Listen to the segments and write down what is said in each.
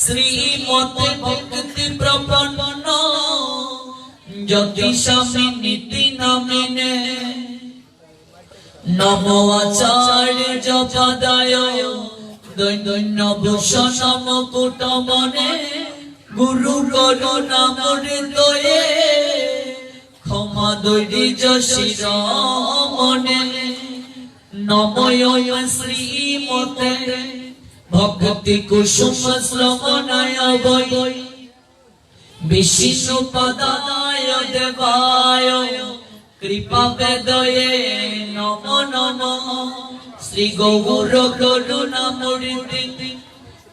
শ্রীমতে ভক্তি প্রপন্ন জ্যোতি স্বামী নীতি নামিনে নম আচার্য জপাদায় দৈন্য ভূষণ মুকুট মনে গুরু করুণা মৃদয়ে ক্ষমা দৈর্য শিরোমণে নময় শ্রীমতে ভক্তি কুসুম শ্রবণায় বৈ বিষ্ণু পদায় দেবায় কৃপা বেদয়ে নম নম শ্রী গৌর করুণা মূর্তি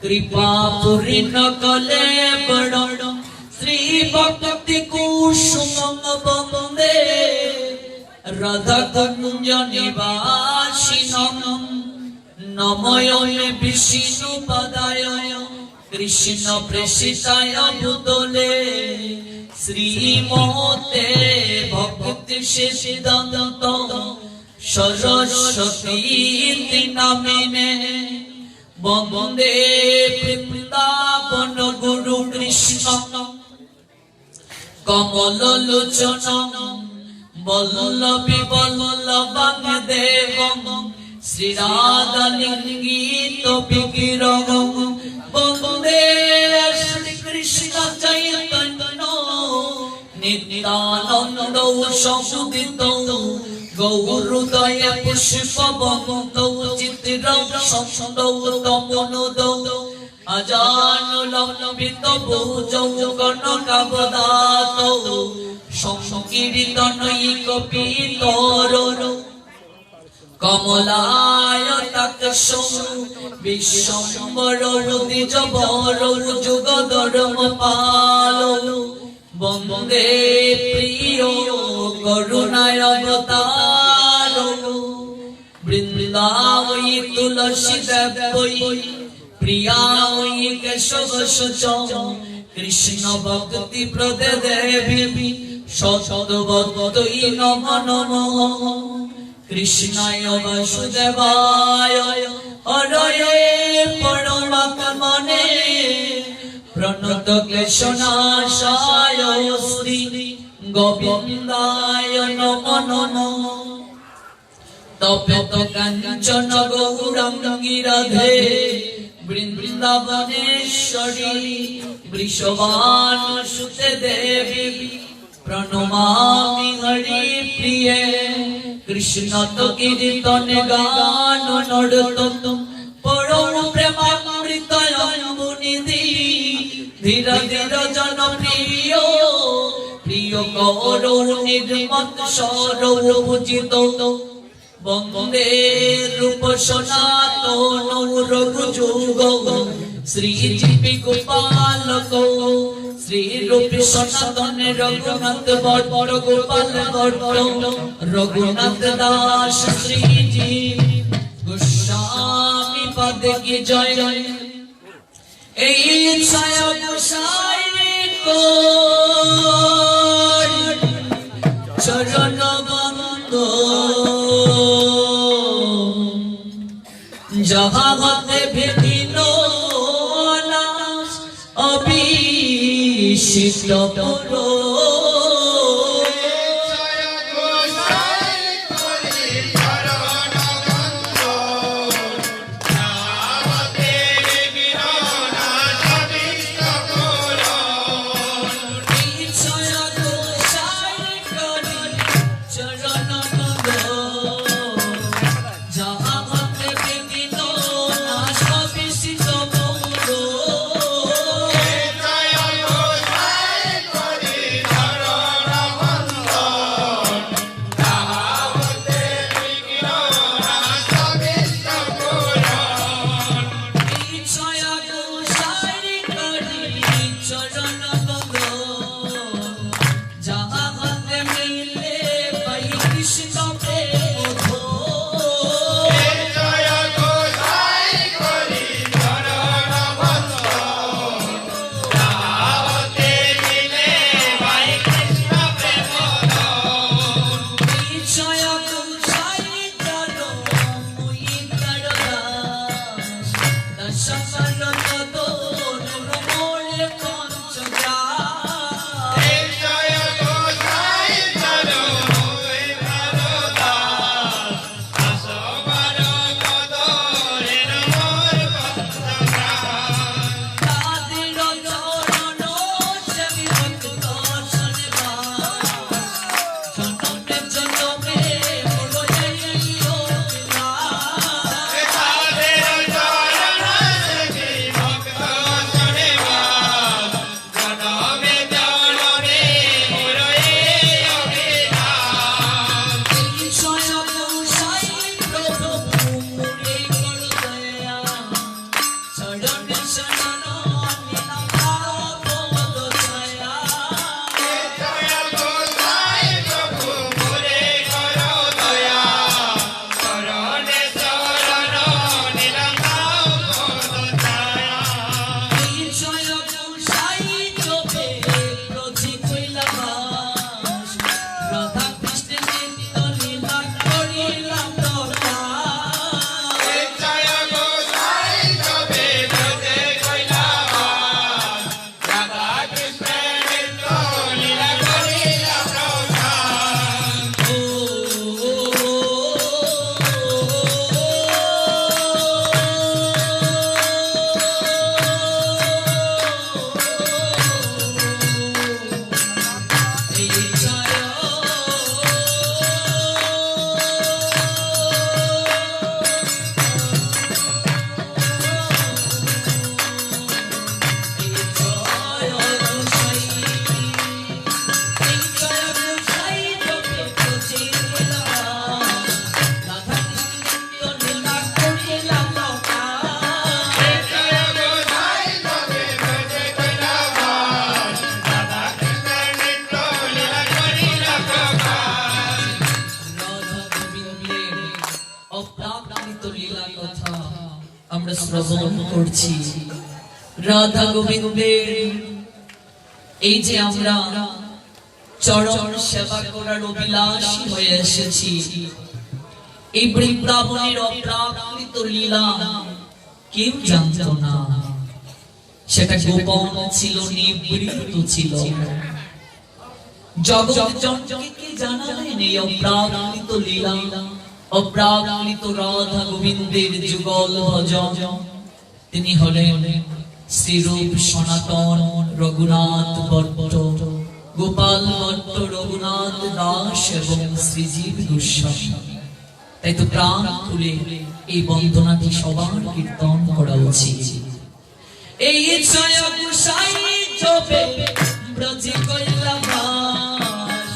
কৃপা পূর্ণ কলে বড় শ্রী ভক্তি কুসুম বন্দে রাধা কুঞ্জ নিবাসিনম নময় বিষ্ণু পদায় কৃষ্ণ প্রেষিতায় ভূতলে শ্রীমতে ভক্তি সিদ্ধান্ত সরস্বতী নামিনে বন্দে বৃন্দাবন গুরু কৃষ্ণ কমল লোচন বল্লভী বল্লভাঙ্গদেব শ্রী রাধা লিঙ্গিত বিগ্রহ বন্দে শ্রী কৃষ্ণ চৈতন্য নিত্যানন্দ সংসুদিত গৌরদয় পুষ্প বন্ত চিত্র সংসদ তমনোদ আজানুলম্বিত ভুজৌ কনকাবদাত সংকীর্তনৈক পিতর কমলায়তাক্ষ বিশ্বম্বর দ্বিজ বর যুগ ধর্মপাল বন্দে প্রিয় করুণায় অবতার বৃন্দাবৈ তুলসী দেবৈ প্রিয়াই কেশব সুচ কৃষ্ণ ভক্তি প্রদে দেবী সতবতৈ নম নমঃ কৃষ্ণায় বাসুদেবায় হরয়ে পরমাত্মনে প্রণত ক্লেশনাশায় শ্রী গোবিন্দায় নম নমঃ তপেত কাঞ্চন গৌরাঙ্গী রাধে বৃন্দাবনেশ্বরী বৃষভান সুতে দেবী প্রণমামি হরি প্রিয়ে কৃষ্ণ তো কীর্তনে গান নর্তন পরম প্রেমামৃত অম্বুনিধি ধীর ধীর জনপ্রিয় প্রিয় গৌর নির্মত সরৌ পূজিত বন্দে রূপ সনাতন রঘুযুগ শ্রী জীবী গোপালক শ্রী রূপ সনাতন রঘুনাথ ভট্ট গোপাল ভট্ট রঘুনাথ দাস শ্রীজি গোস্বামী পদ কি জয় এই ছায়া গোসাই কো চরণ বন্দ জহাতে ভিন্ন নাশ অবিশিষ্ট পুরো চরণে শরণ নিলাম পদ ছায়া আমরা শ্রবণ করছি। রাধা গোবিন্দের এই যে আমরা চরণ সেবা করার অভিলাষী হয়ে এসেছি, এই বৃন্দাবনের অপ্রাকৃত লীলা কেউ জানত না। সেটা গোপন ছিল, নিবৃত্ত ছিল। জগৎ জনকে জানালেন এই অপ্রাকৃত লীলা, অপ্রাকৃত রাধা গোবিন্দের যুগল ভজন। তিনি হলেন শ্রীরূপ সনাতন রঘুনাথ ভট্ট, গোপাল ভট্ট, রঘুনাথ দাস এবং শ্রীজীব গোস্বামী। তাই তো প্রাণ খুলে এই বন্দনাটি সবার কীর্তন করা উচিত। এই জয় গোসাই জপে ব্রজে কইলা বাস,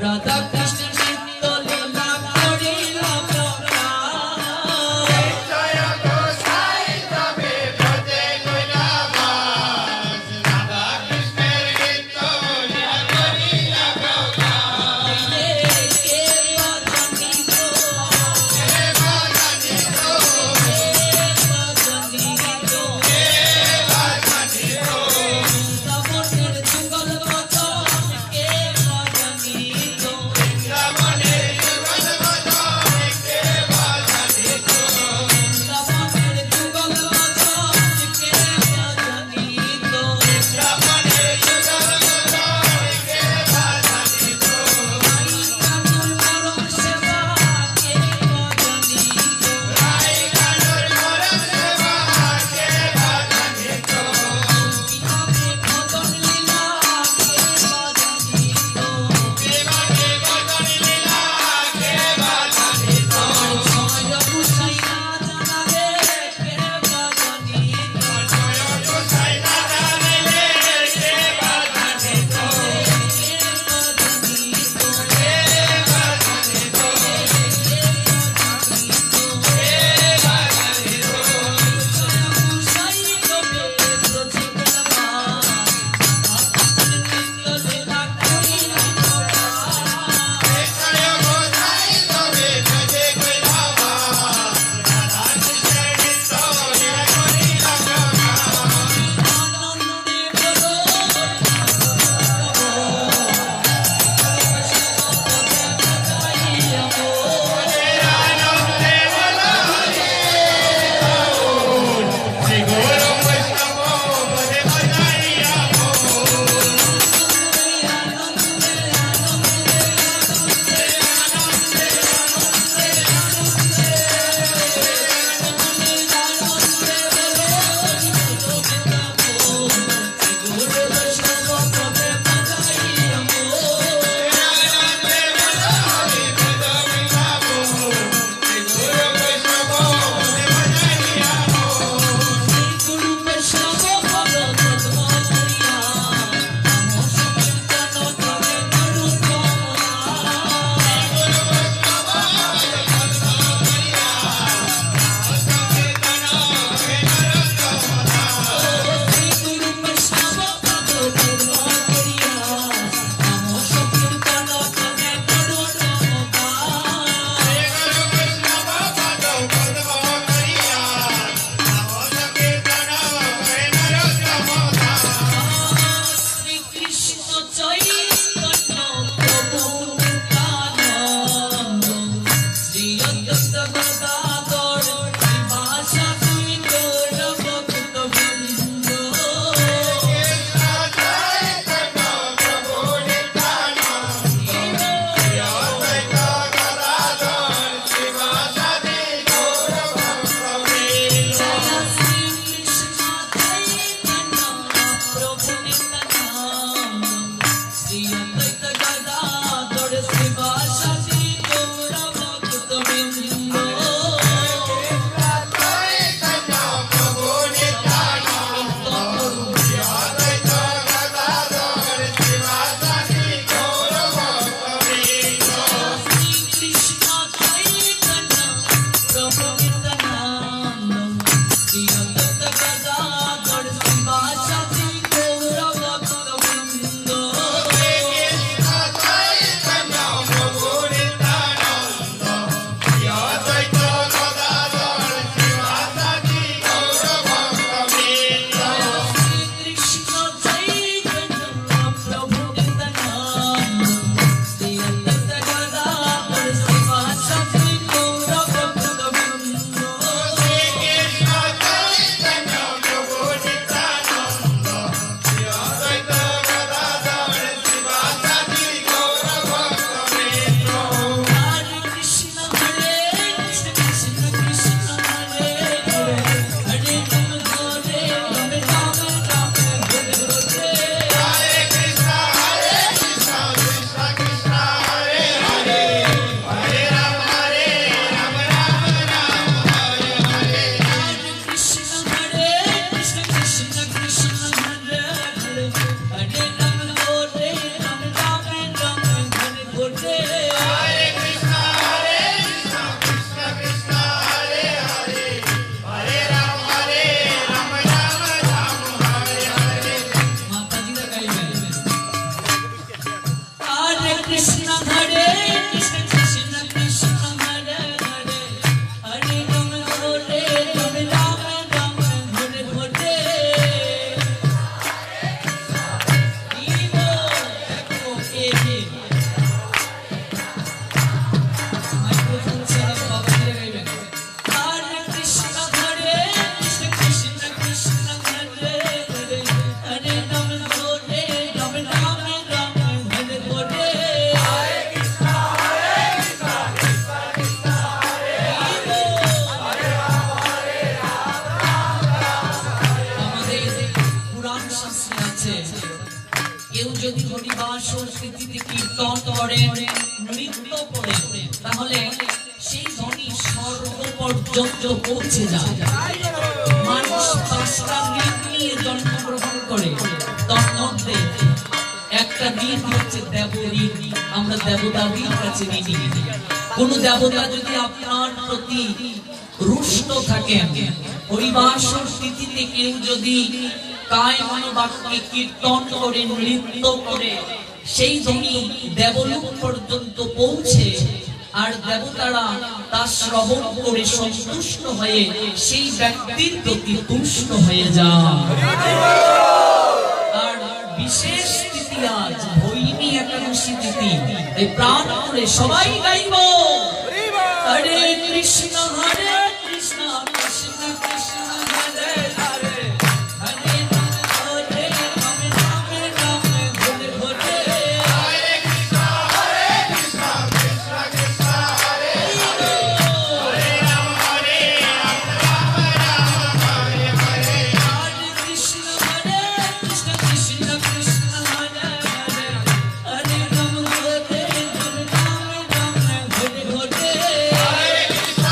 রাধা কৃষ্ণ নিত্য লীলা করিলা প্রকাশ। জয় গোসাই জপে ব্রজে কইলা বাস, রাধা কৃষ্ণের নিত্য লীলা করিলা প্রকাশ। কে বাজানি গো, হে বাজানি গো, কে বাজানি গো, হে বাজানি গো, সংস্কৃতিতে কীর্তন করে নৃত্য করে তাহলে সেই ধ্বনি স্বর্গ পর্যন্ত পৌঁছে যায়। মানুষ 5টা দিন নিয়ে জন্মগ্রহণ করে, তার মধ্যে একটা দিন হচ্ছে দেবদিন। আমরা দেবতাদের কাছে নিয়ে কোন দেবতা যদি আপনার প্রতি রুষ্ট থাকেন, হরিবাসর তিথিতে কেউ যদি কায়মন বাক্যে কীর্তন করে নৃত্য করে সেই ধ্বনি দেবলোক পর্যন্ত পৌঁছে, আর দেবতারা তা শ্রবণ করে সন্তুষ্ট হয়ে সেই ব্যক্তির প্রতি তুষ্ট হয়ে যায়। আর বিশেষ তিথি আজ ভৈমী একাদশী তিথি, এই প্রাণ করে সবাই গাইব হরে কৃষ্ণ হরে কৃষ্ণ কৃষ্ণ কৃষ্ণ হরে হরে, হরে রাম হরে রাম রাম রাম হরে হরে। হরে কৃষ্ণ কৃষ্ণ কৃষ্ণ হরে হরে, হরে রাম রাম রাম হরে হরে। হরে কৃষ্ণ কৃষ্ণ কৃষ্ণ কৃষ্ণ হরে হরে, হরে রাম রাম রাম হরে হরে। হরে কৃষ্ণ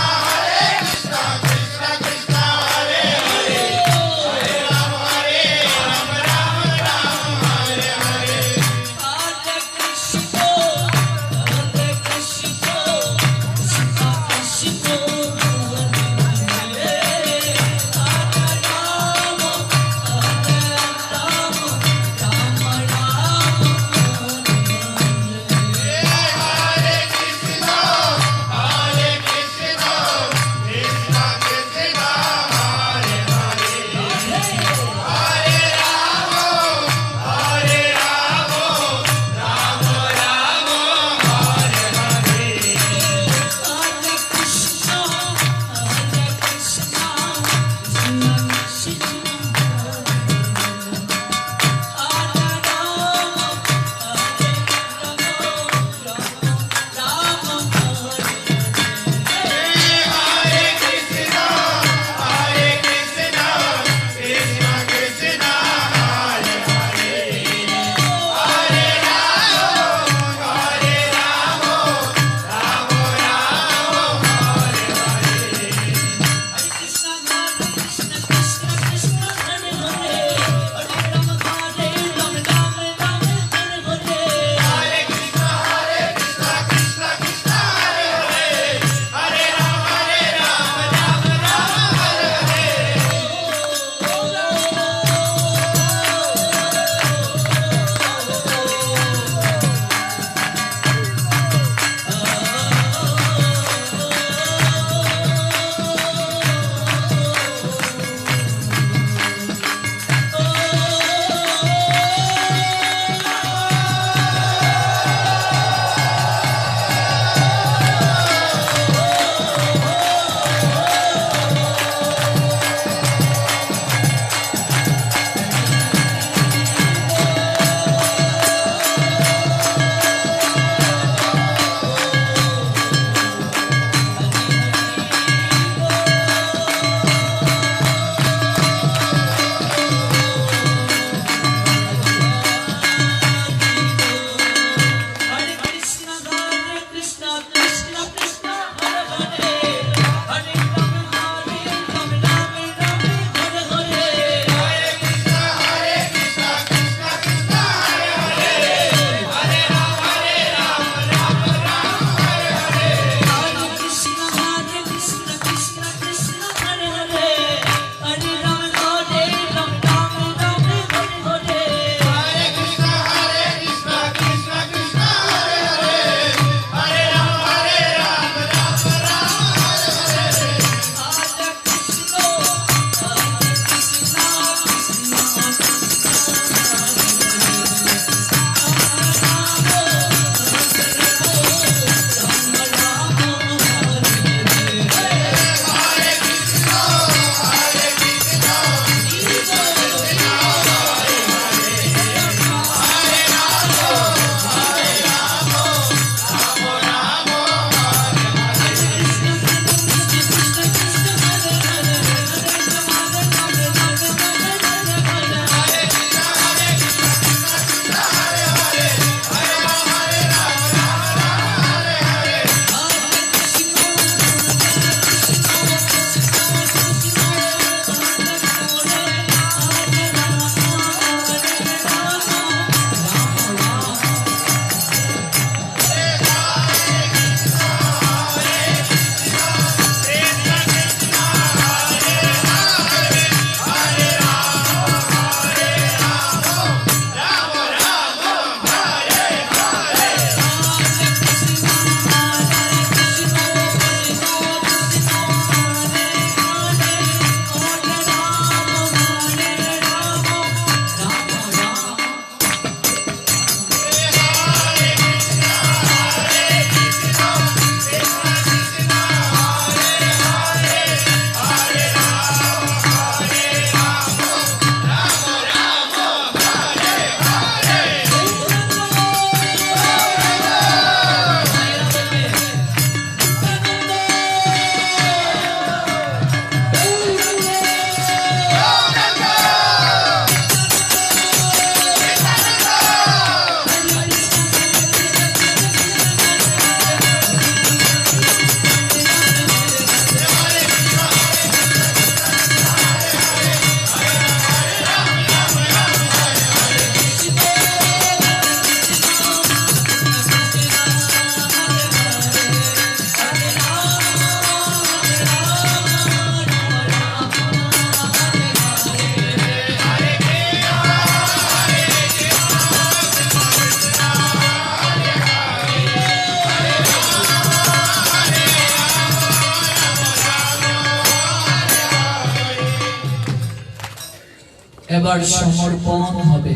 এবার সমর্পণ হবে।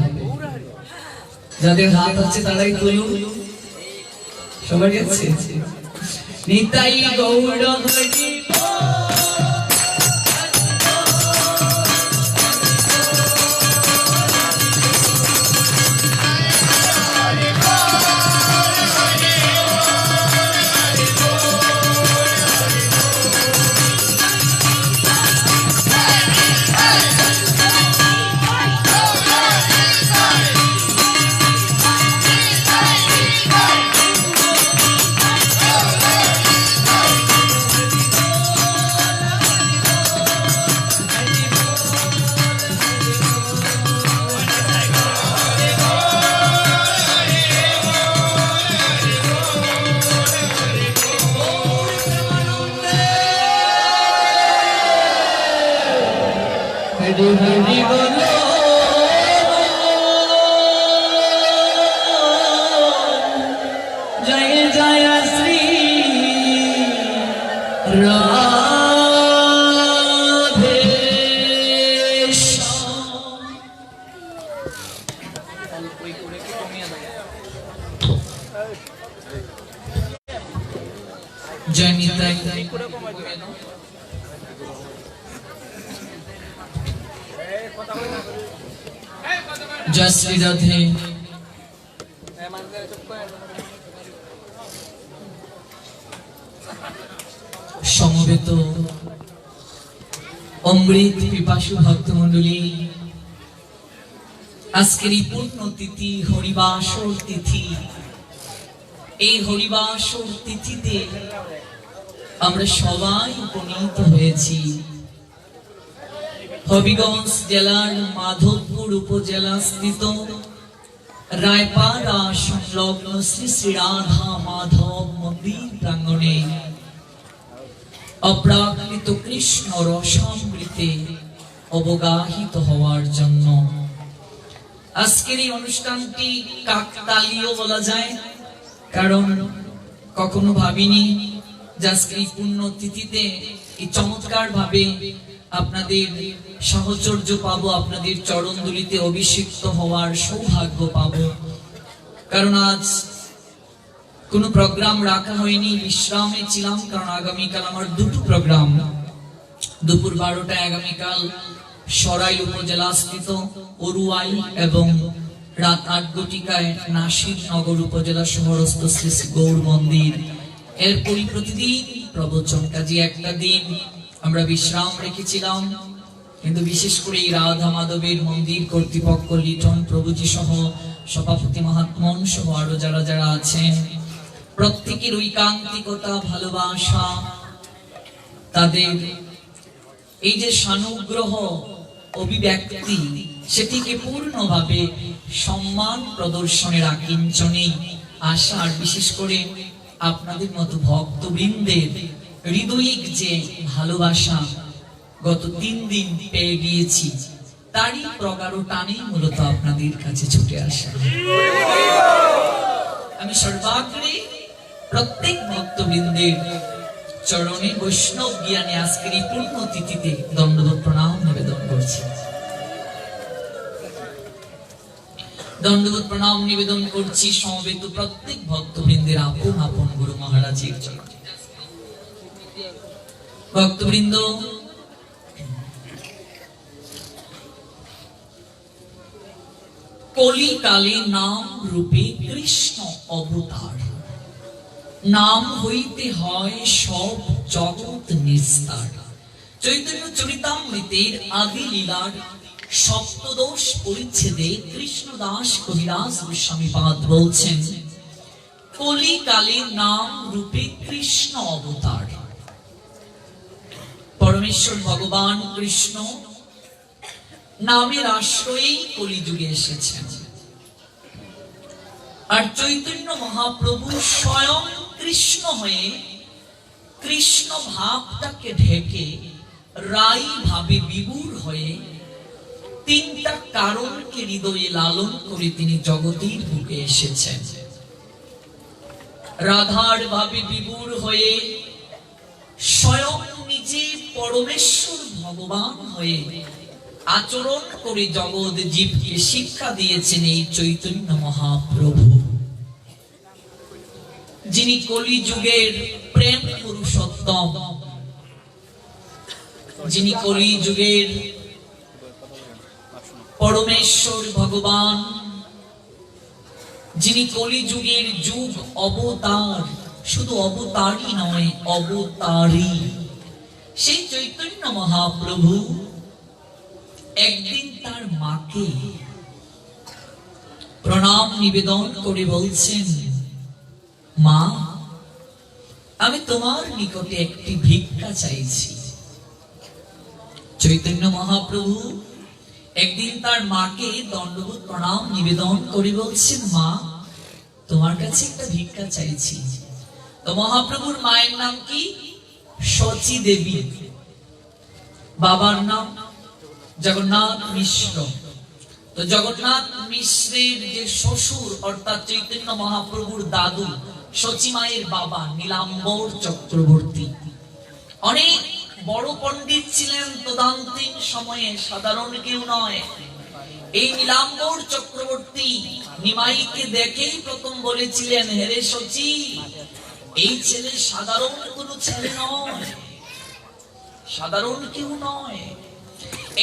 যাদের হাত আছে তারাই তুলুন। সবার আছে? নিতাই গৌর হরি হরি হরি বলো জয় জয় শ্রী রাধে জয় নিতাই জয় শ্রী রাধে। সমবেত অমৃত পিপাসু ভক্তমণ্ডলী, আজকের এই পূর্ণ তিথি হরিবাসর তিথি। এই হরিবাসর তিথিতে আমরা সবাই উপনীত হয়েছি হবিগঞ্জ জেলার মাধবপুর উপজেলা স্থিত রায়পাড়া সংলগ্ন শ্রী শ্রী রাধা মাধব মন্দির প্রাঙ্গণে অপ্রাকৃত কৃষ্ণ রসামৃতে অবগাহিত হওয়ার জন্য। আজকের এই অনুষ্ঠানটি কাকতালীয় বলা যায়, কারণ কখনো ভাবিনি যে আজকের এই পুণ্য তিথিতে এই চমৎকার ভাবে আপনাদের সাহচর্য পাবো, আপনাদের চরণ ধুলিতে অভিষিক্ত হওয়ার সৌভাগ্য পাবো। কারণ আজ কোনো প্রোগ্রাম রাখা হয়নি, বিশ্রামে ছিলাম, কারণ আগামীকাল আমার দুটো প্রোগ্রাম। দুপুর 12টায় আগামীকাল সরাইল উপজেলা স্থিত অরুয়াই এবং রাত 8 ঘটিকায় নাসিরনগর উপজেলা শহরস্থ শ্রী শ্রী গৌর মন্দির। এরপরই প্রতিদিন প্রবচন। কাজে একটা দিন আমরা বিশ্রাম রেখেছিলাম, কিন্তু বিশেষ করে এই রাধা মাধবের মন্দির কর্তৃপক্ষ, লিটন প্রভুজি সহ সভাপতি মহাত্মন সহ আরো যারা যারা আছেন, প্রত্যেকের ঐকান্তিকতা, ভালোবাসা, তাদের এই যে সানুগ্রহ অভিব্যক্তি, সেটিকে পূর্ণভাবে সম্মান প্রদর্শনের আকিঞ্চনেই আশার, বিশেষ করে আপনাদের মতো ভক্তবৃন্দের হৃদয়িক যে ভালোবাসা গত 3 দিন পেয়ে গিয়েছি, তারই প্রগাঢ় টানে মূলত আপনাদের কাছে ছুটে আসা। আমি সর্বাগ্রে প্রত্যেক ভক্তবৃন্দের চরণে বৈষ্ণব জ্ঞানে আজকের এই পূর্ণ তিথিতে দণ্ডবত প্রণাম নিবেদন করছি। দণ্ডবত প্রণাম নিবেদন করছি সমবেত প্রত্যেক ভক্তবৃন্দের আপন আপন গুরু মহারাজের চরণে। ভক্তবৃন্দ, কলিকালে নাম রূপে কৃষ্ণ অবতার, নাম হইতে হয় সব জগৎ নিস্তার। চৈতন্য চরিতামৃতের আদি লীলার সপ্তদশ পরিচ্ছেদে কৃষ্ণদাস কবিরাজ গোস্বামী পাদ বলছেন, কলিকালে নাম রূপে কৃষ্ণ অবতার। পরমেশ্বর ভগবান কৃষ্ণ নামের আশ্রয়েই কলিযুগে এসেছেন, আর চৈতন্য মহাপ্রভু স্বয়ং কৃষ্ণ হয়ে কৃষ্ণ ভাবটাকে ঢেকে রাই ভাবে বিভোর হয়ে 3টা কারণকে হৃদয়ে লালন করে তিনি জগতের বুকে এসেছেন। রাধার ভাবে বিভোর হয়ে স্বয়ং নিজে পরমেশ্বর ভগবান হয়ে আচরণ করে জগৎ জীবকে শিক্ষা দিয়েছেন এই চৈতন্য মহাপ্রভু, যিনি কলিযুগের প্রেম পুরুষোত্তম, যিনি কলিযুগের পরমেশ্বর ভগবান, যিনি কলিযুগের যুগ অবতার, শুধু অবতারই নয় অবতারী, সেই চৈতন্য মহাপ্রভু একদিন তার মাকে প্রণাম নিবেদন করে বলছেন, মা, আমি তোমার নিকটে একটি ভিক্ষা চাইছি। চৈতন্য মহাপ্রভু একদিন তার মাকে দণ্ডবোধ প্রণাম নিবেদন করে বলছেন, মা, তোমার কাছে একটা ভিক্ষা চাইছি। তো মহাপ্রভুর মায়ের নাম কি? শচী দেবী, বাবার নাম জগন্নাথ মিশ্র। তো জগন্নাথ মিশ্রের যে শ্বশুর অর্থাৎ চৈতন্য মহাপ্রভুর দাদু, শচী মায়ের বাবা নীলাম্বর চক্রবর্তী অনেক বড় পণ্ডিত ছিলেন তদানীন্তন সময়ে, সাধারণ কেউ নয়। এই নীলাম্বর চক্রবর্তী নিমাইকে দেখেই প্রথম বলেছিলেন, হেরে শচী, এই ছেলে সাধারণ কোনো ছেলে নয়, সাধারণ কেউ নয়।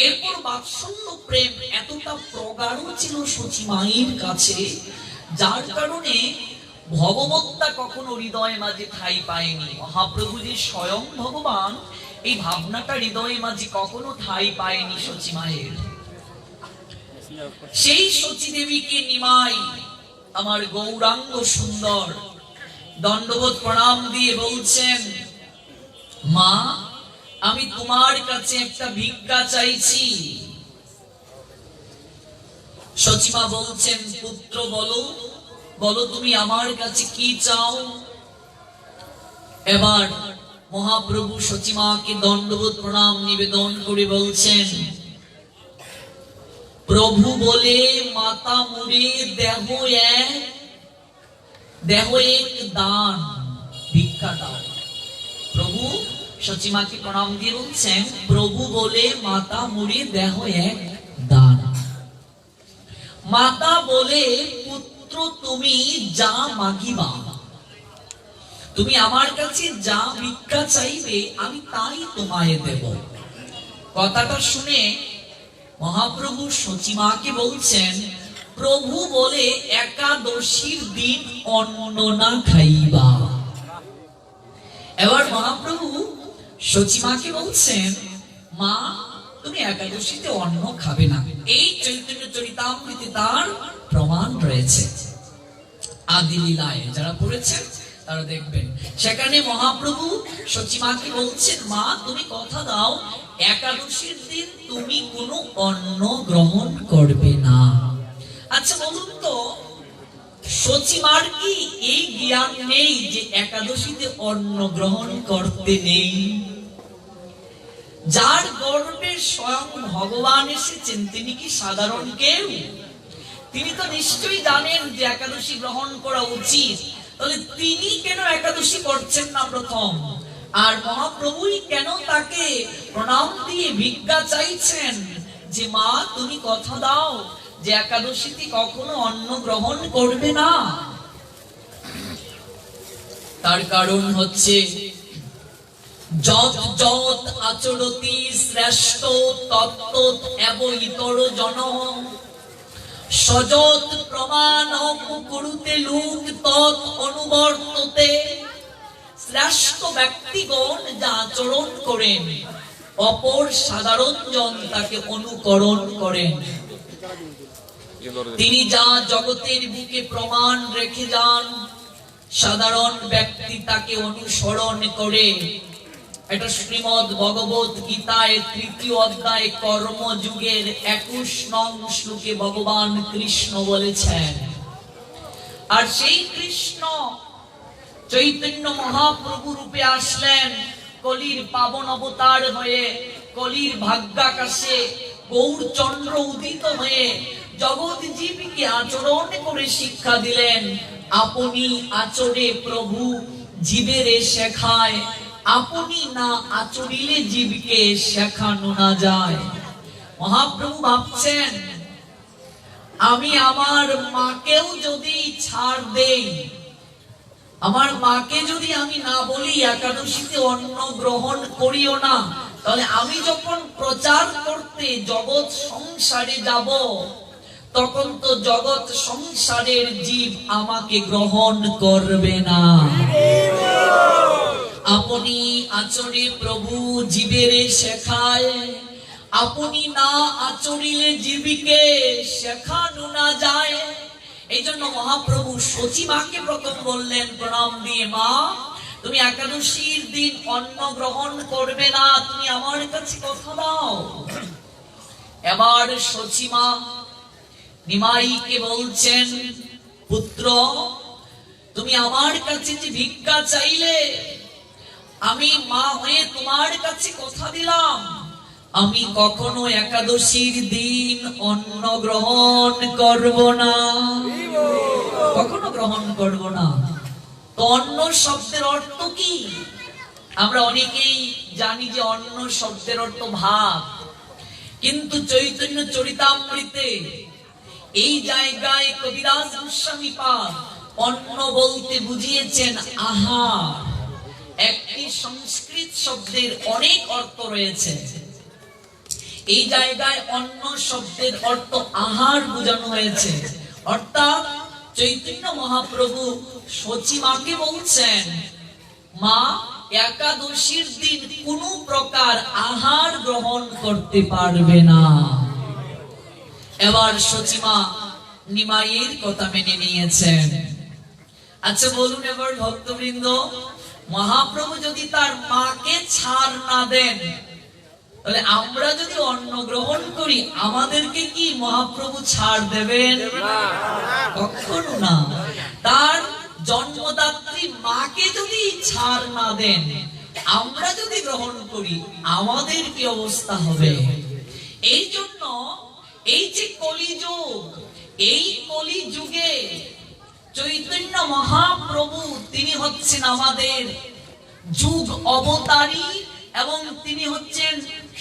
এরপর বাৎসল্য প্রেম এতটা প্রগাঢ় ছিল শচী মায়ের কাছে, যার কারণে ভগবত্তা কখনো হৃদয়ে মাঝে ঠাঁই পায়নি। মহাপ্রভু যে স্বয়ং ভগবান, এই ভাবনাটা হৃদয়ে মাঝে কখনো ঠাঁই পায়নি শচী মায়ের। সেই শচী দেবীকে নিমাই, আমার গৌরাঙ্গ সুন্দর, দণ্ডবোধ প্রণাম দিয়ে বলছেন, মা, আমি তোমার কাছে একটা ভিক্ষা চাইছি। শচী মা বলছেন, পুত্র বলো, বলো তুমি আমার কাছে কি চাও। এবার মহাপ্রভু শচী মাকে দণ্ডবোধ প্রণাম নিবেদন করে বলছেন, প্রভু বলে মাতা মুড়ে দেহ এক দান, ভিক্ষা দাও। প্রভু শচী মাকে প্রণাম দিয়ে বলছেন, প্রভু বলে মাতা মুড়ে দেহ এক দান। মাতা বলে, পুত্র তুমি যা মাগিবা, তুমি আমার কাছে যা ভিক্ষা চাইবে আমি তাই তোমায় দেব। কথাটা শুনে মহাপ্রভু শচী মাকে বলছেন, প্রভু বলে একাদশীর দিন অন্ন না খাইবা। এবার মহাপ্রভু শচী মাকে বলছেন, মা, তুমি একাদশীতে অন্ন খাবে না। এই চৈতন্য চরিতামৃতে তার প্রমাণ রয়েছে। আদি লীলায় যারা পড়েছেন তারা দেখবেন, সেখানে মহাপ্রভু শচী মাকে বলছেন, মা, তুমি কথা দাও একাদশীর দিন তুমি কোনো অন্ন গ্রহণ করবে না। আচ্ছা বলুন তো, শচী মার কি এই জ্ঞান নেই যে একাদশীতে অন্ন গ্রহণ করতে নেই? যার গর্ভে স্বয়ং ভগবান এসেছেন তিনি কি সাধারণ কেউ? তিনি তো নিশ্চয়ই জানেন যে একাদশী গ্রহণ করা উচিত, তাহলে তিনি কেন একাদশী করছেন না প্রথম? আর মহাপ্রভুই কেন তাকে প্রণাম দিয়ে ভিক্ষা চাইছেন যে মা, তুমি কথা দাও যে একাদশীতে কখনো অন্ন গ্রহণ করবে না? তার কারণ হচ্ছে, যত যত আচরতি শ্রেষ্ঠ তত্ত্ব এব ইতর জন, সযত প্রমাণম কুরুতে লোক তৎ অনুবর্ততে। শ্রেষ্ঠ ব্যক্তিগণ যা আচরণ করেন অপর সাধারণ জন তাকে অনুকরণ করেন। তিনি যা জগতের বুকে প্রমাণ রেখে যান সাধারণ ব্যক্তি তাকে অনুসরণ করে। এটা শ্রীমদ ভগবত গীতায় ৩য় অধ্যায় কর্মযুগের ২১ নং শ্লোকে ভগবান কৃষ্ণ বলেছেন। আর সেই কৃষ্ণ চৈতন্য মহাপ্রভু রূপে আসলেন কলির পাবন অবতার হয়ে, কলির ভাগ্যাকাশে গৌরচন্দ্র উদিত হয়ে জগৎ জীবকে আচরণ করে শিক্ষা দিলেন। আপনি আচরে প্রভু জীবের শেখায়, আপনি না আচরিলে জীবকে শেখানো না যায়। মহাপ্রভু ভাবছেন আমি আমার মাকেও যদি ছাড় দেই, আমার মাকে যদি আমি না বলি একাদশীতে অন্ন গ্রহণ করিও না, তাহলে আমি যখন প্রচার করতে জগৎ সংসারে যাব, তখন তো জগৎ সংসারের জীব আমাকে গ্রহণ করবে না। আপনি আচরে প্রভু জীবের শেখায়, আপনি না আচরিলে জীবিকে শেখানো না যায়। এই জন্য মহাপ্রভু সচিমাকে প্রথম বললেন প্রণাম দিয়ে, মা তুমি একাদশীর দিন অন্ন গ্রহণ করবে না, তুমি আমার কাছে কথা দাও। এবার সচিমা নিমাইকে বলছেন, পুত্র তুমি আমার কাছে যে ভিক্ষা চাইলে, আমি মা হয়ে তোমার কাছে কথা দিলাম আমি কখনো একাদশীর দিন অন্ন গ্রহণ করব না, কখনো গ্রহণ করব না। তো অন্ন শব্দের অর্থ কি? আমরা অনেকেই জানি যে অন্ন শব্দের অর্থ ভাত, কিন্তু চৈতন্য চরিতামৃতে এই জায়গায় কবিরাজ গোস্বামী পাদ অন্ন বলতে বুঝিয়েছেন আহার। একটি সংস্কৃত শব্দের অনেক অর্থ রয়েছে, এই জায়গায় অন্ন শব্দের অর্থ আহার বোঝানো হয়েছে। অর্থাৎ চৈতন্য মহাপ্রভু সচিমাকে বলছেন, মা একাদশীর দিন কোন প্রকার আহার গ্রহণ করতে পারবে না। এবার সচিমা নিমাইয়ের কথা মেনে নিয়েছেন। আচ্ছা বলুন এবার ভক্তবৃন্দ, মহাপ্রভু যদি তার মাকে ছাড় না দেন, তাহলে আমরা যদি অন্ন গ্রহণ করি আমাদেরকে কি মহাপ্রভু ছাড় দেবেন? কখনো না। তার জন্মদাত্রী মাকে যদি ছাড় না দেন, আমরা যদি গ্রহণ করি আমাদের কি অবস্থা হবে? এই জন্য এই যে কলিযুগ, এই কলিযুগে চৈতন্য মহাপ্রভু তিনি হচ্ছেন আমাদের যুগ অবতারী এবং তিনি হচ্ছেন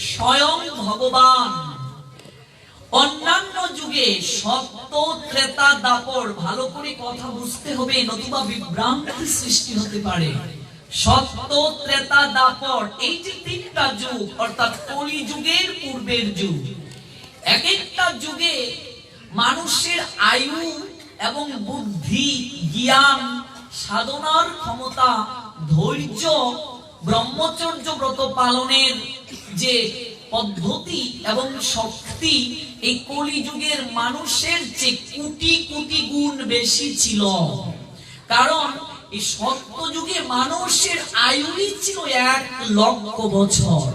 স্বয়ং ভগবান। অন্যান্য যুগে সত্য ত্রেতা দাপর, ভালো করে কথা বুঝতে হবে নতুবা বিভ্রান্তি সৃষ্টি হতে পারে। সত্য ত্রেতা দাপর এই যে তিনটা যুগ, অর্থাৎ কলি যুগের পূর্বের যুগ, এক একটা যুগে মানুষের আয়ু এবং বুদ্ধি, জ্ঞান, সাধনার ক্ষমতা, ধৈর্য, ব্রহ্মচর্য ব্রত পালনের যে পদ্ধতি এবং শক্তি, এই কলিযুগের মানুষের যে কোটি কোটি গুণ বেশি ছিল। কারণ এই সত্য যুগে মানুষের আয়ুই ছিল 1,00,000 বছর।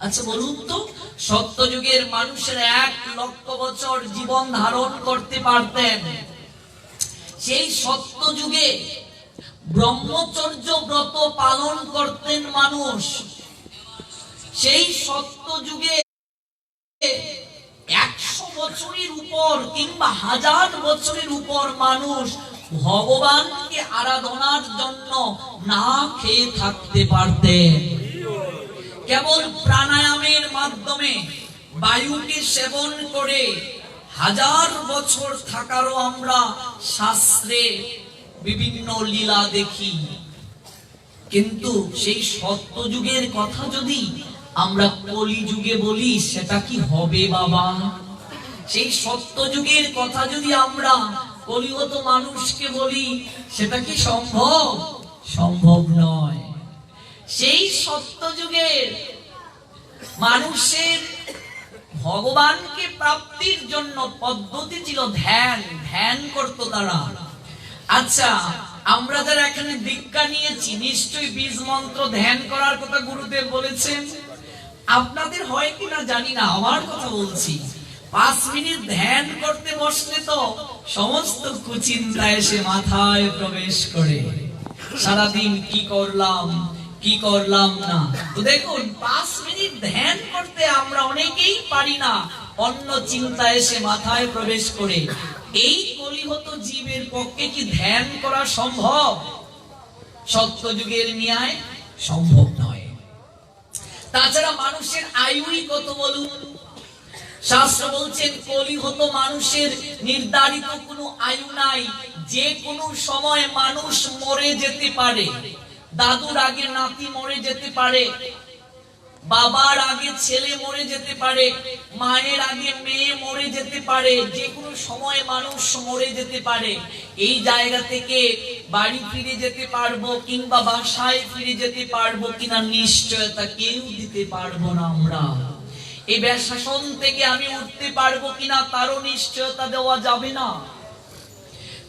আচ্ছা বলুন তো, সত্য যুগের মানুষের 1,00,000 বছর জীবন ধারণ করতে পারতেন। সেই সত্য যুগে ব্রহ্মচর্য ব্রত পালন করতেন মানুষ। সেই সত্য যুগে 100 বছরের উপর কিংবা 1000 বছরের উপর মানুষ ভগবানকে আরাধনার জন্য না খেয়ে থাকতে পারতেন। কেবল প্রাণায়ামের মাধ্যমে বায়ুকে সেবন করে 1000 বছর থাকারও আমরা শাস্ত্রে বিভিন্ন লীলা দেখি। কিন্তু সেই সত্য যুগের কথা যদি আমরা কলি যুগে বলি, সেটা কি হবে বাবা? সেই সত্য যুগের কথা যদি আমরা কলিগত মানুষকে বলি, সেটা কি সম্ভব? সম্ভব নয়। সেই সত্য যুগের মানুষের ভগবানকে প্রাপ্তির জন্য পদ্ধতি ছিল ধ্যান, ধ্যান করত তারা। আচ্ছা, আমরা যারা এখানে দীক্ষা নিয়েছি নিশ্চয়ই বীজ মন্ত্র ধ্যান করার কথা গুরুদেব বলেছেন। আপনাদের হয় কিনা জানি না, আমার কথা বলছি। 5 মিনিট ধ্যান করতে বসলে তো সমস্ত কুচিন্তা এসে মাথায় প্রবেশ করে। সারাদিন কি করলাম কি করলাম না। তো দেখুন, 5 মিনিট ধ্যান করতে আমরা অনেকেই পারি না, অন্য চিন্তা এসে মাথায় প্রবেশ করে। এই কলিহত জীবের পক্ষে কি ধ্যান করা সম্ভব? সত্য যুগের ন্যায় সম্ভব নয়। তাছাড়া মানুষের আয়ুই কত বলুন? শাস্ত্র বলছেন কলিহত মানুষের নির্ধারিত কোনো আয়ু নাই, যে কোনো সময় মানুষ মরে যেতে পারে। দাদুর আগে নাতি মরে যেতে পারে, বাবার আগে ছেলে মরে যেতে পারে, মায়ের আগে মেয়ে মরে যেতে পারে, যে কোনো সময় মানুষ মরে যেতে পারে। এই জায়গা থেকে বাড়ি ফিরে যেতে পারবো কিংবা বাসায় ফিরে যেতে পারবো কিনা নিশ্চয়তা কেউ দিতে পারবো না। আমরা এই শাসন থেকে আমি উঠতে পারবো কিনা তারও নিশ্চয়তা দেওয়া যাবে না।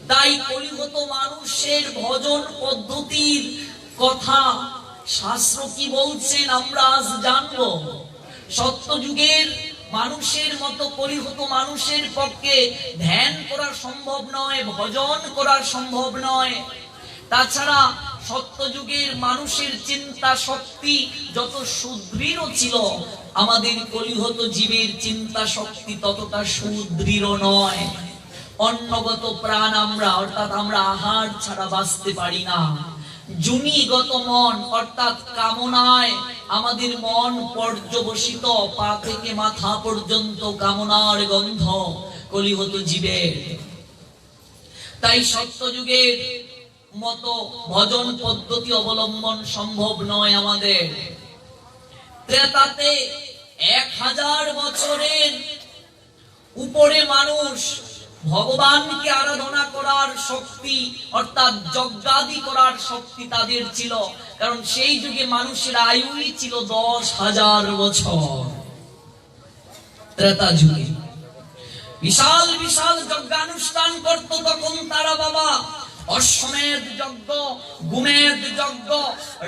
তাই কলিহত মানুষের ভজন পদ্ধতির কথা শাস্ত্র কি বলছেন আমরা আজ জানবো। সত্যযুগের মানুষের মতো কলিহত মানুষের পক্ষে ধ্যান করা সম্ভব নয়, ভজন করা সম্ভব নয়। তাছাড়া সত্যযুগের মানুষের চিন্তা শক্তি যত সুদৃঢ় ছিল, আমাদের কলিহত জীবের চিন্তা শক্তি ততটা সুদৃঢ় নয়। অন্নগত প্রাণ আমরা, অর্থাৎ আমরা আহার ছাড়া বাঁচতে পারি না। জুনিগত মন অর্থাৎ কামনায় আমাদের মন পর্যবসিত, পা থেকে মাথা পর্যন্ত কামনার গন্ধ কলিহত জীবের। তাই সত্যযুগের মতো ভজন পদ্ধতি অবলম্বন সম্ভব নয় আমাদের। ত্রেতাতে 1000 বছরের উপরে মানুষ ভগবানকে আরাধনা করার শক্তি অর্থাৎ যজ্ঞাদি করার শক্তি তাদের ছিল, কারণ সেই যুগে মানুষের আয়ুই ছিল 10,000 বছর। ত্রেতা যুগে বিশাল বিশাল যজ্ঞানুষ্ঠান করত তখন তারা বাবা। অশ্বমেধ যজ্ঞ, গুমেধ যজ্ঞ,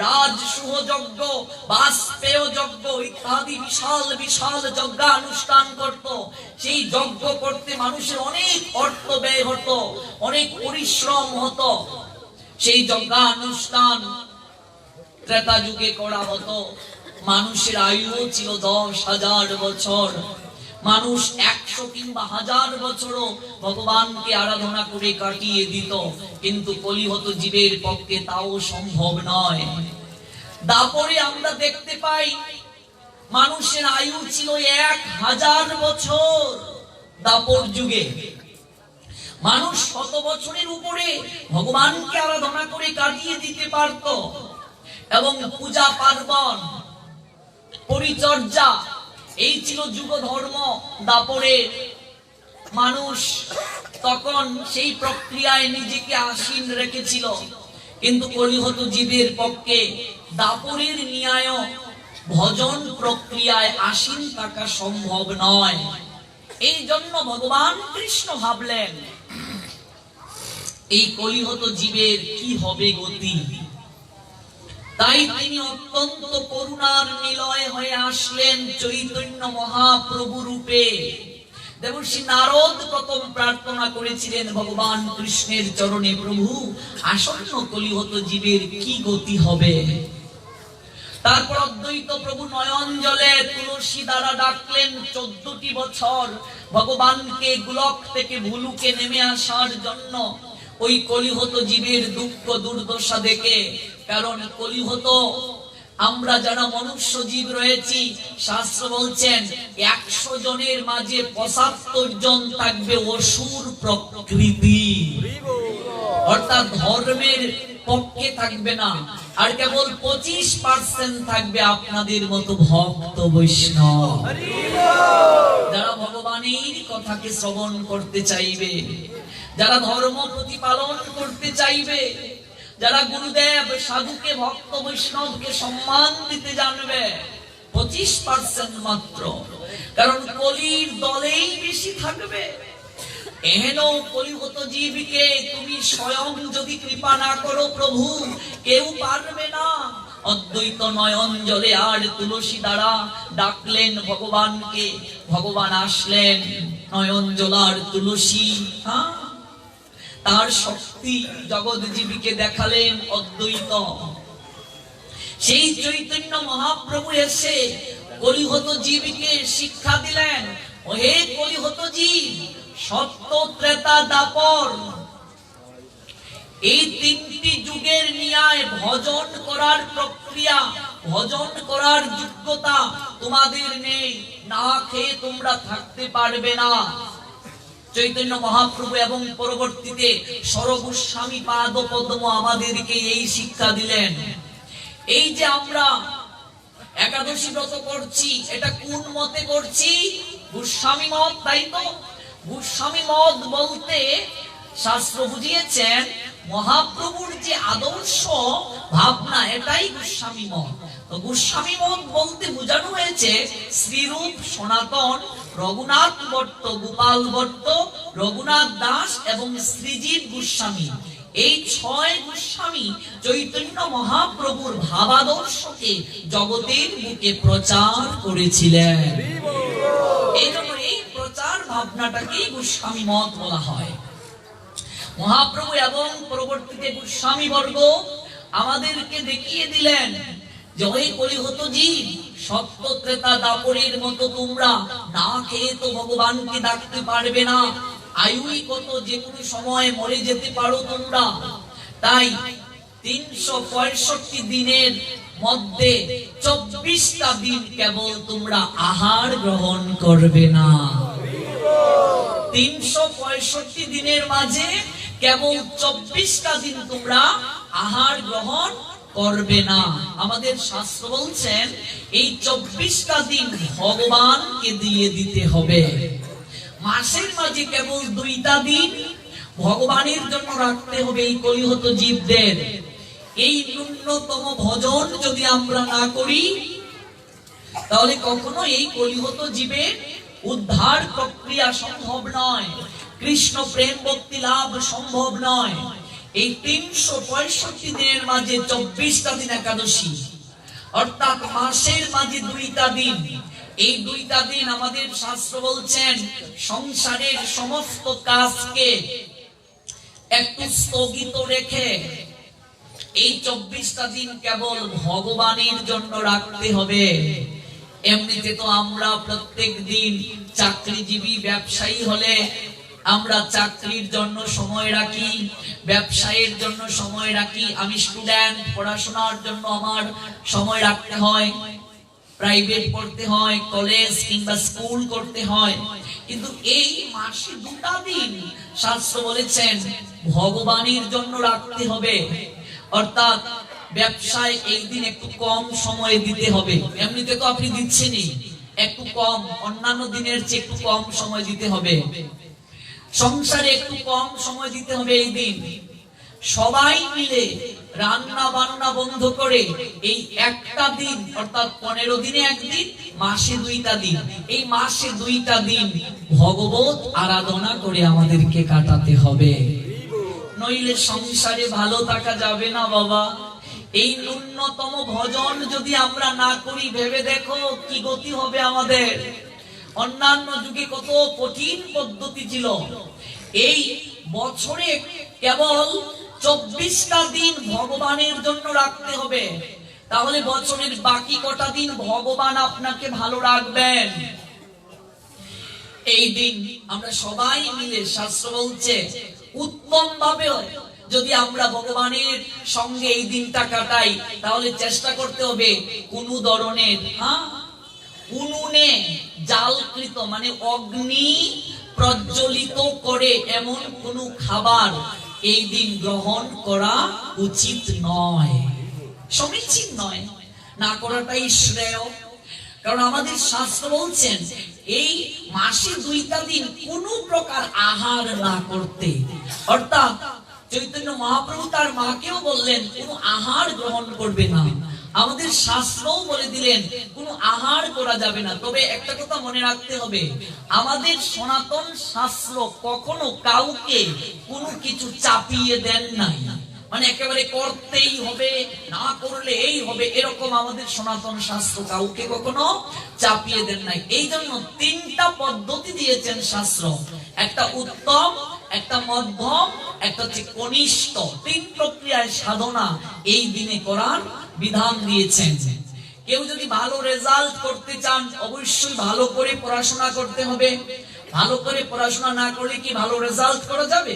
রাজসূহ যজ্ঞ, বাষ্পেয় যজ্ঞ ইত্যাদি বিশাল বিশাল যজ্ঞানুষ্ঠান করত। সেই যজ্ঞ করতে মানুষের অনেক অর্থ ব্যয় হতো, অনেক পরিশ্রম হতো। সেই যজ্ঞানুষ্ঠান ত্রেতা যুগে করা হতো। মানুষের আয়ু ছিল 10,000 বছর। মানুষ 100 কিংবা 1000 বছরও ভগবানকে আরাধনা করে কাটিয়ে দিত, কিন্তু কলিহত জীবের পক্ষে তাও সম্ভব নয়। দাপরে আমরা দেখতে পাই মানুষের আয়ু ছিল 1000 বছর। দাপর যুগে মানুষ 100 বছরের উপরে ভগবানকে আরাধনা করে কাটিয়ে দিতে পারত, এবং পূজা পার্বণ পরিচর্যা এই ছিল যুগ ধর্ম। দাপরে মানুষ তখন সেই প্রক্রিয়ায় নিজেকে আসীন রেখেছিল, কিন্তু কলিহত জীবের পক্ষে দাপরের ন্যায় ভজন প্রক্রিয়ায় আসীন থাকা সম্ভব নয়। এই জন্য ভগবান কৃষ্ণ ভাবলেন এই কলিহত জীবের কি হবে গতি। তাই তিনি অত্যন্ত করুণার নিলয় হয়ে আসলেন চৈতন্য মহাপ্রভু রূপে। দেবর্ষি নারদ প্রথম প্রার্থনা করেছিলেন ভগবান কৃষ্ণের চরণে, প্রভু আসন্ন কলিহত জীবের কি গতি হবে। তারপর অদ্বৈত প্রভু নয়ন জলে তুলসী দ্বারা ডাকলেন 14টি বছর ভগবানকে গোলক থেকে ভুলুকে নেমে আসার জন্য, ওই কলিহত জীবের দুঃখ দুর্দশা দেখে। কারণ কলিহত আমরা যারা মনুষ্য জীব রয়েছি, শাস্ত্র বলছেন 100 জনের মাঝে 75 জন থাকবে অসুর প্রকৃতি, অর্থাৎ ধর্মের পক্ষে থাকবে না, আর কেবল 25% থাকবে আপনাদের মতো ভক্ত বৈষ্ণব, যারা ভগবানের কথাকে শ্রবণ করতে চাইবে, যারা ধর্ম প্রতিপালন করতে চাইবে, যারা গুরুদেব সাধুকে ভক্ত বৈষ্ণবকে সম্মান দিতে জানবে। 25% মাত্র, কারণ কলির দলেই বেশি থাকবে। এহেন কলিহত জীবকে তুমি স্বয়ং যদি কৃপা না করো প্রভু, কেউ পারবে না। অদ্বৈত নয়ন জলে আর তুলসী দ্বারা ডাকলেন ভগবানকে। ভগবান আসলেন নয়ন জলার তুলসী, তার শক্তি জগৎ জীবীকে দেখালেন অদ্বৈত। সেই চৈতন্য মহাপ্রভু এসে কলিহত জীবকে শিক্ষা দিলেন, ওহে কলিহত জীব, সত্য ত্রেতা দাপর এই 3টি যুগের ন্যায় ভজন করার প্রক্রিয়া, ভজন করার যোগ্যতা তোমাদের নেই, না খেয়ে তোমরা থাকতে পারবে না। চৈতন্য মহাপ্রভু এবং পরবর্তীতে সরগোস্বামী পাদ পদ্ম আমাদেরকে এই শিক্ষা দিলেন। এই যে আমরা একাদশী ব্রত করছি, এটা কোন মতে করছি? গোস্বামী মত, তাই তো? গোস্বামী মত বলতে শাস্ত্র বুঝিয়েছেন মহাপ্রভুর যে আদর্শ ভাবনা, এটাই গোস্বামী মত। তো গোস্বামী মত বলতে বোঝানো হয়েছে শ্রীরূপ, সনাতন, রঘুনাথ ভট্ট, গোপাল ভট্ট, রঘুনাথ দাস এবং শ্রীজীব গোস্বামী। এই 6 গোস্বামী চৈতন্য মহাপ্রভুর ভাবাদর্শকে জগতের বুকে প্রচার করেছিলেন। এই জন্য এই প্রচার ভাবনাটাকেই গোস্বামী মত বলা হয়। মহাপ্রভু এবং পরবর্তীতে গোস্বামী বর্গ আমাদেরকে দেখিয়ে দিলেন যে ওই কলিহত জীব, সত্য ত্রেতা দাপরের মতো তোমরা না খেয়ে তো ভগবানকে ডাকতে পারবে না। আয়ুই কত, যে কোনো সময় মরে যেতে পারো তোমরা। তাই 365 দিনের মধ্যে 24টা দিন কেবল তোমরা আহার গ্রহণ করবে না। 365 দিনের মাঝে কেবল 24টা দিন তোমরা আহার গ্রহণ করবে না। আমাদের শাস্ত্র বলছেন এই 24টা দিন ভগবানকে দিয়ে দিতে হবে। মাসের মাঝে কেবল 2টা দিন ভগবানের জন্য রাখতে হবে এই কলিহত জীবদের। এই ন্যূনতম ভজন যদি আমরা না করি, তাহলে কখনো এই কলিহত জীবের উদ্ধার প্রক্রিয়া সম্ভব নয়, কৃষ্ণ প্রেম ভক্তি লাভ সম্ভব নয়। এই 365 দিনের মাঝে 24টা দিন একাদশী, অর্থাৎ মাসের মাঝে 2টা দিন। এই 2টা দিন আমাদের শাস্ত্র বলছেন সংসারের সমস্ত কাজকে একটু স্থগিত রেখে এই 24টা দিন কেবল ভগবানের জন্য রাখতে হবে। এমনিতে তো আমরা প্রত্যেক দিন চাকরিজীবী ব্যবসায়ী হলে আমরা চাকরির জন্য সময় রাখি, ব্যবসায়ের জন্য সময় রাখি। আমি স্টুডেন্ট, পড়াশোনার জন্য আমার সময় রাখতে হয়, প্রাইভেট পড়তে হয়, কলেজ কিংবা স্কুল করতে হয়। কিন্তু এই মাসে 2টা দিন শাস্ত্র বলেছেন ভগবানের জন্য রাখতে হবে। অর্থাৎ ব্যবসায় এই দিন একটু কম সময় দিতে হবে। এমনিতে তো আপনি দিচ্ছেনই, একটু কম, অন্যান্য দিনের চেয়ে একটু কম সময় দিতে হবে। সংসারে একটু কম সময় দিতে হবে এই দিন। সবাই মিলে রান্না বান্না বন্ধ করে এই একটা দিন, অর্থাৎ 15 দিনে একদিন, মাসে 2টা দিন, এই মাসে 2টা দিন ভগবত আরাধনা করে আমাদেরকে কাটাতে হবে। নইলে সংসারে ভালো থাকা যাবে না বাবা। এই ন্যূনতম ভজন যদি আমরা না করি, ভেবে দেখো কি গতি হবে আমাদের। অন্যান্য যুগে কত কঠিন পদ্ধতি ছিল। এই বছরে কেবল 24টা দিন ভগবানের জন্য রাখতে হবে, তাহলে বছরের বাকি কটা দিন ভগবান আপনাকে ভালো রাখবেন। এই দিন আমরা সবাই মিলে, শাস্ত্র বলছে উত্তম ভাবে যদি আমরা ভগবানের সঙ্গে এই দিনটা কাটাই, তাহলে চেষ্টা করতে হবে কোনো ধরনের উনুনে জালকৃত মানে অগ্নি প্রজ্বলিত করে এমন কোনো খাবার এই দিন গ্রহণ করা উচিত নয়, সমীচীন নয়, না করাটাই শ্রেয়। কারণ আমাদের শাস্ত্র বলছেন এই মাসে 2টা দিন কোনো প্রকার আহার না করতে। অর্থাৎ চৈতন্য মহাপ্রভু তার মাকেও বললেন কোনো আহার গ্রহণ করবে না। আমাদের শাস্ত্রও বলে দিলেন কোনো আহার করা যাবে না। তবে একটা কথা মনে রাখতে হবে, আমাদের সনাতন শাস্ত্র কখনো কাউকে কোনো কিছু চাপিয়ে দেন নাই, মানে একেবারে করতেই হবে, না করলে এই হবে, এরকম আমাদের সনাতন শাস্ত্র কাউকে কখনো চাপিয়ে দেন নাই। এই জন্য 3টা পদ্ধতি দিয়েছেন শাস্ত্র, একটা উত্তম, একটা মধ্যম, একটা হচ্ছে কনিষ্ঠ। 3 প্রক্রিয়ায় সাধনা এই দিনে করার বিধান দিয়েছেন। কেউ যদি ভালো রেজাল্ট করতে চান, অবশ্যই ভালো করে পড়াশোনা করতে হবে। ভালো করে পড়াশোনা না করলে কি ভালো রেজাল্ট করা যাবে?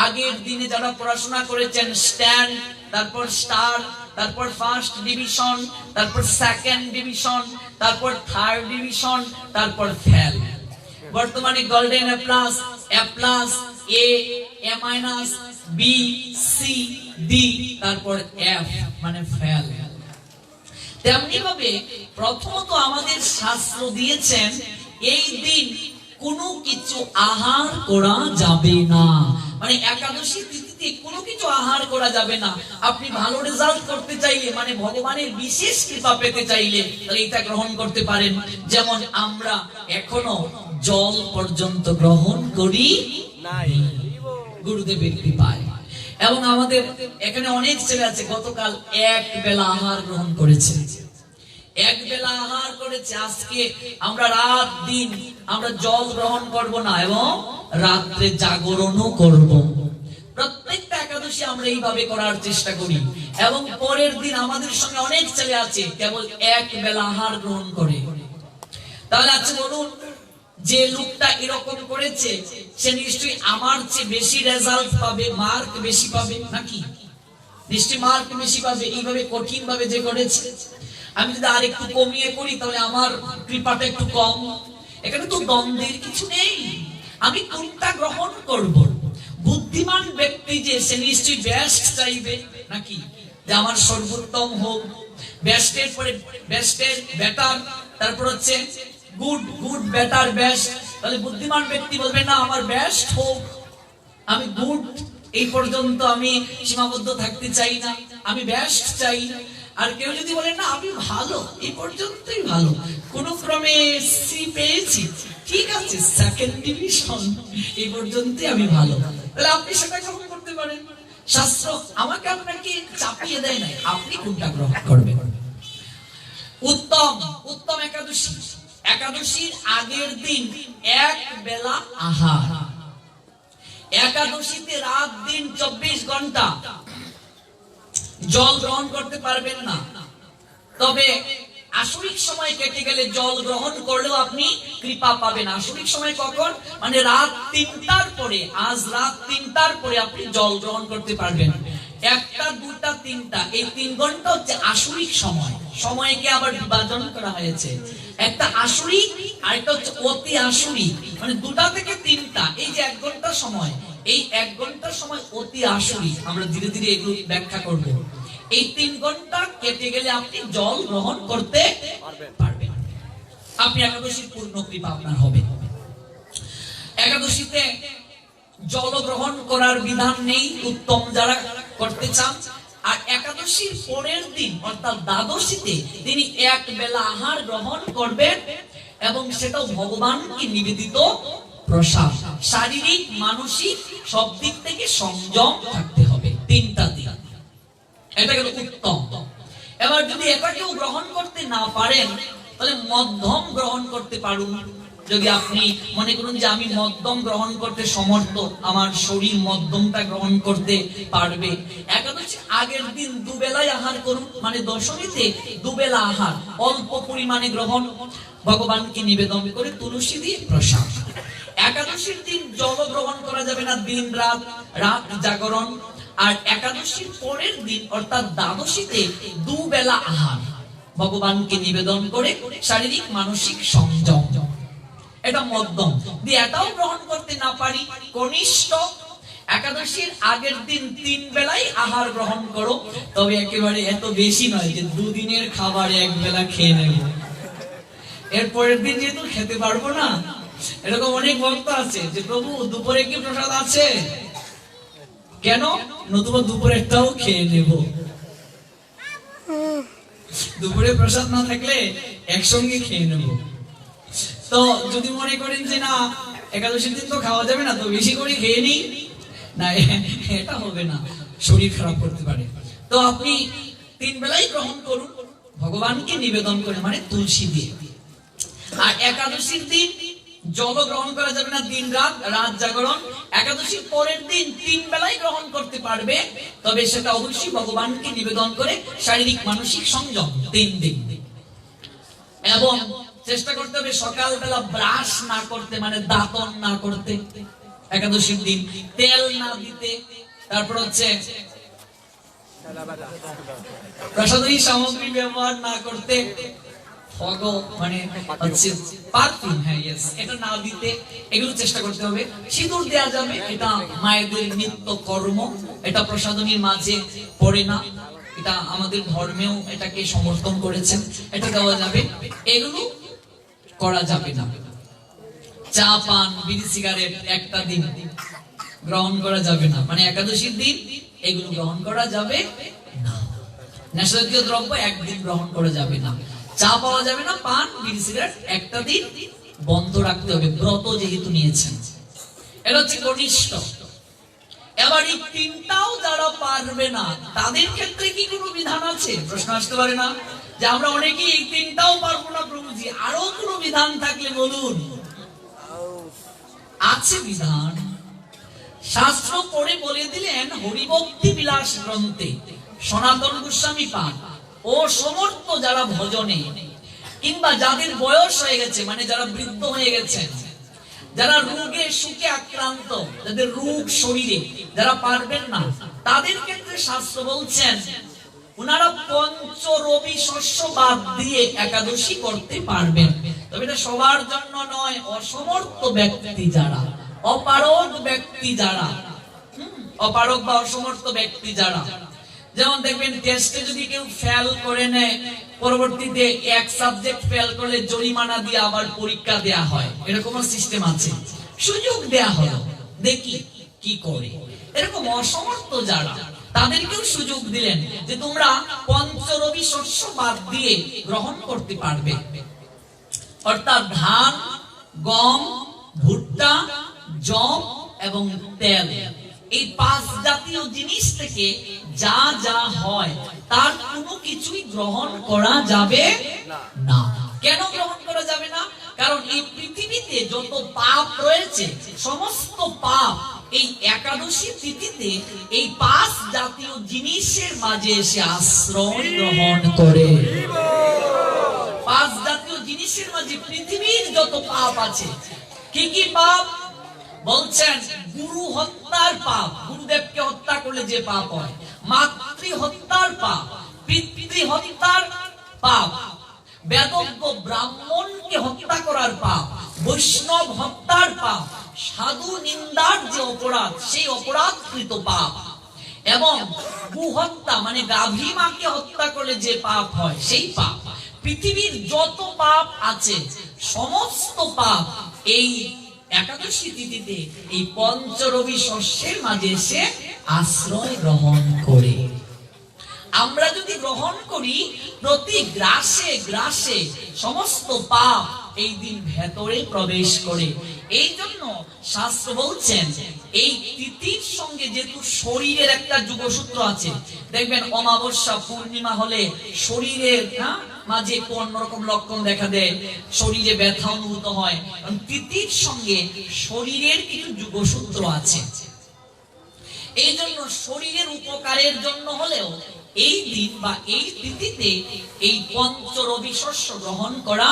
আগের দিনে যারা পড়াশোনা করেছেন স্ট্যান্ড, তারপর স্টার, তারপর ফার্স্ট ডিভিশন, তারপর সেকেন্ড ডিভিশন, তারপর থার্ড ডিভিশন, তারপর ফেল। বর্তমানে golden A plus, A minus, B, C, D, তারপর এফ মানে ফেল। তেমনি ভাবে প্রথমত আমাদের শাস্ত্র দিয়েছেন এই দিন কোনো কিছু আহার করা যাবে না, মানে একাদশী তিথিতে কোনো কিছু আহার করা যাবে না। আপনি ভালো রেজাল্ট করতে চাইলে, মানে ভগবানের বিশেষ কৃপা পেতে চাইলে, তাহলে এটা গ্রহণ করতে পারেন। যেমন আমরা এখনো জল পর্যন্ত গ্রহণ করি নাই গুরুদেবের কৃপায়। এবং আমাদের এখানে অনেক ছেলে আছে গতকাল এক বেলা আহার গ্রহণ করেছে, এক বেলা আহার করেছে। আজকে আমরা রাত দিন আমরা জল গ্রহণ করব না এবং রাত্রে জাগরণও করব। প্রত্যেকটা একাদশী আমরা এইভাবে করার চেষ্টা করি। এবং পরের দিন আমাদের সঙ্গে অনেক ছেলে আছে কেবল এক বেলা আহার গ্রহণ করে। তাহলে আচ্ছা বলুন, যে লোকটা এরকম করেছে সে নিশ্চয়ই আমার চেয়ে বেশি রেজাল্ট পাবে, মার্ক বেশি পাবে নাকি? নিশ্চয়ই মার্ক বেশি পাবে এইভাবে কঠিন ভাবে যে করেছে। আমি যদি আর একটু কমিয়ে করি তাহলে আমার কৃপাটা একটু কম। এখানে তো দ্বন্দ্বের কিছু নেই, আমি কোনটা গ্রহণ করব। বুদ্ধিমান ব্যক্তি যে সে নিশ্চয়ই বেস্ট চাইবে নাকি, যে আমার সর্বোত্তম হোক। বেস্টের পরে বেস্টের বেটার, তারপর হচ্ছে গুড, গুড বেটার বেস্ট। তাহলে বুদ্ধিমান ব্যক্তি বলবে না আমার বেস্ট হোক, আমি গুড এই পর্যন্ত আমি সীমাবদ্ধ থাকতে চাই না, আমি বেস্ট চাই। আর কেউ যদি বলে না আমি ভালো এই পর্যন্তই ভালো, কোন ক্রমে সি পেয়েছি, ঠিক আছে সেকেন্ড ডিভিশন এই পর্যন্তই আমি ভালো, তাহলে আপনি সেটা গ্রহণ করতে পারেন। শাস্ত্র আমাকে আপনাকে চাপিয়ে দেয় না, আপনি কোনটা গ্রহণ করবেন। উত্তম উত্তম একাদশী, একাদশীর আগের দিন এক বেলা আহার। একাদশীতে রাত দিন 24 ঘন্টা জল গ্রহণ করতে পারবেন না। তবে আসরিক সময় কেটে গেলে জল গ্রহণ করলেও আপনি কৃপা পাবেন। আসরিক সময় কখন? মানে রাত 3টার পরে, আজ রাত 3টার পরে আপনি জল গ্রহণ করতে পারবেন। 1টা 2টা 3টা এই 3 ঘন্টা হচ্ছে আসরিক সময়। সময়কে আবার বিভাজন করা হয়েছে, একটা আসরিক আর একটা হচ্ছে অতি আসরিক। মানে 2টা থেকে 3টা এই যে 1 ঘন্টা সময়, এই 1 ঘন্টা সময় অতি আসরিক। আমরা ধীরে ধীরে এগুলো ব্যাখ্যা করব। এই 3 ঘন্টা কেটে গেলে আপনি জল গ্রহণ করতে পারবেন, আপনি একাদশীর পূর্ণ কৃপা আপনার হবে। একাদশীতে জল গ্রহণ করার বিধান নেই, উত্তম যারা করতে চান। আর একাদশীর পরের দিন অর্থাৎ দ্বাদশীতে তিনি এক বেলা আহার গ্রহণ করবেন এবং সেটাও ভগবানকে নিবেদিত প্রসাদ। শারীরিক মানসিক সব দিক থেকে সংযম থাকতে হবে 3টা দিন, এটা গেল উত্তম। এবার যদি এটাকেও গ্রহণ করতে না পারেন তাহলে মধ্যম গ্রহণ করতে পারুন। যদি আপনি মনে করুন যে আমি মধ্যম গ্রহণ করতে সমর্থ, আমার শরীর মধ্যমটা গ্রহণ করতে পারবে, একাদশী আগের দিন 2 বেলায় আহার করুন। মানে দশমীতে 2 বেলা আহার অল্প পরিমাণে গ্রহণ, ভগবানকে নিবেদন করে তুলসী দিয়ে প্রসাদ। একাদশীর দিন জল গ্রহণ করা যাবে না, দিন রাত রাত জাগরণ। আর একাদশীর পরের দিন অর্থাৎ দ্বাদশীতে 2 বেলা আহার ভগবানকে নিবেদন করে শারীরিক মানসিক সংযম, এটা মধ্যম। দিয়ে এটাও গ্রহণ করতে না পারি কনিষ্ঠ, একাদশীর আগের দিন 3 বেলায় আহার গ্রহণ করো, তবে একেবারে এত বেশি নয় যে 2 দিনের খাবার 1 বেলা খেয়ে নেব, এর পরের দিন যেহেতু খেতে পারবো না। এরকম অনেক ভক্ত আছে যে প্রভু দুপুরে কি প্রসাদ আছে, কেন? নতুবা দুপুরে একটাও খেয়ে নেব। দুপুরে প্রসাদ না থাকলে একসঙ্গে খেয়ে নেব। তো যদি মনে করেন যে না একাদশীর দিন তো খাওয়া যাবে না, তো বেশি করে খেয়ে নিই, না এটা হবে না, শরীর খারাপ করতে পারে। তো আপনি 3 বেলাই গ্রহণ করুন ভগবানকে নিবেদন করে, মানে তুলসী দিয়ে। আর একাদশীর দিন জল গ্রহণ করা যাবে না, দিন রাত রাত জাগরণ। একাদশীর পরের দিন 3 বেলায় গ্রহণ করতে পারবে, তবে সেটা অবশ্যই ভগবানকে নিবেদন করে শারীরিক মানসিক সংযম 3 দিন। এবং চেষ্টা করতে হবে সকালবেলা ব্রাশ না করতে, মানে দাঁতন না করতে একাদশীর দিন, তেল না দিতে, তারপর হচ্ছে প্রসাধনী সামগ্রী ব্যবহার না করতে, মানে হচ্ছে পারফিউম, হ্যাঁ ইয়েস, এটা না দিতে, এগুলো চেষ্টা করতে হবে। সিঁদুর দেয়া যাবে, এটা মায়েদের নিত্য কর্ম, এটা প্রসাধনীর মাঝে পড়ে না, এটা আমাদের ধর্মেও এটাকে সমর্থন করেছেন, এটা দেওয়া যাবে। এগুলো করা যাবে না। চা পান বিড়ি সিগারেট একটা দিন গ্রহণ করা যাবে না, মানে একাদশীর দিন এগুলো গ্রহণ করা যাবে না। নেশাজাতীয় দ্রব্য একদিন গ্রহণ করা যাবে না, চা পাওয়া যাবে না, পান বিড়ি সিগারেট একটা দিন বন্ধ রাখতে হবে, ব্রত যেহেতু নিয়েছেন। এটা হচ্ছে কনিষ্ঠ। এবার এই তিনটাও যারা পারবে না তাদের ক্ষেত্রে কি কোনো বিধান আছে? প্রশ্ন আসতে পারে না যে আমরা অনেকেই এই তিনটাও পারবো না প্রভুজি, আরো কোনো বিধান থাকলে বলুন। আছে বিধান, শাস্ত্র পড়ে বলে দিলেন হরিভক্তি বিলাস গ্রন্থে সনাতন গোস্বামী পান ও সমর্থ যারা ভজনে, কিংবা যাদের বয়স হয়ে গেছে, মানে যারা বৃদ্ধ হয়ে গেছেন, যারা রোগে সুখে আক্রান্ত, যাদের রোগ শরীরে, যারা পারবেন না, তাদের ক্ষেত্রে শাস্ত্র বলছেন উনারা পঞ্চ রবি শস্য বাদ দিয়ে একাদশী করতে পারবেন। তবে এটা সবার জন্য নয়, অসমর্থ ব্যক্তি যারা, অপারগ ব্যক্তি যারা, অপারগ বা অসমর্থ ব্যক্তি যারা, যেমন দেখবেন টেস্টে যদি কেউ ফেল করে নেয়, পরবর্তীতে এক সাবজেক্ট ফেল করলে জরিমানা দিয়ে আবার পরীক্ষা দেয়া হয়, এরকম সিস্টেম আছে, সুযোগ দেয়া হলো, দেখি কি করে। এরকম অসমর্থ যারা, তাদেরকেও সুযোগ দিলেন যে তোমরা পঞ্চরবি শস্য বাদ দিয়ে গ্রহণ করতে পারবে, অর্থাৎ ধান, গম, ভুট্টা, যব এবং তেল, এই পাঁচ জাতীয় জিনিস থেকে যা যা হয় তার কোনো কিছুই গ্রহণ করা যাবে না। কেন গ্রহণ করা যাবে না? কারণ এই পৃথিবীতে যত পাপ রয়েছে, সমস্ত পাপ এই একাদশী তিথিতে এই পাঁচ জাতীয় জিনিসের মাঝে এসে আশ্রয় গ্রহণ করে। পাঁচ জাতীয় জিনিসের মাঝে পৃথিবীর যত পাপ আছে, কি কি পাপ বলছেন? গুরু হত্যার পাপ, গুরুদেবকে হত্যা করলে যে পাপ হয়, মাতৃ হত্যার পাপ, পিতৃ হত্যার পাপ, বেদজ্ঞ ব্রাহ্মণকে হত্যা করার পাপ, বৈষ্ণব হত্যার পাপ, সাধু নিন্দার যে অপরাধ, সেই অপরাধকৃত পাপ, এবং গো হত্যা মানে গাভী মাকে হত্যা করলে যে পাপ হয় সেই পাপ। পৃথিবীর যত পাপ আছে সমস্ত পাপ এই একাদশী তিথিতে এই পঞ্চরবি শস্যের মাঝে এসে আশ্রয় গ্রহণ করে। আমরা যদি গ্রহণ করি, প্রতি গ্রাসে গ্রাসে সমস্ত পাপ এই দিন ভেতরে প্রবেশ করে। এই জন্য শাস্ত্র বলছেন এই তিথির সঙ্গে যেহেতু শরীরের একটা যোগসূত্র আছে, দেখবেন অমাবস্যা পূর্ণিমা হলে শরীরের মাঝে কোন রকম লক্ষণ দেখা দেয়, শরীরে ব্যথা অনুভূত হয়, তিথির সঙ্গে শরীরের কিছু যোগসূত্র আছে। এই জন্য শরীরের উপকারের জন্য হলেও এই দিন বা এই তিথিতে এই পঞ্চরবি শস্য গ্রহণ করা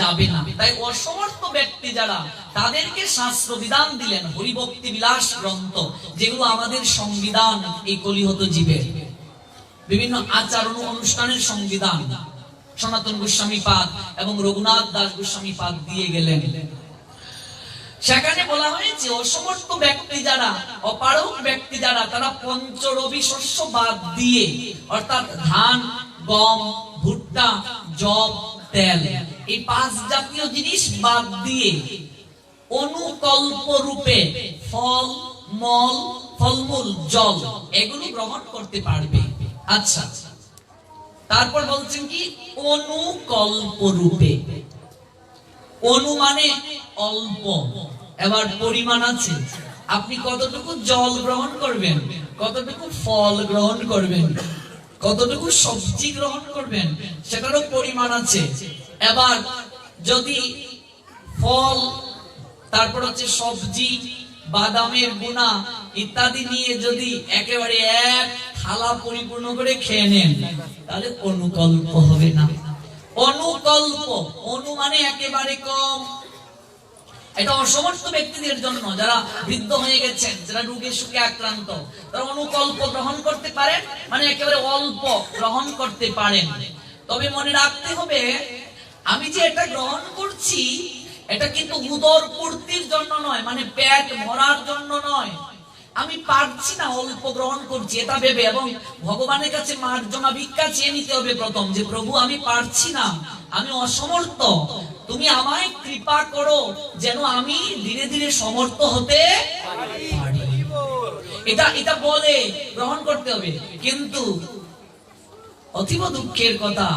যাবে না। তাই অসমর্থ ব্যক্তি যারা, তাদেরকে শাস্ত্র বিধান দিলেন হরিভক্তি বিলাস গ্রন্থ, যেগুলো আমাদের সংবিধান, এই কলিহত জীবের বিভিন্ন আচার অনুষ্ঠানের সংবিধান সনাতন গোস্বামী পাদ এবং রঘুনাথ দাস গোস্বামী পাদ দিয়ে গেলেন। সেখানে বলা হয়েছে অসমর্থ ব্যক্তি যারা, অপারগ ব্যক্তি যারা, তারা পঞ্চরবি শস্য বাদ দিয়ে, অর্থাৎ ধান, গম, ভুট্টা, যব, তেল, এই পাঁচ জাতীয় জিনিস বাদ দিয়ে অনুকল্প রূপে ফল, মল, ফলমূল, জল এগুলো গ্রহণ করতে পারবে। আচ্ছা, তারপর বলছেন কি অনুকল্প রূপে। অনু মানে অল্প, এবার পরিমাণ আছে, আপনি কতটুকু জল গ্রহণ করবেন, কতটুকু ফল গ্রহণ করবেন, কতটুকু সবজি গ্রহণ করবেন, সেটারও পরিমাণ আছে। এবার যদি ফল, তারপর হচ্ছে সবজি, বাদামের গুণা ইত্যাদি নিয়ে যদি একেবারে এক থালা পরিপূর্ণ করে খেয়ে নেন, তাহলে অনুকল্প হবে না। অনুকল্প, অনু মানে একেবারে কম, এটা অসমর্থ ব্যক্তিদের জন্য, যারা বৃদ্ধ হয়ে গেছেন, যারা রোগে সুখে আক্রান্ত, তারা অনুকল্প গ্রহণ করতে পারেন, মানে একেবারে অল্প গ্রহণ করতে পারেন। তবে মনে রাখতে হবে, আমি যে এটা গ্রহণ করছি এটা কিন্তু উদর পূর্তির জন্য নয়, মানে পেট ভরার জন্য নয়। আমি পারছি না, অল্প গ্রহণ করছি এটা ভেবে, এবং ভগবানের কাছে মার্জনা ভিক্ষা চেয়ে নিতে হবে প্রথম, যে প্রভু আমি পারছি না, আমি অসমর্থ, তুমি আমায় কৃপা করো যেন আমি ধীরে ধীরে সমর্থ হতে পারি। এটা বলে গ্রহণ করতে হবে। কিন্তু অতীব দুঃখের কথা,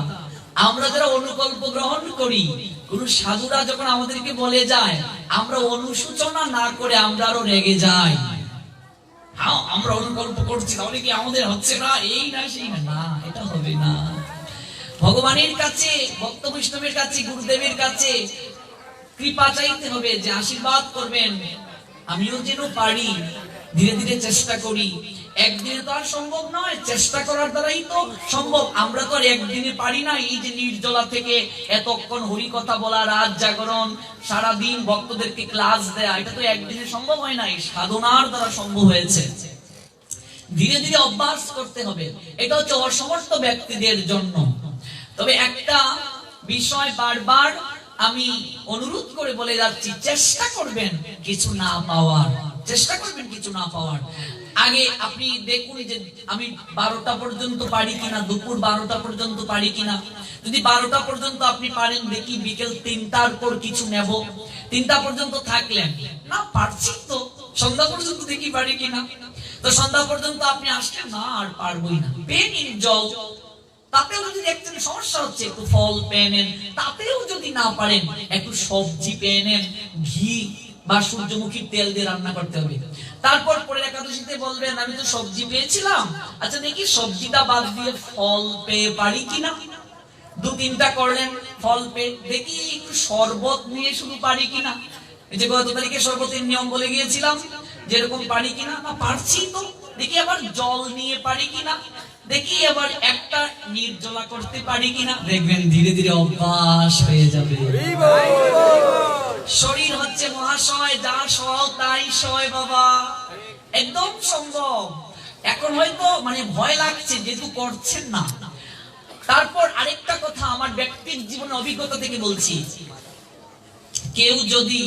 আমরা যারা অনুকল্প গ্রহণ করি, কোন সাধুরা যখন আমাদেরকে বলে যায়, আমরা অনুশোচনা না করে আমরা আরো রেগে যাই। হ্যাঁ, আমরা অনুকল্প করছি, তাহলে কি আমাদের হচ্ছে না, এই না সেই না, না এটা হবে না। ভগবানের কাছে, ভক্ত বৈষ্ণবের কাছে, গুরুদেবের কাছে কৃপা চাইতে হবে, যে আশীর্বাদ করবেন, আমিও যেন পারি, ধীরে ধীরে চেষ্টা করি। একদিনে তো আর সম্ভব নয়, চেষ্টা করার দ্বারাই তো সম্ভব। আমরা তো আর একদিনে পারি না। এই যে নির্জলা থেকে এতক্ষণ হরি কথা বলা, রাত জাগরণ, সারাদিন ভক্তদেরকে ক্লাস দেয়া, এটা তো একদিনে সম্ভব হয় না, এই সাধনার দ্বারা সম্ভব হয়েছে। ধীরে ধীরে অভ্যাস করতে হবে। এটা হচ্ছে অসমর্থ ব্যক্তিদের জন্য। তবে একটা বিষয় বারবার আমি অনুরোধ করে বলে যাচ্ছি, চেষ্টা করবেন কিছু না পাওয়ার, চেষ্টা করবেন কিছু না পাওয়ার। আগে আপনি দেখুন যে আমি 12টা পর্যন্ত পারি কিনা, দুপুর 12টা পর্যন্ত পারি কিনা। যদি 12টা পর্যন্ত আপনি পারেন, দেখি বিকেল 3টার পর কিছু নেব। 3টা পর্যন্ত থাকলেন, না পারছি তো সন্ধ্যা পর্যন্ত দেখি পারি কিনা। তো সন্ধ্যা পর্যন্ত আপনি আসলেন, না আর পারবই না, পেন ইন জল। তাতেও যদি দেখছেন সমস্যা হচ্ছে, একটু ফল পেয়ে নেন। তাতেও যদি না পারেন, একটু সবজি পেয়ে নেন, ঘি বা সূর্যমুখীর তেল দিয়ে রান্না করতে হবে। তারপর পরের একাদশীতে বলবেন, আমি তো সবজি পেয়েছিলাম, আচ্ছা দেখি সবজিটা বাদ দিয়ে ফল পেয়ে পারি কিনা। 2-3টা করলেন, ফল পেয়ে দেখি একটু শরবত নিয়ে শুধু পারি কিনা। এই যে গত তারিখে শরবতের নিয়ম বলে গিয়েছিলাম, যেরকম পারি কিনা, না পারছি তো দেখি আবার জল নিয়ে পারি কিনা, দেখি আবার একটা নির্জলা করতে পারি কিনা। দেখবেন ধীরে ধীরে অভ্যাস হয়ে যাবে। শরীর হচ্ছে মহাশয়, যা সহ তাই সয় বাবা, একদম সম্ভব। এখন হয়তো মানে ভয় লাগছে যেহেতু করছেন না। তারপর আরেকটা কথা, আমার ব্যক্তিগত জীবনের অভিজ্ঞতা থেকে বলছি, কেউ যদি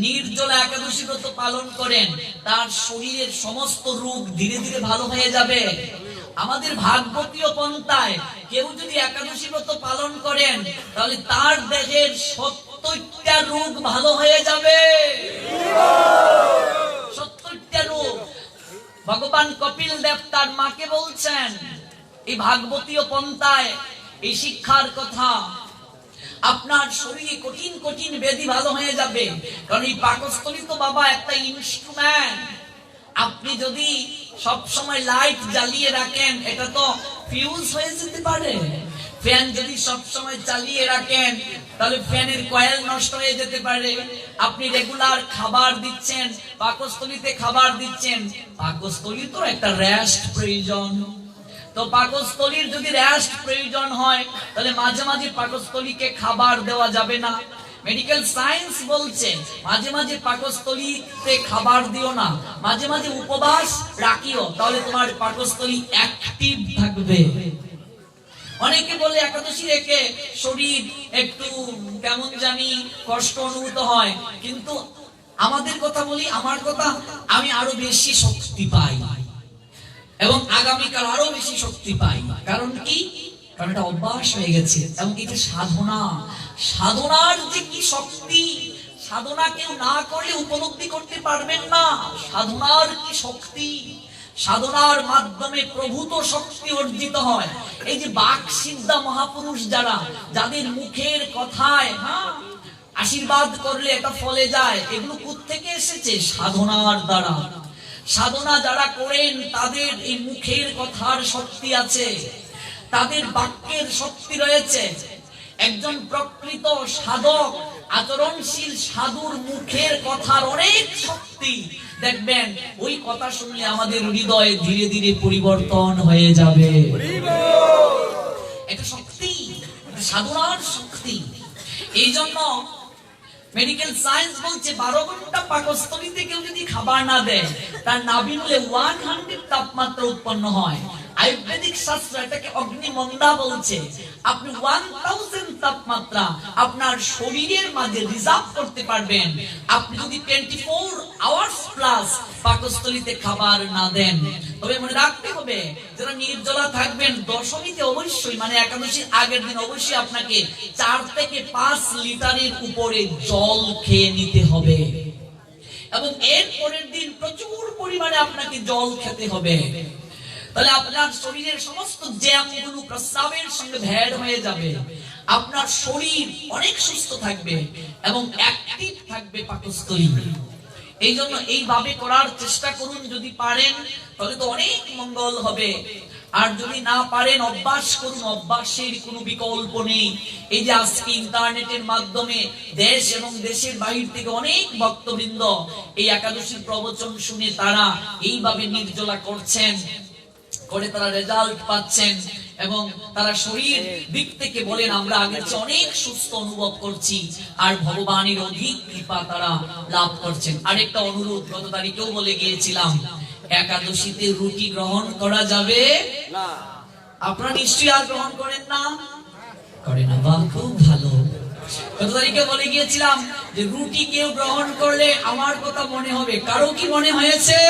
নির্জলা একাদশী ব্রত পালন করেন, তার শরীরের সমস্ত রোগ ধীরে ধীরে ভালো হয়ে যাবে। আমাদের ভাগবতীয় পন্থায় কেউ যদি একাদশী ব্রত পালন করেন, তাহলে তার দেহের 70টা রোগ ভালো হয়ে যাবে। 70টা রোগ। ভগবান কপিল দেব তার মাকে বলছেন এই ভাগবতীয় পন্থায় এই শিক্ষার কথা, আপনার শরীরে কঠিন কঠিন ব্যাধি ভালো হয়ে যাবে। কারণ এই পাকস্থলী তো বাবা একটা ইনস্ট্রুমেন্ট। আপনি যদি সব সময় লাইট জ্বালিয়ে রাখেন, এটা তো ফিউজ হয়ে যেতে পারে। ফ্যান যদি সব সময় চালিয়ে রাখেন, তাহলে ফ্যানের কয়েল নষ্ট হয়ে যেতে পারে। আপনি রেগুলার খাবার দিচ্ছেন, পাকস্থলীতে খাবার দিচ্ছেন, পাকস্থলীর তো একটা রেস্ট প্রয়োজন। তো পাকস্থলীর যদি রেস্ট প্রয়োজন হয়, তাহলে মাঝে মাঝে পাকস্থলীকে খাবার দেওয়া যাবে না। মেডিকেল সায়েন্স বলছে মাঝে মাঝে পাকস্থলীতে খাবার দিও না, মাঝে মাঝে উপবাস রাখিও, তাহলে তোমার পাকস্থলী অ্যাক্টিভ থাকবে। অনেকে বলে একাদশী রেখে শরীর একটু কেমন জানি কষ্ট অনুভূত হয়, কিন্তু আমাদের কথা বলি, আমার কথা, আমি আরো বেশি শক্তি পাই এবং আগামীকাল আরো বেশি শক্তি পাই। কারণ কি? কারণ এটা অভ্যাস হয়ে গেছে। এবং এটা সাধনা, সাধনার যে কি শক্তি, সাধনা কেউ না করলে উপলব্ধি করতে পারবেন না সাধনার কি শক্তি। সাধনার মাধ্যমে প্রভূত শক্তি অর্জিত হয়। এই যে বাকসিদ্ধা মহাপুরুষ যারা, যাদের মুখের কথায় আশীর্বাদ করলে এটা ফলে যায়, এগুলো কোত্থেকে এসেছে? সাধনার দ্বারা। সাধনা যারা করেন তাদের এই মুখের কথার শক্তি আছে, তাদের বাক্যের শক্তি রয়েছে। একজন প্রকৃত সাধক, আচরণশীল সাধুর মুখের কথার অনেক শক্তি। দেখবেন ওই কথা শুনলে আমাদের হৃদয়ে ধীরে ধীরে পরিবর্তন হয়ে যাবে। এটা শক্তি, সাধনার শক্তি। এই জন্য মেডিকেল সায়েন্স বলছে 12 ঘন্টা পাকস্থলীতে কেউ যদি খাবার না দেয়, তার নাভিমূলে 100 তাপমাত্রা উৎপন্ন হয়। আয়ুর্বেদিক শাস্ত্র এটাকে অগ্নিমন্দা বলছে। আপনি 1000 তাপমাত্রা আপনার শরীরের মাঝে রিজার্ভ করতে পারবেন আপনি যদি 24 আওয়ার্স প্লাস পাকস্থলীতে খাবার না দেন। তবে মনে রাখতে হবে, যারা নির্জলা থাকবেন দশমীতে অবশ্যই, মানে একাদশীর আগের দিন অবশ্যই আপনাকে 4 থেকে 5 লিটারের উপরে জল খেয়ে নিতে হবে, এবং এর পরের দিন প্রচুর পরিমাণে আপনাকে জল খেতে হবে। তাহলে আপনার শরীরের সমস্ত জ্যামগুলো প্রস্রাবের সঙ্গে ভেদ হয়ে যাবে, আপনার শরীর অনেক সুস্থ থাকবে এবং অ্যাক্টিভ থাকবে পাকস্থলী। এই জন্য এইভাবে করার চেষ্টা করুন, যদি পারেন তাহলে তো অনেক মঙ্গল হবে। আর যদি না পারেন অভ্যাস করুন, অভ্যাসের কোনো বিকল্প নেই। এই যে আজকে ইন্টারনেটের মাধ্যমে দেশ এবং দেশের বাহির থেকে অনেক ভক্তবৃন্দ এই একাদশীর প্রবচন শুনে তারা এইভাবে নির্জলা করছেন, করে তারা রেজাল্ট পাচ্ছেন, এবং তারা শরীর দিক থেকে বলেন আমরা আগের চেয়ে অনেক সুস্থ অনুভব করছি, আর ভগবানের অধিক কৃপা তারা লাভ করছেন। আরেকটা অনুরোধ, গত তারিখেও বলে গিয়েছিলাম, একাদশীতে রুটি গ্রহণ করা যাবে না। আপনারা নিশ্চয়ই আর গ্রহণ করেন না? করেন না, বাহ, খুব ভালো। গত তারিখে বলে গিয়েছিলাম যে রুটি কেউ গ্রহণ করলে আমার কথা মনে হবে। কারো কি মনে হয়েছে?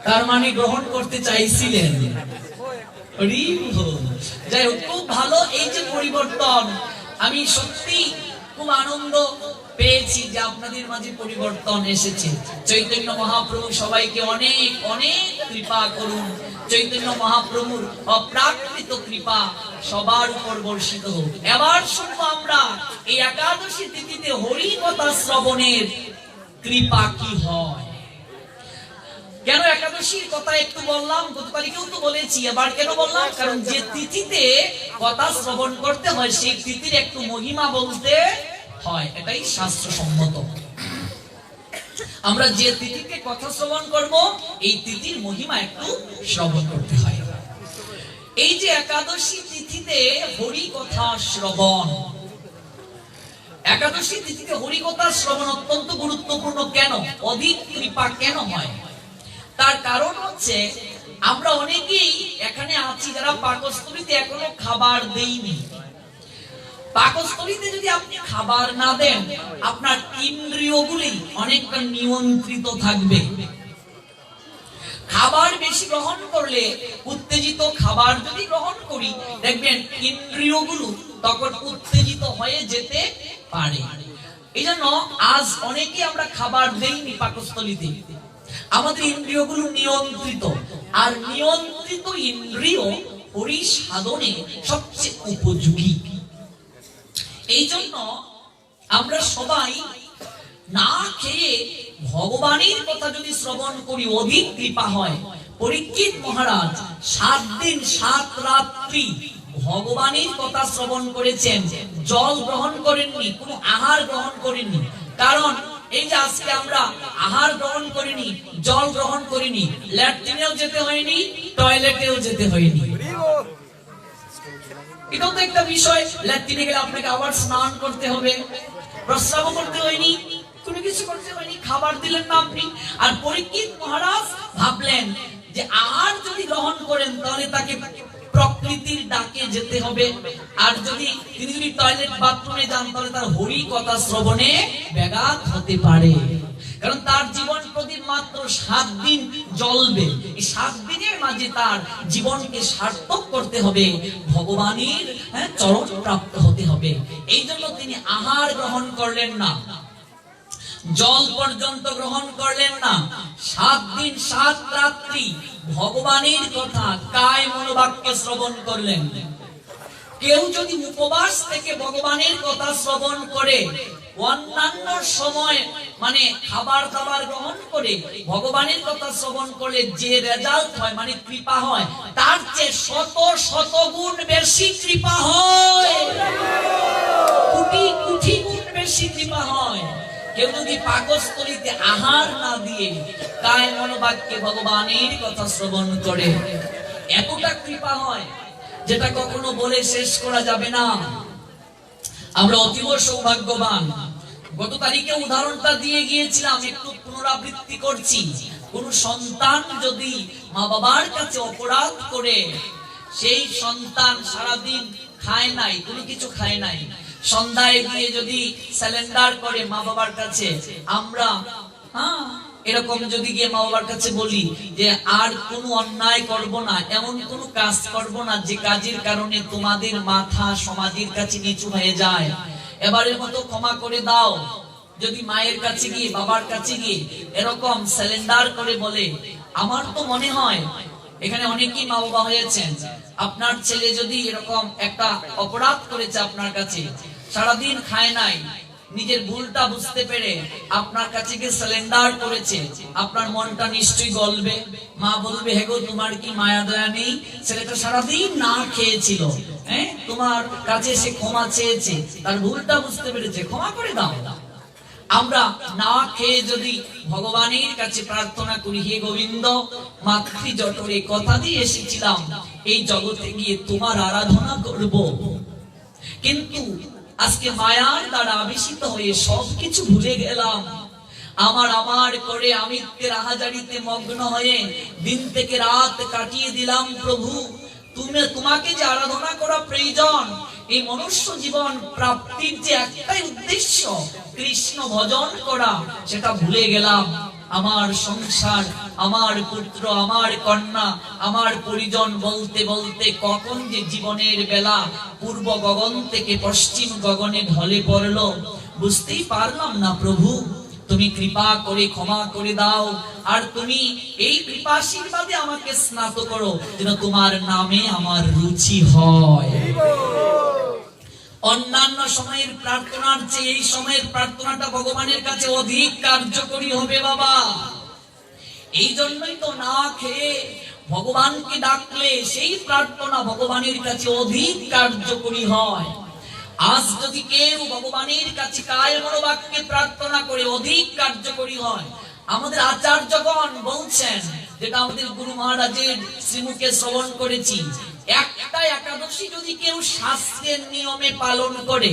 তার মানে গ্রহণ করতে চাইছিলেন। যাই হোক, খুব ভালো এই যে পরিবর্তন। আমি সত্যি খুব আনন্দ পেয়েছি যে আপনাদের মাঝে পরিবর্তন এসেছে। চৈতন্য মহাপ্রভু সবাইকে অনেক অনেক কৃপা করুন। চৈতন্য মহাপ্রভুর অপ্রাকৃত কৃপা সবার উপর বর্ষিত হোক। এবার শুনবো আমরা এই একাদশী তিথিতে হরি কথা শ্রবণের কৃপা কি হয়। কেন একাদশীর কথা একটু বললাম, গত তারিখেও তো বলেছি, এবার কেন বললাম? কারণ যে তিথিতে কথা শ্রবণ করতে হয় সেই তিথির একটু মহিমা বলতে হয়, এটাই শাস্ত্রসম্মত। আমরা যে তিথিতে কথা শ্রবণ করব এই তিথির মহিমা একটু শ্রবণ করতে হয়। এই যে একাদশী তিথিতে হরি কথা শ্রবণ, একাদশী তিথিতে হরি কথা শ্রবণ অত্যন্ত গুরুত্বপূর্ণ। কেন? অধিক কৃপা কেন হয়? তার কারণ হচ্ছে আমরা অনেকেই এখানে আছি যারা পাকস্থলীতে এখনো খাবার দেইনি। পাকস্থলীতে যদি আপনি খাবার না দেন, আপনার ইন্দ্রিয়গুলি অনেকটা নিয়ন্ত্রিত থাকবে। খাবার বেশি গ্রহণ করলে, উত্তেজিত খাবার যদি গ্রহণ করি, দেখবেন ইন্দ্রিয়গুলো তখন উত্তেজিত হয়ে যেতে পারে। এই জন্য আজ অনেকে আমরা খাবার দেইনি পাকস্থলীতে। আমাদের ইন্দ্রিয়গুলো নিয়ন্ত্রিত, আর নিয়ন্ত্রিত ইন্দ্রিয় হরি সাধনে সবচেয়ে উপযোগী। এই জন্য আমরা সবাই না খেয়ে ভগবানের কথা যদি শ্রবণ করি অধিক কৃপা হয়। পরীক্ষিত মহারাজ 7 দিন 7 রাত্রি ভগবানের কথা শ্রবণ করেছেন, জল গ্রহণ করেননি, কোনো আহার গ্রহণ করেননি। কারণ এই যে আজকে আমরা আহার গ্রহণ করিনি, জল গ্রহণ করিনি, ল্যাট্রিনেও যেতে হয়নি, টয়লেটেও যেতে হয়নি। এটাও তো একটা বিষয়। ল্যাট্রিনে গেলে আপনাকে আবার স্নান করতে হবে, প্রস্রাব করতে হয়নি, কোনো কিছু করতে হয়নি, খাবার দিলেন না আপনি। আর পরীক্ষিত মহারাজ ভাবলেন যে আহার যদি গ্রহণ করেন তাহলে তাকে প্রকৃতির ডাকে যেতে হবে, আর তিনি যদি টয়লেট বাথরুমে যান তাহলে তার হরি কথা শ্রবণে ব্যাঘাত হতে পারে। কারণ তার জীবন প্রদীপ মাত্র 7 দিন জ্বলবে। এই 7 দিনের মাঝে তার জীবনকে সার্থক করতে হবে, ভগবানের চরণ প্রাপ্ত হতে হবে। এই জন্য তিনি আহার গ্রহণ করলেন না, জল পর্যন্ত গ্রহণ করলেন না। 7 দিন 7 রাত্রি ভগবানের কথা কায় মনোবাক্যে শ্রবণ করলেন। কেউ যদি উপবাস থেকে ভগবানের কথা শ্রবণ করে, অন্যান্য সময় মানে খাবার দাবার গ্রহণ করে ভগবানের কথা শ্রবণ করলে যে রেজাল্ট হয়, মানে কৃপা হয়, তার চেয়ে শত শত গুণ বেশি কৃপা হয়, কোটি কোটি গুণ বেশি কৃপা হয়। কেউ যদি পাকস্থলীতে আহার না দিয়ে কায় মনোবাক্যে ভগবানের কথা শ্রবণ করে, এতটা কৃপা হয় যেটা কখনো বলে শেষ করা যাবে না। আমরা অতীব সৌভাগ্যবান। গত তারিখে উদাহরণটা দিয়ে গিয়েছিলাম, একটু পুনরাবৃত্তি করছি। কোন সন্তান যদি মা বাবার কাছে অপরাধ করে, সেই সন্তান সারাদিন খায় নাই, কোনো কিছু খায় নাই, সন্ধ্যায় গিয়ে যদি স্যালেন্ডার করে মা বাবার কাছে, আমরা এরকম যদি গিয়ে মা বাবার কাছে বলি যে আর কোনো অন্যায় করব না, এমন কোনো কাজ করব না যে কাজের কারণে তোমাদের মাথা সমাজের কাছে নিচু হয়ে যায়, এবারের মতো ক্ষমা করে দাও, যদি মায়ের কাছে গিয়ে বাবার কাছে গিয়ে এরকম স্যালেন্ডার করে বলে, আমার তো মনে হয় এখানে অনেকেই মা বাবা হয়েছেন, আপনার ছেলে যদি এরকম একটা অপরাধ করেছে আপনার কাছে, সারাদিন খায় নাই, নিজের ভুলটা বুঝতে পেরে আপনার কাছে গিয়ে স্যালেন্ডার করেছে, আপনার মনটা নিশ্চয়ই গলবে। মা বলবে, হে গো তোমার কি মায়া দয়া নেই, ছেলেটা সারাদিন না খেয়েছিল, তোমার কাছে সে ক্ষমা চেয়েছে, তার ভুলটা বুঝতে পেরেছে, ক্ষমা করে দাও। আমরা না খেয়ে যদি ভগবানের কাছে প্রার্থনা করি, হে গোবিন্দ, মাতৃ জঠরে কথা দিয়ে এসেছিলাম এই জগতে গিয়ে তোমার আরাধনা করব, কিন্তু আজকে মায়ার দ্বারা আবেশিত হয়ে সবকিছু ভুলে গেলাম, আমার করে আমিত্বের আহাজারিতে মগ্ন হয়ে দিন থেকে রাত কাটিয়ে দিলাম। প্রভু, তোমাকে যে আরাধনা করা প্রয়োজন, এই মনুষ্য জীবন প্রাপ্তির যে একটাই উদ্দেশ্য কৃষ্ণ ভজন করা, সেটা ভুলে গেলাম। আমার সংসার, আমার পুত্র, আমার কন্যা, আমার পরিজন বলতে বলতে কখন যে জীবনের বেলা পূর্ব গগন থেকে পশ্চিম গগনে ঢলে পড়লো, বুঝতেই পারলাম না। প্রভু, তুমি কৃপা করে ক্ষমা করে দাও, আর তুমি এই কৃপা আশীর্বাদে আমাকে স্নাত করো, যেন তোমার নামে আমার রুচি হয়। অন্যান্য সময়ের প্রার্থনার চেয়ে এই সময়ের প্রার্থনাটা ভগবানের কাছে অধিক কার্যকরী হবে বাবা। এই জন্যই তো না খেয়ে ভগবানকে ডাকলে সেই প্রার্থনা ভগবানের কাছে অধিক কার্যকরী হয়। আজ যদি কেউ ভগবানের কাছে কায় মনোবাক্যে প্রার্থনা করে, অধিক কার্যকরী হয়। আমাদের আচার্যগণ বলছেন, যেটা আমাদের গুরু মহারাজের শ্রীমুখে শ্রবণ করেছি, একটা একাদশী যদি কেউ শাস্ত্রের নিয়মে পালন করে,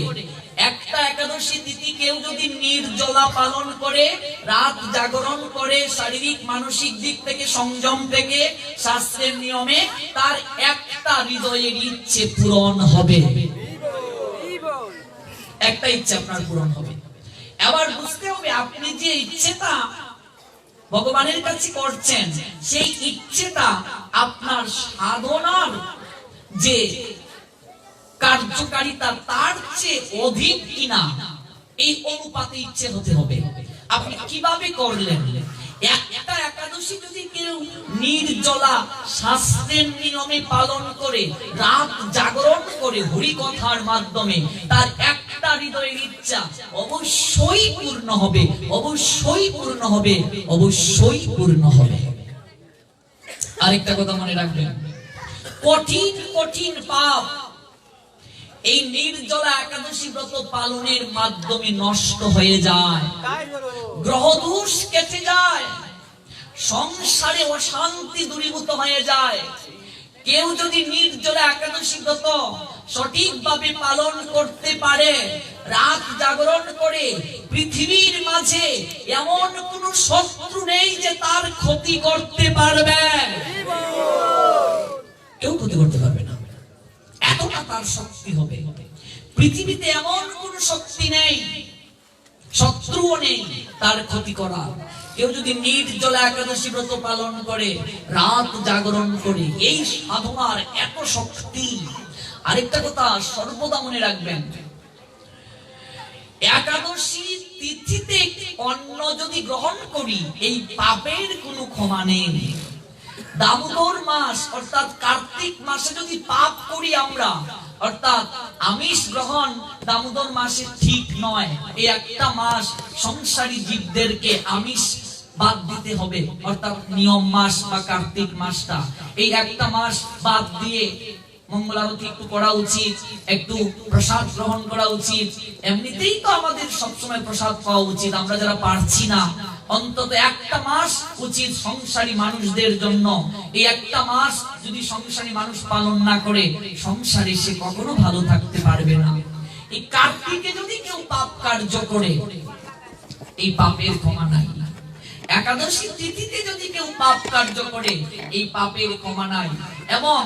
একটা একাদশী তিথি কেউ যদি নির্জলা পালন করে, রাত জাগরণ করে, শারীরিক মানসিক দিক থেকে সংযম থেকে শাস্ত্রের নিয়মে, তার একটা হৃদয়ের ইচ্ছে পূরণ হবে, একটা ইচ্ছে আপনার পূরণ হবে। এবার বুঝতে হবে, আপনি যে ইচ্ছেটা ভগবানের কাছে করছেন, সেই ইচ্ছেটা আপনার সাধনার যে কার্যকারিতা তার চেয়ে অধিক কিনা, এই অনুপাতে ইচ্ছে হতে হবে। আপনি কিভাবে করলেন? একটা একাদশী যদি কেউ নির্জলা শাস্ত্রের নিয়মে পালন করে, রাত জাগরণ করে হরি কথার মাধ্যমে, তার একটা হৃদয়ের ইচ্ছা অবশ্যই পূর্ণ হবে, অবশ্যই পূর্ণ হবে, অবশ্যই পূর্ণ হবে। আরেকটা কথা মনে রাখবেন, কঠিন কঠিন পাপ এই নির্জলা একাদশী ব্রত পালনের মাধ্যমে নষ্ট হয়ে যায়, গ্রহদোষ কেটে যায়, সংসারে অশান্তি দূরীভূত হয়ে যায়। কেউ যদি নির্জলা একাদশী ব্রত সঠিকভাবে পালন করতে পারে, রাত জাগরণ করে, পৃথিবীর মাঝে এমন কোন শত্রু নেই যে তার ক্ষতি করতে পারবে, কেউ ক্ষতি করতে পারবে না, এতটা তার শক্তি হবে। পৃথিবীতে এমন কোন শক্তি নেই, শত্রুও নেই তার ক্ষতি করার। কেউ যদি নির্জলা একাদশী ব্রত পালন করে, রাত জাগরণ করে, এই সাধনার এত শক্তি। আরেকটা কথা সর্বদা মনে রাখবেন, একাদশী তিথিতে অন্ন যদি গ্রহণ করি, এই পাপের কোনো ক্ষমা নেই। দামোদর মাস অর্থাৎ কার্তিক মাসে যদি পাপ করি আমরা, অর্থাৎ আমিষ গ্রহণ দামোদর মাসে ঠিক নয়। এই একটা মাস সংসারী জীবদেরকে আমিষ বাদ দিতে হবে, অর্থাৎ নিয়ম মাস বা কার্তিক মাসটা, এই একটা মাস বাদ দিয়ে মঙ্গলারতি একটু করা উচিত, একটু প্রসাদ গ্রহণ করা উচিত। এমনিতেই তো আমাদের সবসময় প্রসাদ পাওয়া উচিত, আমরা যারা পারছি না, অন্তত একটা মাস উচিত সংসারী মানুষদের জন্য। এই একটা মাস যদি সংসারী মানুষ পালন না করে, সংসারে সে কখনো ভালো থাকতে পারবে না। এই কার্তিকে যদি কেউ পাপ কার্য করে এই পাপের ক্ষমা নাই। একাদশী তিথিতে যদি কেউ পাপ কার্য করে এই পাপের ক্ষমা নাই। এবং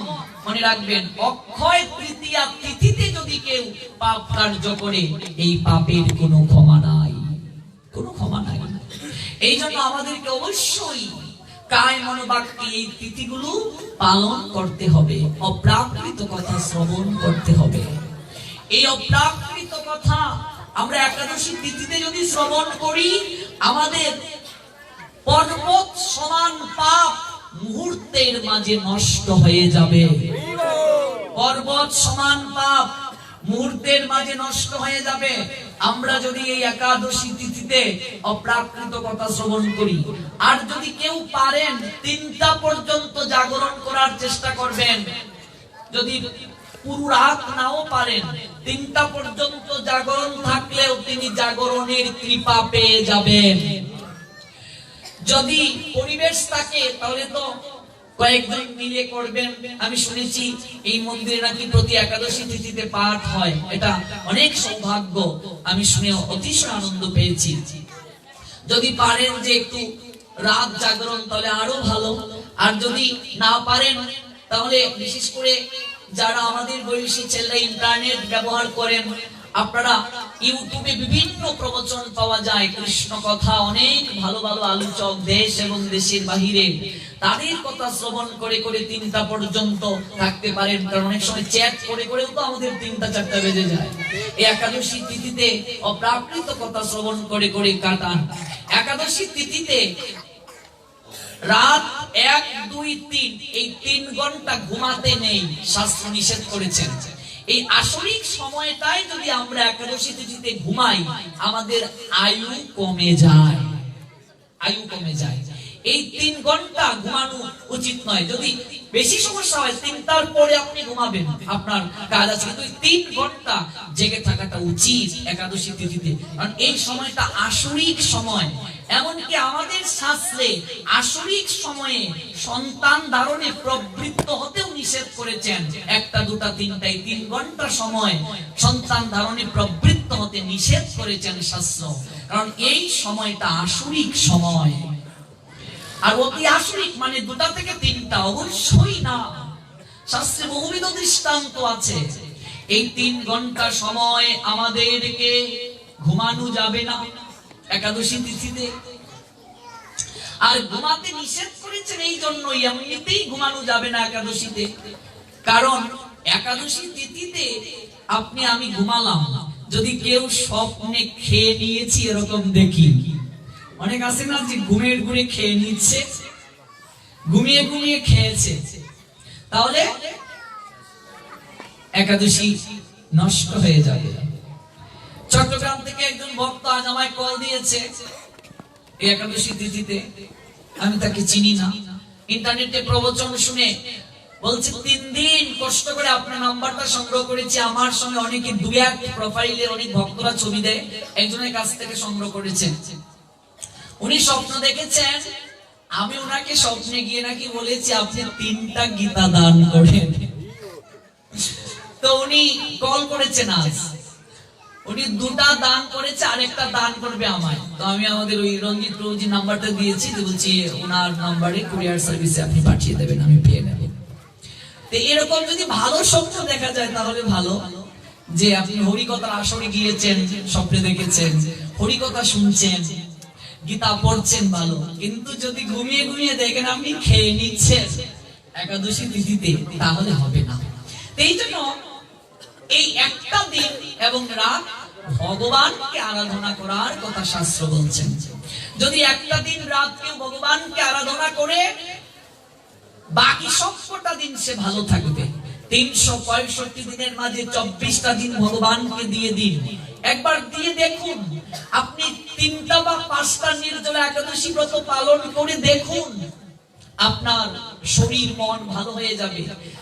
মনে রাখবেন, অক্ষয় তৃতীয়া তিথিতে যদি কেউ পাপ কার্য করে এই পাপের কোনো ক্ষমা নাই, কোনো ক্ষমা নাই। এই জন্য আমাদেরকে অবশ্যই কায় মনোবাক্যে এই তিথিগুলো পালন করতে হবে, অপ্রাকৃত কথা শ্রবণ করতে হবে। এই অপ্রাকৃত কথা আমরা একাদশী তিথিতে যদি শ্রবণ করি, আমাদের পর্বত সমান পাপ মুহূর্তের মাঝে নষ্ট হয়ে যাবে। পর্বত সমান পাপ মুহূর্তের মাঝে নষ্ট হয়ে যাবে আমরা যদি এই একাদশী তিথিতে অপ্রাকৃত কথা শ্রবণ করি। আর যদি কেউ পারেন 3টা পর্যন্ত জাগরণ করার চেষ্টা করবেন, যদি পুরো রাত নাও পারেন 3টা পর্যন্ত জাগরণ থাকলেও তিনি জাগরণের কৃপা পেয়ে যাবেন। যদি পরিবেশ থাকে তাহলে তো কয়েকজন মিলে করবেন। আমি শুনেছি এই মন্দিরে নাকি প্রতি একাদশী তিথিতে পাঠ হয়, এটা অনেক সৌভাগ্য, আমি শুনে অতিশয় আনন্দ পেয়েছি। যদি পারেন যে একটু রাত জাগরণ তাহলে আরো ভালো। আর যদি না পারেন তাহলে বিশেষ করে যারা আমাদের বয়সী ছেলেরা ইন্টারনেট ব্যবহার করেন, আপনারা ইউটিউবে বিভিন্ন প্রবচন পাওয়া যায়, কৃষ্ণ কথা, অনেক ভালো ভালো আলোচক দেশ এবং দেশের বাহিরে, তাদের কথা শ্রবণ করে করে 3টা পর্যন্ত থাকতে পারেন। কারণ অনেক সময় চ্যাট করে করেও তো আমাদের 3টা 4টা বেজে যায়। এই একাদশী তিথিতে অপ্রাকৃত কথা শ্রবণ করে করে কাটান। একাদশী তিথিতে রাত 1, 2, 3 এই 3 ঘন্টা ঘুমাতে নেই, শাস্ত্র নিষেধ করেছেন। এই আসরিক সময়টাই যদি আমরা একাদশী তিথিতে ঘুমাই, আমাদের আয়ু কমে যায়, আয়ু কমে যায়। এই 3 ঘন্টা ঘুমানো উচিত নয়। যদি বেশি সমস্যা হয় 3টার পরে আপনি ঘুমাবেন, আপনার কাজ আছে, কিন্তু 3 ঘন্টা জেগে থাকাটা উচিত একাদশী তিথিতে। কারণ এই সময়টা আসরিক সময়। এমনকি আমাদের শাস্ত্রে আসরিক সময়ে সন্তান ধারণে প্রবৃত্ত হতেও নিষেধ করেছেন। 1টা 2টা 3টা 3 ঘন্টা সময় সন্তান ধারণে প্রবৃত্ত হতে নিষেধ করেছেন শাস্ত্র। কারণ এই সময়টা আসরিক সময়। আর অতি আসরিক মানে 2টা থেকে 3টা অবশ্যই না, শাস্ত্রে বহুবিধ দৃষ্টান্ত আছে। এই 3 ঘন্টা সময় আমাদেরকে ঘুমানো যাবে না একাদশী তিথিতে। আর ঘুমাতে নিষেধ করেছেন এই জন্যই, এমনিতেই ঘুমানো যাবে না একাদশীতে। কারণ একাদশী তিথিতে আপনি আমি ঘুমালাম, যদি কেউ স্বপ্নে খেয়ে নিয়েছি এরকম দেখি, অনেক আছে না যে ঘুমের ঘুরে খেয়ে নিচ্ছে, ঘুমিয়ে ঘুমিয়ে খেয়েছে, তাহলে একাদশী নষ্ট হয়ে যাবে। চট্টগ্রাম থেকে একজন ভক্ত আজ আমায় কল দিয়েছে এই একাদশী তিথিতে, আমি তাকে চিনি না, ইন্টারনেটে প্রবচন শুনে বলছে 3 দিন কষ্ট করে আপনার নাম্বারটা সংগ্রহ করেছি। আমার সঙ্গে অনেকে 2-1 প্রোফাইলে অনেক ভক্তরা ছবি দেয়, একজনের কাছ থেকে সংগ্রহ করেছেন। উনি স্বপ্ন দেখেছেন, আমি ওনাকে স্বপ্নে গিয়ে নাকি বলেছি আপনি 3টা গীতা দান করেন। তো উনি কল করেছেন আজ, উনি 2টা দান করেছে, আরেকটা দান করবে আমায়। তো আমি আমাদের ওই রঞ্জিত প্রভুজি নাম্বারটা দিয়েছি, তো বলছি ওনার নাম্বারে কুরিয়ার সার্ভিসে আপনি পাঠিয়ে দেবেন, আমি পেয়ে নেব। তো এরকম যদি ভালো স্বপ্ন দেখা যায় তাহলে ভালো, যে আপনি হরিকথার আসরে গিয়েছেন, স্বপ্নে দেখেছেন, হরিকথা শুনছেন, গীতা পড়ছেন, ভালো। কিন্তু যদি ঘুমিয়ে ঘুমিয়ে দেখেন আপনি খেয়ে নিচ্ছেন একাদশী তিথিতে, তাহলে হবে না। এই জন্য এই একটা দিন এবং রাত ভগবানকে আরাধনা করার কথা শাস্ত্র বলছেন। যদি একটা দিন রাত কেউ ভগবানকে আরাধনা করে, বাকি সবকটা দিন সে ভালো থাকবে। 365 দিনের মাঝে 24টা দিন ভগবানকে দিয়ে দিন। একবার দিয়ে দেখুন, আপনি 3টা বা 5টা নির্জলা একাদশী ব্রত পালন করে দেখুন, আপনার শরীর মন ভালো হয়ে যাবে।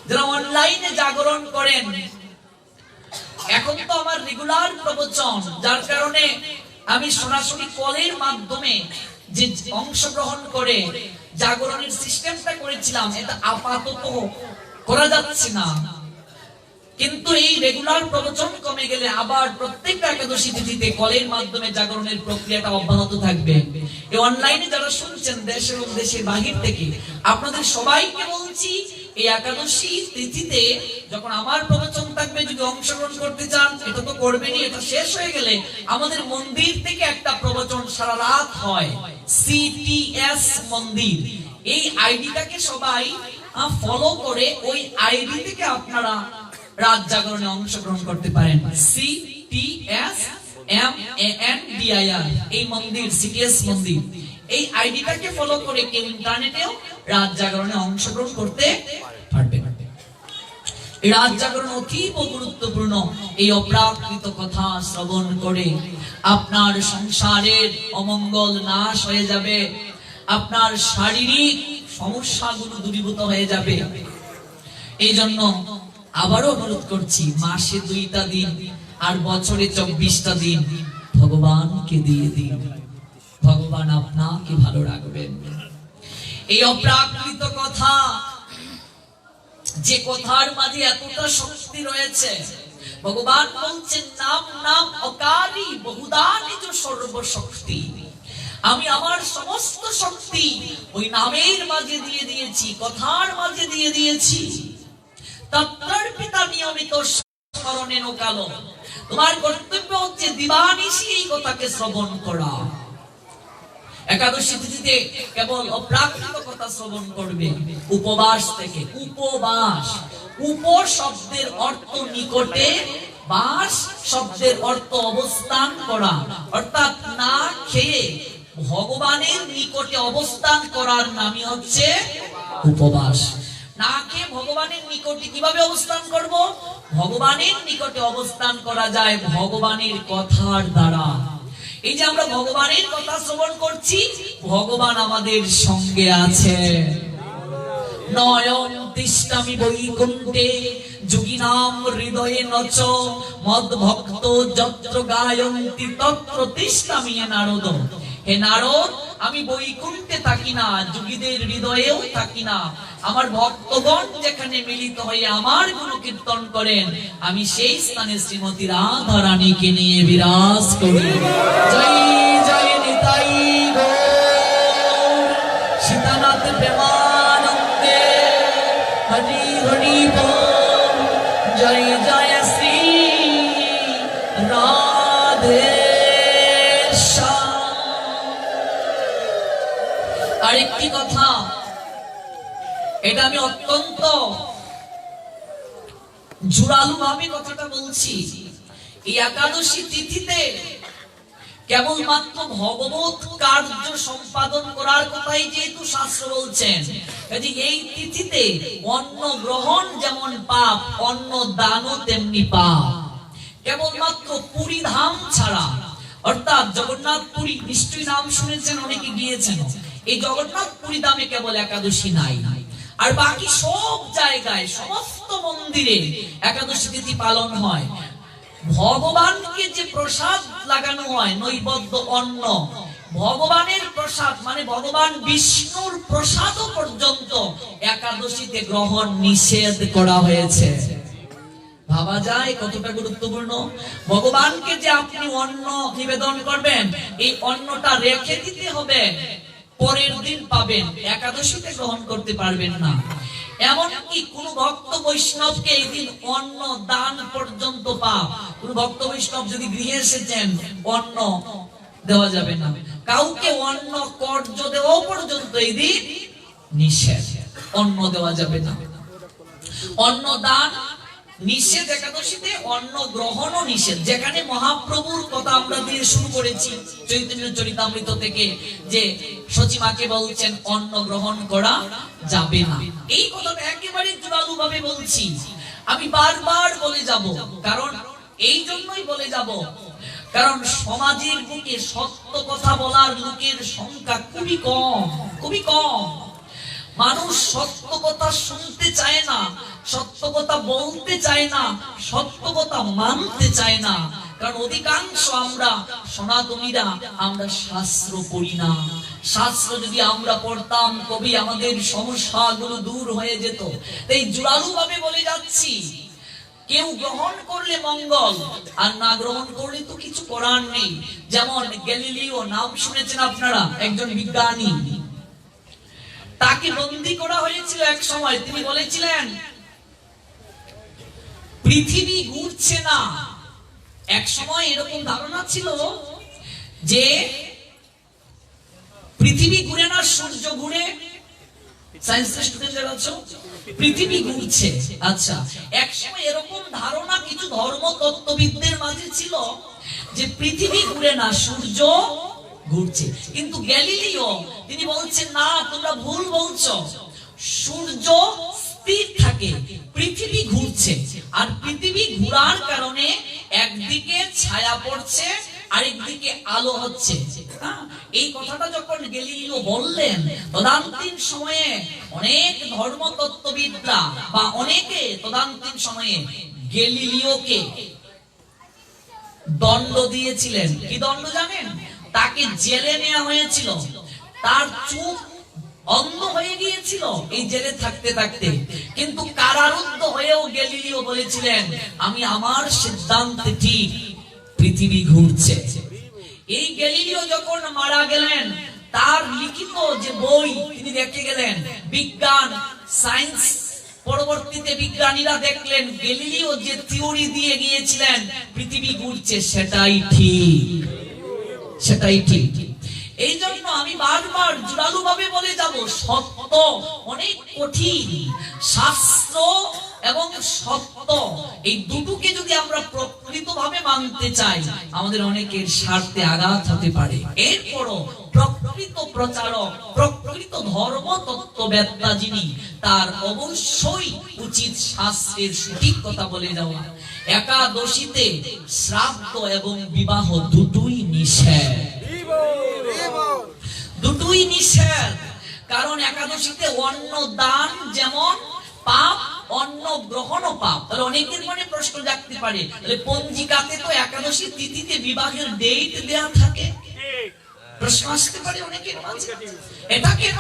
যারা অনলাইনে জাগরণ করেন, এখন তো আমার রেগুলার প্রবচন, যার কারণে আমি সরাসরি কলের মাধ্যমে যে অংশগ্রহণ করে জাগরণের সিস্টেমটা করেছিলাম, এটা আপাতত করা যাচ্ছে না। কিন্তু এই রেগুলার প্রবচন কমে গেলে আবার প্রত্যেকটা একাদশী তিথিতে কলের মাধ্যমে জাগরণের প্রক্রিয়াটা অব্যাহত থাকবে। এই অনলাইনে যারা শুনছেন দেশ এবং দেশের বাহির থেকে, আপনাদের সবাইকে বলছি এই একাদশী তিথিতে যখন আমার প্রবচন থাকবে, যদি অংশগ্রহণ করতে চান, এটা তো করবেনই, এটা শেষ হয়ে গেলে আমাদের মন্দির থেকে একটা প্রবচন সারা রাত হয়, CTS মন্দির। এই আইডিটাকে সবাই ফলো করে ওই আইডি থেকে আপনারা রাত জাগরণে অংশগ্রহণ করতে পারেন। CTS MANDIR এই মন্দির, CTS মন্দির, এই আইডিটাকে ফলো করে কেউ ইন্টারনেটেও রাত জাগরণে অংশগ্রহণ করতে পারবে। রাত জাগরণ অতীব গুরুত্বপূর্ণ। এই অপ্রাকৃত কথা শ্রবণ করে আপনার সংসারের অমঙ্গল নাশ হয়ে যাবে, আপনার শারীরিক সমস্যাগুলো দূরীভূত হয়ে যাবে। এই জন্য আবারও অনুরোধ করছি, মাসে 2টা দিন আর বছরে 24টা দিন ভগবানকে দিয়ে দিন, ভগবান আপনাকে ভালো রাখবেন। এই অপ্রাকৃত কথা, যে কথার মাঝে এতটা শক্তি রয়েছে, ভগবান বলছেন নাম নাম অকারি বহুদা নিজ সর্বশক্তি। আমি আমার সমস্ত শক্তি ওই নামের মাঝে দিয়ে দিয়েছি, কথার মাঝে দিয়ে দিয়েছি। তত্ত্বর পিতা নিয়মিত স্মরণে নোকালো। তোমার কর্তব্য হচ্ছে দিবানিশি এই কথাকে শ্রবণ করা। একাদশী তিথিতে কেবল অপ্রাকৃত কথা শ্রবণ করবে। উপবাস থেকে, উপবাস, উপ শব্দের অর্থ নিকটে, বাস শব্দের অর্থ অবস্থান করা, অর্থাৎ না খেয়ে ভগবানের নিকটে অবস্থান করার নামই হচ্ছে উপবাস। না খেয়ে ভগবানের নিকটে কিভাবে অবস্থান করব? ভগবানের নিকটে অবস্থান করা যায় ভগবানের কথার দ্বারা। এই যে আমরা ভগবানের কথা শ্রবণ করছি, ভগবান আমাদের সঙ্গে আছে। নয়ন তিষ্ঠামি বৈকুণ্ঠে যোগিনাম হৃদয়ে নচ মদ ভক্ত যত্র গায়ন্তি তত্র তিষ্ঠামি নারদ। হে নারদ, আমি বৈকুণ্ঠে থাকি না, যোগীদের হৃদয়েও থাকি না। আমার ভক্তগণ যেখানে মিলিত হয়ে আমার গুণ কীর্তন করেন, আমি সেই স্থানে শ্রীমতী রাধা রানীকে নিয়ে বিরাজ করি। জয় জয় নিতাই গৌর সীতানাথ প্রেমানন্দে, হরি হরি বল, জয় জয় শ্রী রাধে। আরেকটি কথা, এটা আমি অত্যন্ত জোরালো ভাবে কথাটা বলছি। এই একাদশী তিথিতে কেবলমাত্র ভগবত কার্য সম্পাদন করার কথাই যেহেতু শাস্ত্র বলছেন, এই তিথিতে অন্ন গ্রহণ যেমন পাপ, অন্ন দানও তেমনি পাপ। কেবলমাত্র পুরী ধাম ছাড়া, অর্থাৎ জগন্নাথ পুরী, নিশ্চয়ই নাম শুনেছেন, অনেকে গিয়েছেন, এই জগন্নাথ পুরী ধামে কেবল একাদশী নাই, আর বাকি সব জায়গায় সমস্ত মন্দিরে একাদশী তিথি পালন হয়। ভগবানকে যে প্রসাদ লাগানো হয়, নৈবেদ্য অন্ন, ভগবানের প্রসাদ মানে ভগবান বিষ্ণুর প্রসাদও পর্যন্ত একাদশীতে গ্রহণ নিষেধ করা হয়েছে। ভাবা যায় কতটা গুরুত্বপূর্ণ। ভগবানকে যে আপনি অন্ন নিবেদন করবেন, এই অন্নটা রেখে দিতে হবে, পরের দিন পাবেন, একাদশীতে গ্রহণ করতে পারবেন না। এমনকি কোন ভক্ত বৈষ্ণবকে এই দিন অন্ন দান পর্যন্ত পাপ। কোন ভক্ত বৈষ্ণব যদি গৃহে এসেছেন, অন্ন দেওয়া যাবে না, কাউকে অন্ন কর্য দেওয়া পর্যন্ত এই দিন নিষেধ, অন্ন দেওয়া যাবে না। অন্ন দান নিষেধ একাদশীতে, অন্ন গ্রহণও নিষেধ। যেখানে মহাপ্রভুর কথা আমরা দিয়ে শুরু করেছি চৈতন্য চরিতামৃত থেকে, যে সচিমাকে বলছেন অন্ন গ্রহণ করা যাবে না, এই কথাটা একেবারে জোরালো ভাবে বলছি। আমি বারবার বলে যাব, কারণ এই জন্যই বলে যাব, কারণ সমাজের বুকে সত্য কথা বলার লোকের সংখ্যা খুবই কম, খুবই কম। মানুষ সত্য কথা শুনতে চায় না, সত্য কথা বলতে চায় না, সত্য কথা মানতে চায় না। কারণ অধিকাংশ আমরা সনাতনীরা আমরা শাস্ত্র পড়ি না। শাস্ত্র যদি আমরা পড়তাম, কবি আমাদের সমস্যাগুলো দূর হয়ে যেত। তাই জোরালো ভাবে বলে যাচ্ছি, কেউ গ্রহণ করলে মঙ্গল, আর না গ্রহণ করলে তো কিছু করার নেই। যেমন গ্যালিলিও, নাম শুনেছেন আপনারা, একজন বিজ্ঞানী। তাকে বন্দী করা হয়েছিল এক সময়। তিনি বলেছিলেন পৃথিবী ঘুরছে না। এক সময় এরকম ধারণা ছিল যে পৃথিবী ঘুরে না, সূর্য ঘুরে। সায়েন্স স্টুডেন্ট যারা আছো, পৃথিবী ঘুরছে। আচ্ছা, এক সময় এরকম ধারণা কিছু ধর্ম তত্ত্ববিদদের মাঝে ছিল যে পৃথিবী ঘুরে না, সূর্য ঘুরছে। কিন্তু গ্যালিলিও তিনি বলছেন না, তোমরা ভুল বলছো। সূর্য স্থির থাকে, পৃথিবী ঘুরছে। আর পৃথিবী ঘোরার কারণে একদিকে ছায়া পড়ছে, আরেকদিকে আলো হচ্ছে। এই কথাটা যখন গ্যালিলিও বললেন, তদানীন্তন সময়ে অনেক ধর্মতত্ত্ববিদরা বা অনেকে তদানীন্তন সময়ে গ্যালিলিওকে দণ্ড দিয়েছিলেন। কি দণ্ড জানেন? তাকে জেলে নেওয়া হয়েছিল। তার চোখ অন্ধ হয়ে গিয়েছিল এই জেলে থাকতে থাকতে। কিন্তু কারারুদ্ধ হয়েও গ্যালিলিও বলেছিলেন, আমি আমার সিদ্ধান্তে ঠিক, পৃথিবী ঘুরছে। এই গ্যালিলিও যখন মারা গেলেন, তার লিখিত যে বই তিনি রেখে গেলেন, বিজ্ঞান, সায়েন্স। পরবর্তীতে বিজ্ঞানীরা দেখলেন গ্যালিলিও যে থিওরি দিয়ে গিয়েছিলেন পৃথিবী ঘুরছে, সেটাই ঠিক, সেটাই ঠিক। এই জন্য আমি বারবার জোরালো ভাবে বলে যাব, সত্য অনেক কঠিন। শাস্ত্র এবং সত্য এই দুটোকে যদি আমরা প্রকৃতভাবে মানতে চাই, আমাদের অনেকের স্বার্থে আঘাত হতে পারে। এরপরও প্রকৃত প্রচারক, প্রকৃত ধর্ম তত্ত্ববেত্তা যিনি, তার অবশ্যই উচিত শাস্ত্রের সঠিক কথা বলে যাওয়া। একাদশীতে শ্রাদ্ধ এবং বিবাহ দুটোই নিষেধ, দুটোই নিষেধ। কারণ একাদশীতে অন্ন দান যেমন পাপ, অন্ন গ্রহণও পাপ। তাহলে অনেকের মনে প্রশ্ন জাগতে পারে, তাহলে পঞ্জিকাতে তো একাদশী তিথিতে বিবাহের ডেট দেয়া থাকে। প্রশ্ন আসতে পারে অনেকের মাঝে, এটা কেন?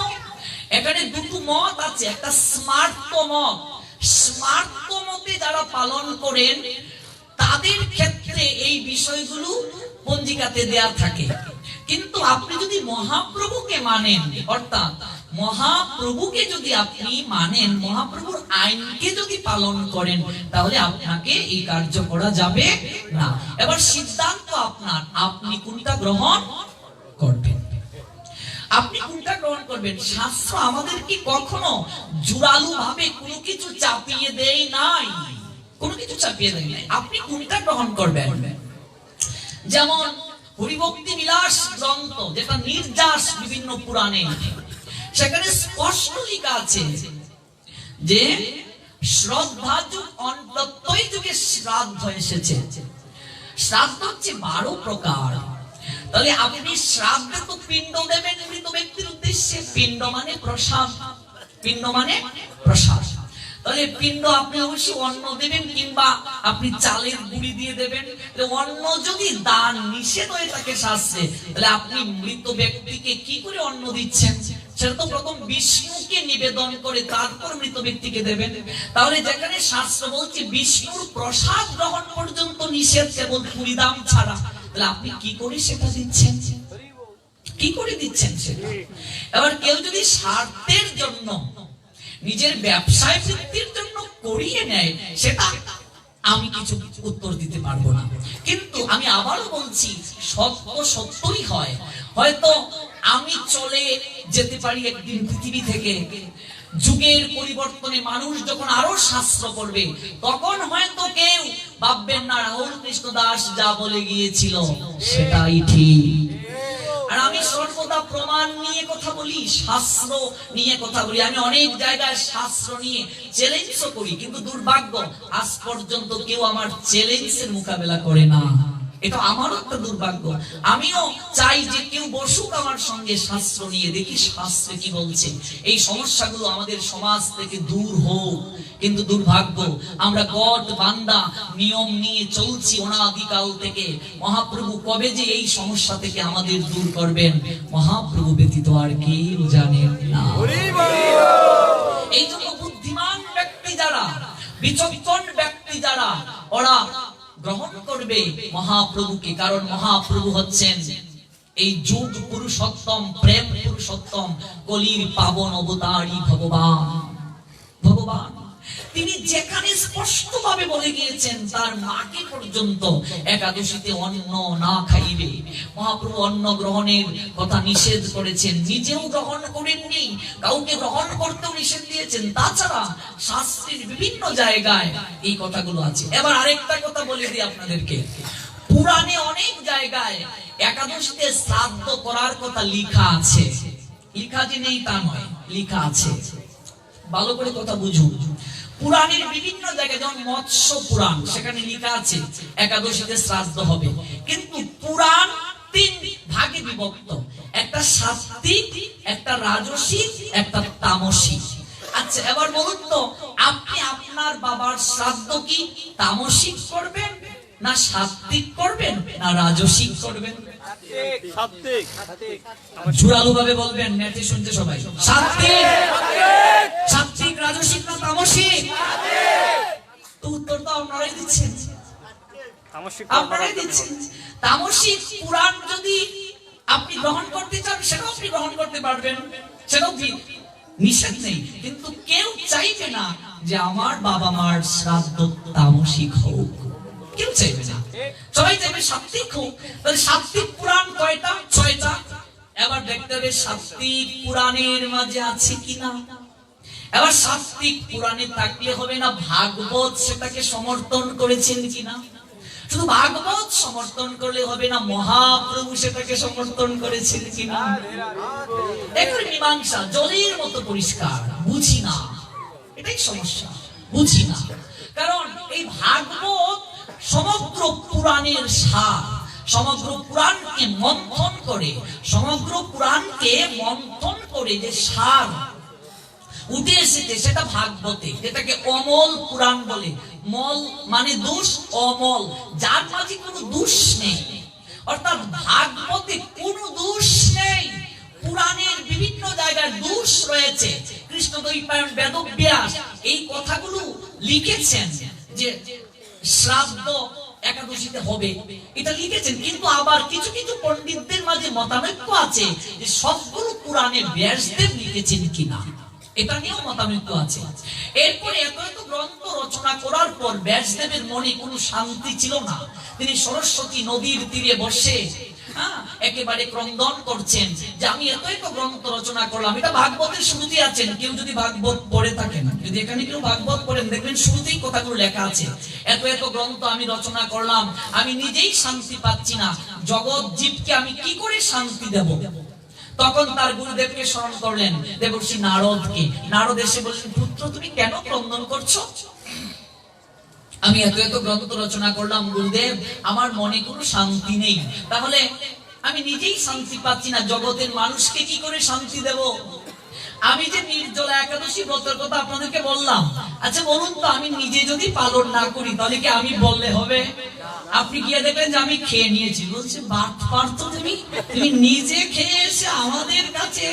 এখানে দুটো মত আছে। একটা স্মার্ত মত। স্মার্ত মতে যারা পালন করেন তাদের ক্ষেত্রে এই বিষয়গুলো পঞ্জিকাতে দেয়া থাকে। কিন্তু আপনি যদি মহাপ্রভুকে মানেন, অর্থাৎ মহাপ্রভুকে যদি আপনি মানেন, মহাপ্রভুর আইনকে যদি পালন করেন, তাহলে আপনাকে এই কার্য করা যাবে না। এবার সিদ্ধান্ত আপনার, আপনি কোনটা গ্রহণ করবেন, আপনি কোনটা গ্রহণ করবেন। শাস্ত্র আমাদেরকে কখনো জোরালো ভাবে কোনো কিছু চাপিয়ে দেয় নাই, কোনো কিছু চাপিয়ে দেয় নাই। আপনি কোনটা গ্রহণ করবেন। যেমন হরিভক্তি বিলাস গ্রন্থ, যেটা নির্যাস বিভিন্ন পুরাণে, সেখানে স্পষ্ট লেখা আছে যে শ্রদ্ধা যুগ অন্ততই যুগে শ্রাদ্ধ এসেছে। শ্রাদ্ধ হচ্ছে 12 প্রকার। তাহলে আপনি শ্রাদ্ধে তো পিণ্ড দেবেন মৃত ব্যক্তির উদ্দেশ্যে। পিণ্ড মানে প্রসাদ, পিণ্ড মানে প্রসাদ। তাহলে পিণ্ড আপনি অবশ্যই অন্ন দেবেন, কিংবা আপনি চালের গুঁড়ি দিয়ে দেবেন। অন্ন যদি দান নিষেধ হয়ে থাকে শাস্ত্রে, তাহলে আপনি মৃত ব্যক্তিকে কি করে অন্ন দিচ্ছেন? সেটা তো প্রথম বিষ্ণুকে নিবেদন করে তারপর মৃত ব্যক্তিকে দেবেন। তাহলে যেখানে শাস্ত্র বলছে বিষ্ণুর প্রসাদ গ্রহণ পর্যন্ত নিষেধ, কেবল পরিধান ছাড়া, তাহলে আপনি কি করে সেটা দিচ্ছেন? কি করে দিচ্ছেন সেটা? এবার কেউ যদি স্বার্থের জন্য, নিজের ব্যবসায় বৃদ্ধির জন্য করিয়ে নেয়, সেটা আমি কিছু উত্তর দিতে পারবো না। কিন্তু আমি আবারও বলছি, সত্য সত্যই হয়। হয়তো আমি চলে যেতে পারি একদিন পৃথিবী থেকে। যুগের পরিবর্তনে মানুষ যখন আরো শাস্ত্র পড়বে, তখন হয়তো কেউ ভাববেন না রাহুল কৃষ্ণ দাস যা বলে গিয়েছিল সেটাই ঠিক। আর আমি সর্বদা প্রমাণ নিয়ে কথা বলি, শাস্ত্র নিয়ে কথা বলি। আমি অনেক জায়গায় শাস্ত্র নিয়ে চ্যালেঞ্জও করি, কিন্তু দুর্ভাগ্য আজ পর্যন্ত কেউ আমার চ্যালেঞ্জের মোকাবেলা করে না। এটা আমারও একটা দুর্ভাগ্য। আমিও চাই যে কেউ বসুক আমার সঙ্গে, শাস্ত্র নিয়ে দেখি শাস্ত্রে কি বলছে, এই সমস্যাগুলো আমাদের সমাজ থেকে দূর হোক। কিন্তু দুর্ভাগ্য, আমরা গড বান্দা নিয়ম নিয়ে চলছি অনাদিকাল থেকে। মহাপ্রভু কবে যে এই সমস্যা থেকে আমাদের দূর করবেন, মহাপ্রভু ব্যতীত আর কেউ জানেন না। এই জন্য বুদ্ধিমান ব্যক্তি যারা, বিচক্ষণ ব্যক্তি যারা, করবে মহাপ্রভুকে, কারণ মহাপ্রভু হচ্ছেন এই যুগ পুরুষোত্তম, প্রেম পুরুষোত্তম, কলির পাবন অবতারী ভগবান। তিনি যেখানে স্পষ্টভাবে বলে গিয়েছেন তার মাকে পর্যন্ত একাদশীতে অন্ন না খাইবে। মহাপ্রভু অন্ন গ্রহণের কথা নিষেধ করেছেন, নিজেও গ্রহণ করেননি, কাউকে গ্রহণ করতেও নিষেধ দিয়েছেন। তাছাড়া শাস্ত্রের বিভিন্ন জায়গায় এই কথাগুলো আছে। এবার আরেকটা কথা বলে দিই আপনাদেরকে, পুরাণে অনেক জায়গায় একাদশীতে শ্রাদ্ধ করার কথা লেখা আছে। লেখা যে নেই তা নয়, লেখা আছে। ভালো করে কথা বুঝুন। পুরাণের বিভিন্ন জায়গায়, যেমন মৎস্য পুরাণ, সেখানে লেখা আছে একাদশীতে শ্রাদ্ধ হবে। কিন্তু পুরাণ তিন ভাগে বিভক্ত, একটা সাত্ত্বিক, একটা রাজসিক, একটা তামসিক। আচ্ছা এবার বলুন তো, আপনি আপনার বাবার শ্রাদ্ধ কি তামসিক করবেন, না সাত্ত্বিক করবেন, না রাজসিক করবেন? জোরালো ভাবে বলবেন, নেটে শুনতে সবাই। সাত্ত্বিক, সাত্ত্বিক, রাজসিক না তামসিক? তো উত্তর তো আপনারাই দিচ্ছেন, আপনারাই দিচ্ছেন। তামসিক পুরাণ যদি আপনি গ্রহণ করতে চান সেটাও আপনি গ্রহণ করতে পারবেন, সেটাও নিষেধ নেই। কিন্তু কেউ চাইবে না যে আমার বাবা মার শ্রাদ্ধ তামসিক হোক, কেউ চাইবে না, সবাই চাইবে সাত্ত্বিক হোক। তাহলে সাত্ত্বিক পুরাণ কয়টা? 6টা। এবার দেখতে হবে সাত্ত্বিক পুরাণের মাঝে আছে কিনা। এবার সাত্ত্বিক পুরাণে থাকলে হবে না, ভাগবত সেটাকে সমর্থন করেছেন কিনা। শুধু ভাগবত সমর্থন করলে হবে না, মহাপ্রভু সেটাকে সমর্থন করেছেন কিনা। এখন মীমাংসা জলের মতো পরিষ্কার, বুঝি না, এটাই সমস্যা, বুঝি না। কারণ এই ভাগবত সমগ্র পুরাণের সার, সমগ্র পুরাণকে মন্থন করে, সমগ্র পুরাণকে মন্থন করে যে সার উঠে এসেছে সেটা ভাগবতে, যেটাকে অমল পুরাণ বলে। মল মানে দোষ, অমল যার মাঝে কোনো দোষ নেই। অর্থাৎ ভাগবতে কোনো দোষ নেই, পুরাণের বিভিন্ন জায়গায় দোষ রয়েছে। কৃষ্ণদ্বৈপায়ন বেদব্যাস এই কথাগুলো লিখেছেন যে শ্রাদ্ধ একাদশীতে হবে, এটা লিখেছেন। কিন্তু আবার কিছু কিছু পণ্ডিতদের মাঝে মতানৈক্য আছে যে সবগুলো পুরাণে ব্যাসদেব লিখেছেন কিনা, এটা নিয়েও মতানৈক্য আছে। এরপরে এত এত গ্রন্থ রচনা করার পর ব্যাসদেবের মনে কোনো শান্তি ছিল না। তিনি সরস্বতী নদীর তীরে বসে একেবারে ক্রন্দন করছেন যে আমি এত এত গ্রন্থ রচনা করলাম। এটা ভাগবতের শুরুতে আছেন, কেউ যদি ভাগবত পড়ে থাকেন, যদি এখানে কেউ ভাগবত পড়েন, দেখবেন শুরুতেই কথাগুলো লেখা আছে। এত এত গ্রন্থ আমি রচনা করলাম, আমি নিজেই শান্তি পাচ্ছি না, জগৎ জীবকে আমি কি করে শান্তি দেব? তখন তার গুরুদেবকে স্মরণ করলেন, দেবর্ষি নারদকে। নারদ এসে বললেন, পুত্র তুমি কেন ক্রন্দন করছো? আমি এত এত গ্রন্থ রচনা করলাম গুরুদেব, আমার মনে কোনো শান্তি নেই, তাহলে আমি নিজেই শান্তি পাচ্ছি না, জগতের মানুষকে কি করে শান্তি দেব? আমি যে নির্জলা একাদশী ব্রতের কথা আপনাদেরকে বললাম, আচ্ছা বলুন তো, আমি নিজে যদি পালন না করি তাহলে কি আমি বললে হবে? আপনি গিয়ে দেখলেন যে আমি খেয়ে নিয়েছি, বলছে পারতো তুমি নিজে খেয়ে এসে আমাদের কাছে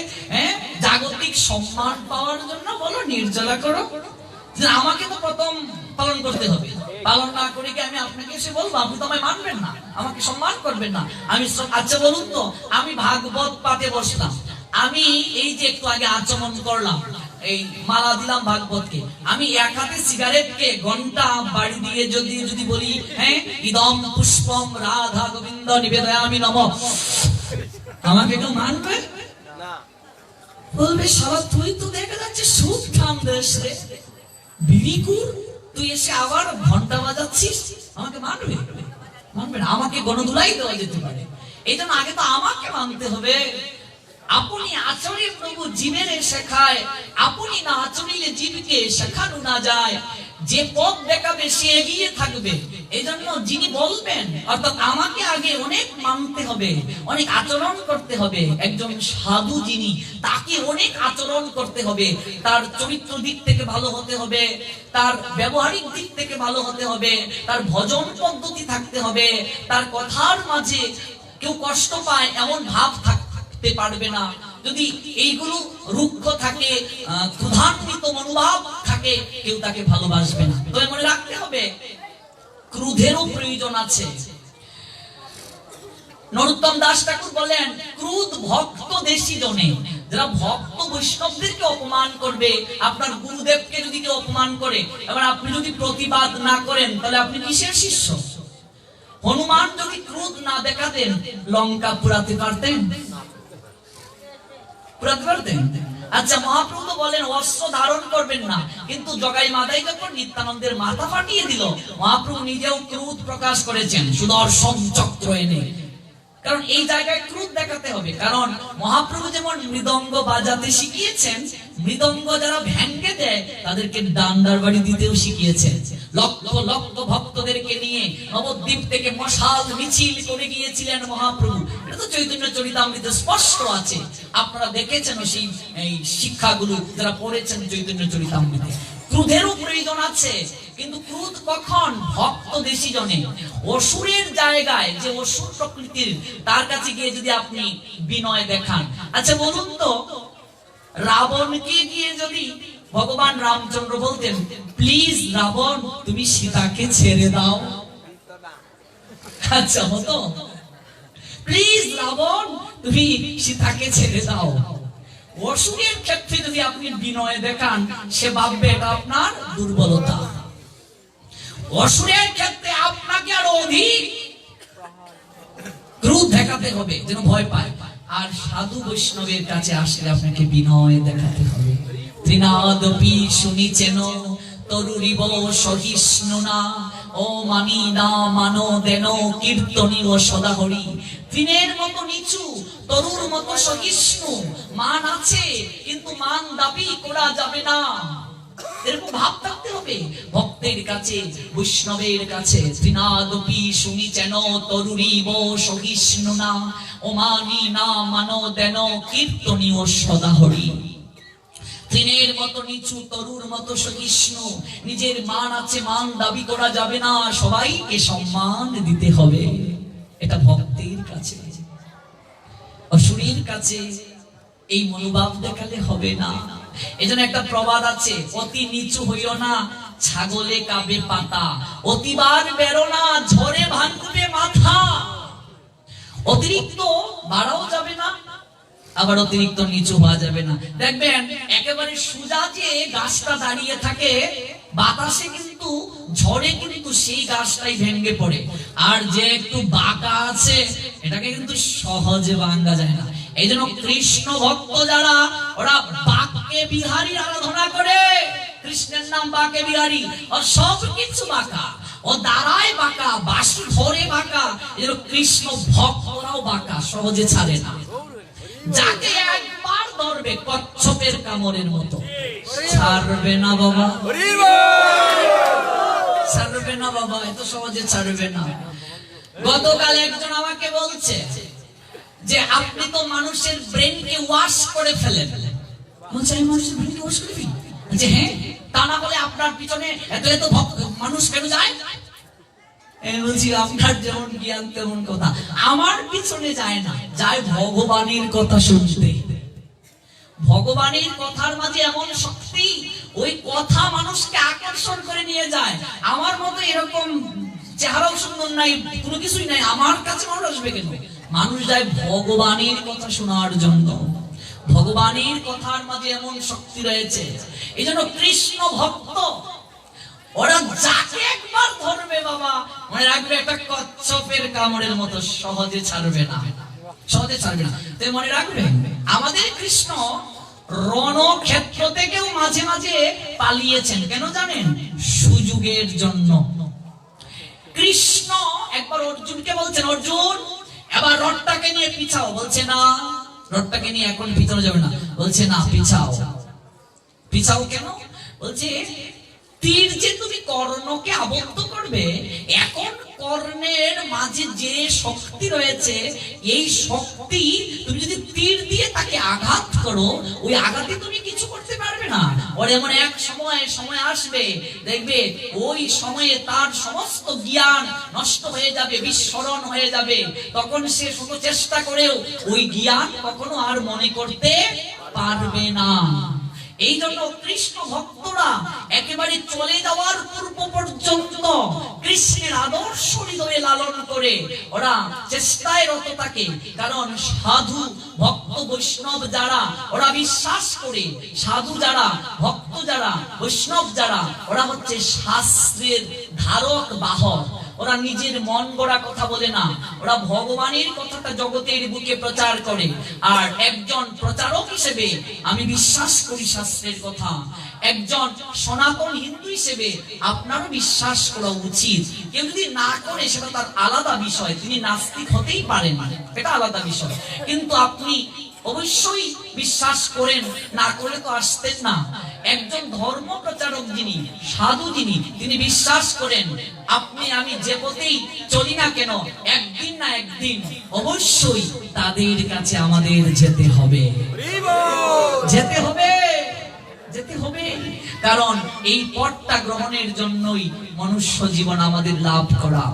জাগতিক সম্মান পাওয়ার জন্য বলো নির্জলা করো। আমাকে তো প্রথম পালন করতে হবে, পালন না করে কি আমি আপনাকে এসে বলবো? আপনি তো আমায় মানবেন না, আমাকে সম্মান করবেন না। আমি আচ্ছা বলুন তো, আমি ভাগবত পাঠে বসলাম, আমি এই যে একটু আগে আচমন করলাম, এই মালা দিলাম ভাগবতকে, আমি এক হাতে সিগারেটকে ঘন্টা বাড়ি দিয়ে যদি বলি ইদম পুষ্পম রাধা গোবিন্দ নিবেদয়ামি নমঃ, আমাকে কেউ মানবে না? বলবে শালা তুই তো দেখা যাচ্ছে সুখ ঠাম দেশ রে, বিড়িকুর, তুই এসে আবার ঘন্টা বাজাচ্ছিস, আমাকে মানবে? মানবে না। আমাকে গণধুলাই দেওয়া যেতে পারে, এই জন্য আগে তো আমাকে মানতে হবে। আপনি আচরণে প্রভু জীবের শেখায়, আপনি না আচরণে জীবকে শেখানো না যায়। যে পথ দেখাবে সে এগিয়ে থাকবে। এই জন্য যিনি বলবেন, অর্থাৎ আমাকে আগে অনেক মানতে হবে, অনেক আচরণ করতে হবে। একজন সাধু যিনি, তাকে অনেক আচরণ করতে হবে, তার চরিত্র দিক থেকে ভালো হতে হবে, তার ব্যবহারিক দিক থেকে ভালো হতে হবে, তার ভজন পদ্ধতি থাকতে হবে, তার কথার মাঝে কেউ কষ্ট পায় এমন ভাব থাকতে পারবে না। যদি এইগুলো রুক্ষ থাকে, ক্ষুধান্বিত মনোভাব থাকে, কেউ তাকে ভালোবাসবে না। তবে মনে রাখতে হবে, ক্রোধেরও প্রয়োজন আছে। নরোত্তম দাস ঠাকুর বলেন, ক্রোধ ভক্ত দেশি জনে, যারা ভক্ত বৈষ্ণবদেরকে অপমান করবে, আপনার গুরুদেবকে যদি কেউ অপমান করে, এবার আপনি যদি প্রতিবাদ না করেন, তাহলে আপনি কিসের শিষ্য? হনুমান যদি ক্রোধ না দেখাতেন, লঙ্কা পুরাতে পারতেন? পুরাতে পারতেন? আচ্ছা, মহাপ্রভু তো বলেন অস্ত্র ধারণ করবেন না, কিন্তু জগাই মাদাই যখন নিত্যানন্দের মাথা ফাটিয়ে দিল, মহাপ্রভু নিজেও ক্রোধ প্রকাশ করেছেন সুদর্শন চক্র এনে। কারণ এই জায়গায় ক্রোধ দেখাতে হবে, কারণ মহাপ্রভু যেমন মৃদঙ্গ বাজাতে শিখিয়েছেন, মৃদঙ্গ যারা ভেঙ্গে দেয় তাদেরকে ডান্ডার বাড়ি দিতেও শিখিয়েছেন। লক্ষ লক্ষ ভক্তদেরকে নিয়ে নবদ্বীপ থেকে মশাল মিছিল করে গিয়েছিলেন মহাপ্রভু। এটা তো চৈতন্য চরিতামৃতে স্পষ্ট আছে, আপনারা দেখেছেন সেই শিক্ষাগুলো যারা পড়েছেন চৈতন্য চরিতামৃতে। ক্রোধেরও প্রয়োজন আছে, কিন্তু ক্রোধ কখন? ভক্ত দেশি জনে। অসুরের জায়গায়, যে অসুর প্রকৃতির, তার কাছে গিয়ে যদি আপনি বিনয় দেখান। আচ্ছা বলুন তো, রাবণকে গিয়ে যদি ভগবান রামচন্দ্র বলতেন, প্লিজ রাবণ তুমি সীতাকে ছেড়ে দাও, আচ্ছা হতো? প্লিজ রাবণ তুমি সীতাকে ছেড়ে দাও। অসুরের ক্ষেত্রে যদি আপনি বিনয় দেখান, সে ভাববে এটা আপনার দুর্বলতা। অসুরের ক্ষেত্রে আপনাকে আরো অধিক ক্রোধ দেখাতে হবে, যেন ভয় পায়। আর সাধু বৈষ্ণবের কাছে আসলে আপনাকে বিনয় দেখাতে হবে। ত্রিনাদপি শুনিছেন তরুরিব সহিষ্ণু না, ও মানি না মানো দেন কীর্তনীয় সদা হরি। তৃণের মতো নিচু, তরুর মতো সহিষ্ণু, মান আছে কিন্তু মান দাবি করা যাবে না, এরকম ভাব থাকতে হবে ভক্তের কাছে, বৈষ্ণবের কাছে। ত্রিনাদপি শুনিছেন তরুরিব সহিষ্ণু না, ও মানি না মানো দেন কীর্তনীয় সদা হরি। তৃণের মতো নিচু, তরুর মতো সহিষ্ণু, নিজের মান আছে, মান দাবি করা যাবে না, সবাইকে সম্মান দিতে হবে। এটা ভক্তের কাছে। অসুরের কাছে এই মনোভাব দেখালে হবে না। এজন্য একটা প্রবাদ আছে, অতি নিচু হইও না, ছাগলে কাবে পাতা, অতিবার বেরো না, ঝড়ে ভাঙবে মাথা। অতিরিক্ত বাড়াও যাবে না, আবার অতিরিক্ত নিচু হওয়া যাবে না। দেখবেন একেবারে সোজা যে গাছটা দাঁড়িয়ে থাকে, বাতাসে কিন্তু, ঝড়ে কিন্তু সেই গাছটাই ভেঙে পড়ে। আর যে একটু বাঁকা আছে, এটাকে কিন্তু সহজে ভাঙা যায় না। এই জন্য কৃষ্ণ ভক্ত যারা, ওরা বাঁকে বিহারীর আরাধনা করে। কৃষ্ণের নাম বাঁকে বিহারী, ও সব কিছু বাঁকা, ও দাঁড়ায় বাঁকা, বাঁশি ধরে বাঁকা। এই জন্য কৃষ্ণ ভক্তরাও বাঁকা, সহজে ছাড়ে না। যাকে একবার ধরবে কচ্ছপের কামড়ের মতো, ছাড়বে না বাবা, ছাড়বে না বাবা, এত সহজে ছাড়বে না। গতকাল একজন আমাকে বলছে যে আপনি তো মানুষের ব্রেনকে ওয়াশ করে ফেলেন। বলছে আমি মানুষের ব্রেনকে ওয়াশ করে ফেলি? যে হ্যাঁ, তা না বলে আপনার পিছনে এত এত মানুষ কেন যায়? বলছি আপনার যেমন জ্ঞান তেমন কথা। আমার পিছনে যায় না, যায় ভগবানের কথা শুনতে। ভগবানের কথার মাঝে এমন শক্তি, ওই কথা মানুষকে আকর্ষণ করে নিয়ে যায়। আমার মতো এরকম চেহারাও সুন্দর নাই, কোনো কিছুই নাই, আমার কাছে মানুষ আসবে কেন? মানুষ যায় ভগবানের কথা শোনার জন্য। ভগবানের কথার মাঝে এমন শক্তি রয়েছে। এই জন্য কৃষ্ণ ভক্ত ওরা যাকে একবার ধরবে বাবা, মনে রাখবে একটা কচ্ছপের কামড়ের মতো, সহজে ছাড়বে না, সহজে ছাড়বে না। তাই মনে রাখবে, আমাদের কৃষ্ণ রণক্ষেত্র থেকেও মাঝে মাঝে পালিয়েছেন। কেন জানেন? সুযোগের জন্য। কৃষ্ণ একবার অর্জুনকে বলছেন, অর্জুন এবার রথটাকে নিয়ে পিছাও। বলছে না, রথটাকে নিয়ে এখন পিছানো যাবে না। বলছে না, পিছাও। পিছাও কেন? বলছে তীর যে তুমি কর্ণকে আবদ্ধ করবে, এখন কর্ণের মাঝে যে শক্তি রয়েছে, এই শক্তি তুমি যদি তীর দিয়ে তাকে আঘাত করো, ওই আঘাতে তুমি কিছু করতে পারবে না। ওর এমন এক সময় আসবে, দেখবে ওই সময়ে তার সমস্ত জ্ঞান নষ্ট হয়ে যাবে, বিস্মরণ হয়ে যাবে। তখন সে শত চেষ্টা করেও ওই জ্ঞান কখনো আর মনে করতে পারবে না। এই জন্য কৃষ্ণ ভক্তরা একেবারে চলে যাওয়ার পূর্ব পর্যন্ত কৃষ্ণের আদর্শ হৃদয়ে লালন করে ওরা চেষ্টায় রত থাকে। কারণ সাধু ভক্ত বৈষ্ণব যারা, ওরা বিশ্বাস করে, সাধু যারা, ভক্ত যারা, বৈষ্ণব যারা, ওরা হচ্ছে শাস্ত্রের ধারক বাহক। ওরা নিজের মন গড়া কথা বলে না, ওরা ভগবানের কথাটা জগতের বুকে প্রচার করে। আর একজন প্রচারক হিসেবে আমি বিশ্বাস করি শাস্ত্রের কথা। একজন সনাতন হিন্দু হিসেবে আপনারও বিশ্বাস করা উচিত। কেউ যদি না করে সেটা তার আলাদা বিষয়, তিনি নাস্তিক হতেই পারেন, এটা আলাদা বিষয়। কিন্তু আপনি অবশ্যই বিশ্বাস করেন, না করে তো আসতেন না। একজন ধর্ম প্রচারক যিনি, সাধু যিনি, তিনি বিশ্বাস করেন আপনি আমি যে পথেই চলি না কেন, একদিন না একদিন অবশ্যই তাদের কাছে আমাদের যেতে হবে, যেতে হবে, যেতে হবে। কারণ এই পথটা গ্রহণের জন্যই মনুষ্য জীবন আমাদের লাভ করা।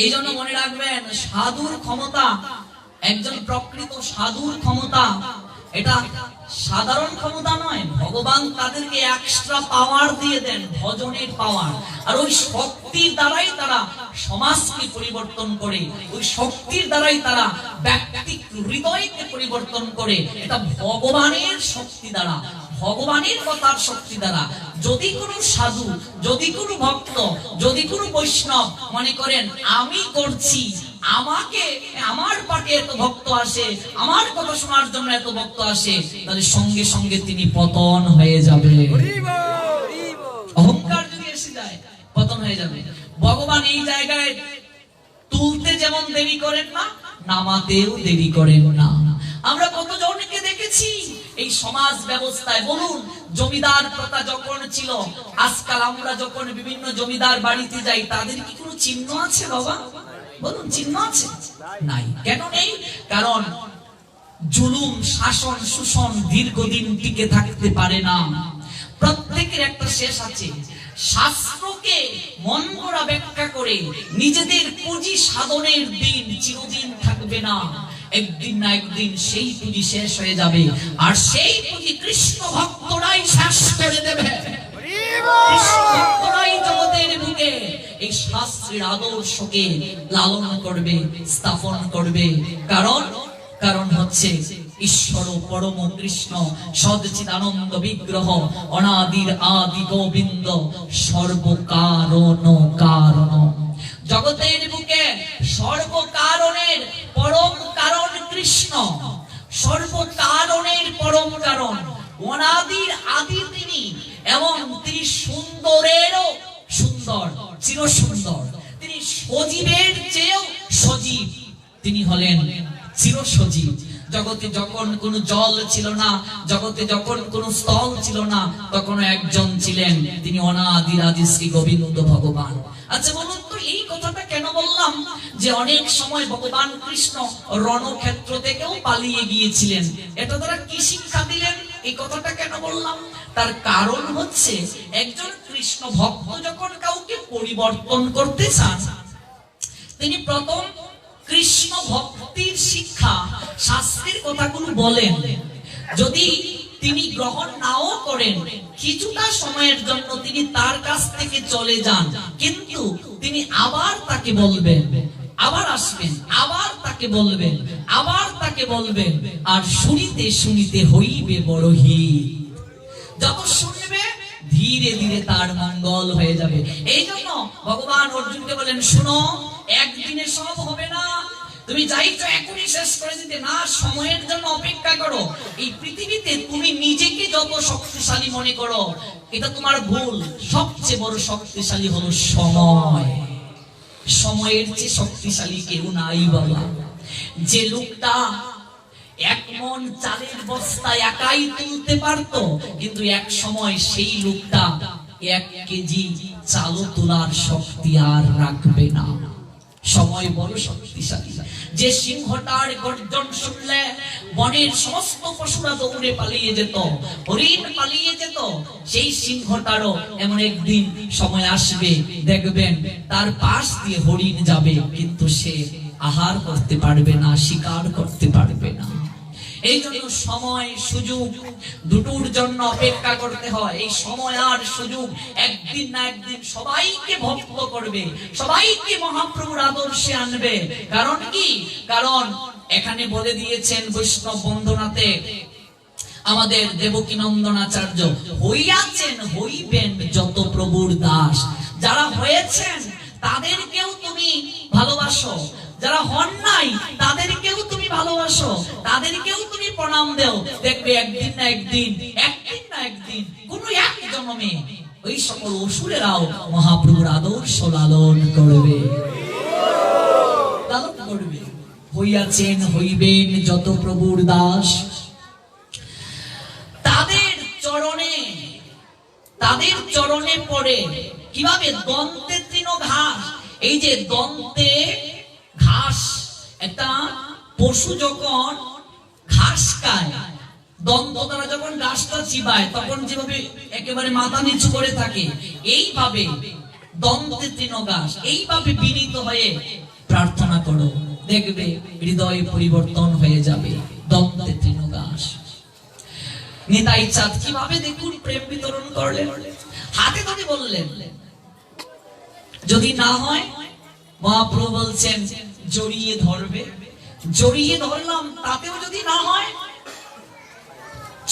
এই জন্য মনে রাখবেন, সাধুর ক্ষমতা, একজন প্রকৃত সাধুর ক্ষমতা এটা সাধারণ ক্ষমতা নয়। ভগবান তাদেরকে এক্সট্রা পাওয়ার দিয়ে দেন, ভজনের পাওয়ার। আর ওই শক্তির দ্বারাই তারা সমাজকে পরিবর্তন করে, ওই শক্তির দ্বারাই তারা ব্যক্তিক হৃদয়কে পরিবর্তন করে। এটা ভগবানের শক্তি দ্বারা, ভগবানের কথার শক্তি দ্বারা। যদি কোনো সাধু, যদি কোনো ভক্ত, যদি কোনো বৈষ্ণব মনে করেন আমি করছি, আমাকে, আমার পাটে এত ভক্ত আসে, আমার কথা শোনার জন্য এত ভক্ত আসে, তাহলে সঙ্গে সঙ্গে তিনি পতন হয়ে যাবে। অহংকার যদি এসে যায়, পতন হয়ে যাবে। ভগবান এই জায়গায় তুলতে যেমন দেরি করেন না, নামাতেও দেরি করেন না। আমরা কতজনকে দেখেছি এই সমাজ ব্যবস্থায়, বলুন জমিদার প্রথা যখন ছিল, আজকাল আমরা যখন বিভিন্ন জমিদার বাড়িতে যাই, তাদের কি কোনো চিহ্ন আছে বাবা? বলুন, চিহ্ন আছে? নাই। কেন নেই? কারণ জুলুম, শাসন, শোষণ দীর্ঘদিন টিকে থাকতে পারে না। প্রত্যেকের একটা শেষ আছে। শাস্ত্রকে মন গড়া ব্যাখ্যা করে নিজেদের পুঁজি সাধনের দিন চিরদিন থাকবে না। একদিন না একদিন সেই পুঁজি শেষ হয়ে যাবে, আর সেই পুঁজি কৃষ্ণ ভক্তরাই শেষ করে দেবে। কৃষ্ণ ভক্তরাই জগতের বুকে এই শাস্ত্রের আদর্শকে লালন করবে, স্থাপন করবে। কারণ হচ্ছে ঈশ্বর পরম কৃষ্ণ সচ্চিদানন্দ বিগ্রহ, অনাদির আদি গোবিন্দ, সর্বকারণ কারণ। জগতের বুকে সর্বকারণের পরম কারণ কৃষ্ণ, সর্বকারণের পরম কারণ, অনাদির আদি তিনি, এবং তিনি সুন্দরেরও সুন্দর, চির সুন্দর। তিনি সজীবের চেয়েও সজীব, তিনি হলেন চির সজীব। জগতে যখন কোনো জল ছিল না, জগতে যখন কোনো স্থল ছিল না, তখন একজন ছিলেন, তিনি অনাদির আদি শ্রী গোবিন্দ ভগবান। আচ্ছা বলুন তো, এই কথাটা কেন বললাম যে অনেক সময় ভগবান কৃষ্ণ রণক্ষেত্র থেকেও পালিয়ে গিয়েছিলেন? এটা তারা কি শিক্ষা দিলেন? এই কথাটা কেন বললাম? তার কারণ হচ্ছে, একজন কৃষ্ণ ভক্ত যখন কাউকে পরিবর্তন করতে চান, তিনি প্রথম কৃষ্ণ ভক্তির শিক্ষা, শাস্ত্রের কথাগুলো বলেন। যদি তিনি গ্রহণ নাও করেন, কিছুটা সময়ের জন্য তিনি তার কাছ থেকে চলে যান, কিন্তু তিনি আবার তাকে বলবেন, আবার আসবেন, আবার তাকে বলবেন, আবার তাকে বলবেন, আর শুনিতে শুনিতে হইবে বড় হিত। যত শুনবে ধীরে ধীরে তার মঙ্গল হয়ে যাবে। এই জন্য ভগবান অর্জুনকে বলেন, শুনো, একদিনে সব হবে না, তুমি চাইছো এখনই শেষ করে দিতে, না, সময়ের জন্য অপেক্ষা করো। এই পৃথিবীতে তুমি নিজেকে যত শক্তিশালী মনে করো, এটা তোমার ভুল। সবচেয়ে বড় শক্তিশালী হলো সময়। সময়ের চেয়ে শক্তিশালী কেউ নাই বাবা। যে লোকটা 1 মণ চালের বস্তা একাই তুলতে পারতো, কিন্তু এক সময় সেই লোকটা 1 কেজি চাল তোলার শক্তি আর রাখবে না। সময় বড় শক্তিশালী। যে সিংহটার গর্জন শুনলে বনের সমস্ত পশুরা দৌড়ে পালিয়ে যেত, হরিণ পালিয়ে যেত, সেই সিংহটারও এমন একদিন সময় আসবে, দেখবেন তার পাশ দিয়ে হরিণ যাবে, কিন্তু সে আহার করতে পারবে না, শিকার করতে পারবে না। এই জন্য সময় সুযোগ দুটোর জন্য অপেক্ষা করতে হয়। এই সময় আর সুযোগ একদিন না একদিন সবাইকে ভক্ত করবে, সবাইকে মহাপ্রভুর আদর্শে আনবে। কারণ কি? কারণ এখানে বলে দিয়েছেন বৈষ্ণব বন্দনাতে আমাদের দেবকী নন্দনাচার্য, হইয়াছেন হইবেন যত প্রভুর দাস। যারা হয়েছেন তাদেরকেও তুমি ভালোবাসো, যারা হন নাই তাদেরকেও তুমি ভালোবাসো, তাদেরকেও তুমি প্রণাম দেও। দেখবে একদিন না একদিন, একদিন না একদিন কোন এক জন্মে ওই সকল অসুরেরাও মহাপ্রভুর আদর্শ লালন করবে, লালন করবে। হইয়াছেন হইবেন যত প্রভুর দাস, তাদের চরণে পড়ে। কিভাবে? দন্তে তৃণ ঘাস। এই যে দন্তে ঘাস, একটা পশু যখন ঘাস খায়, দন্ত দ্বারা যখন ঘাসটা চিবায় তখন যেভাবে একেবারে মাথা নিচু করে থাকে, এইভাবে দন্তে তৃণ ঘাস, এইভাবে বিনীত হয়ে প্রার্থনা করো, দেখবে হৃদয় পরিবর্তন হয়ে যাবে। দন্তে তৃণ ঘাস। নিতাই চাঁদ কিভাবে দেখুন প্রেম বিতরণ করলেন, হাতে ধরে বললেন, যদি না হয় মহাপ্রভু বলছেন জড়িয়ে ধরবে। জড়িয়ে ধরলাম, তাতেও যদি না হয়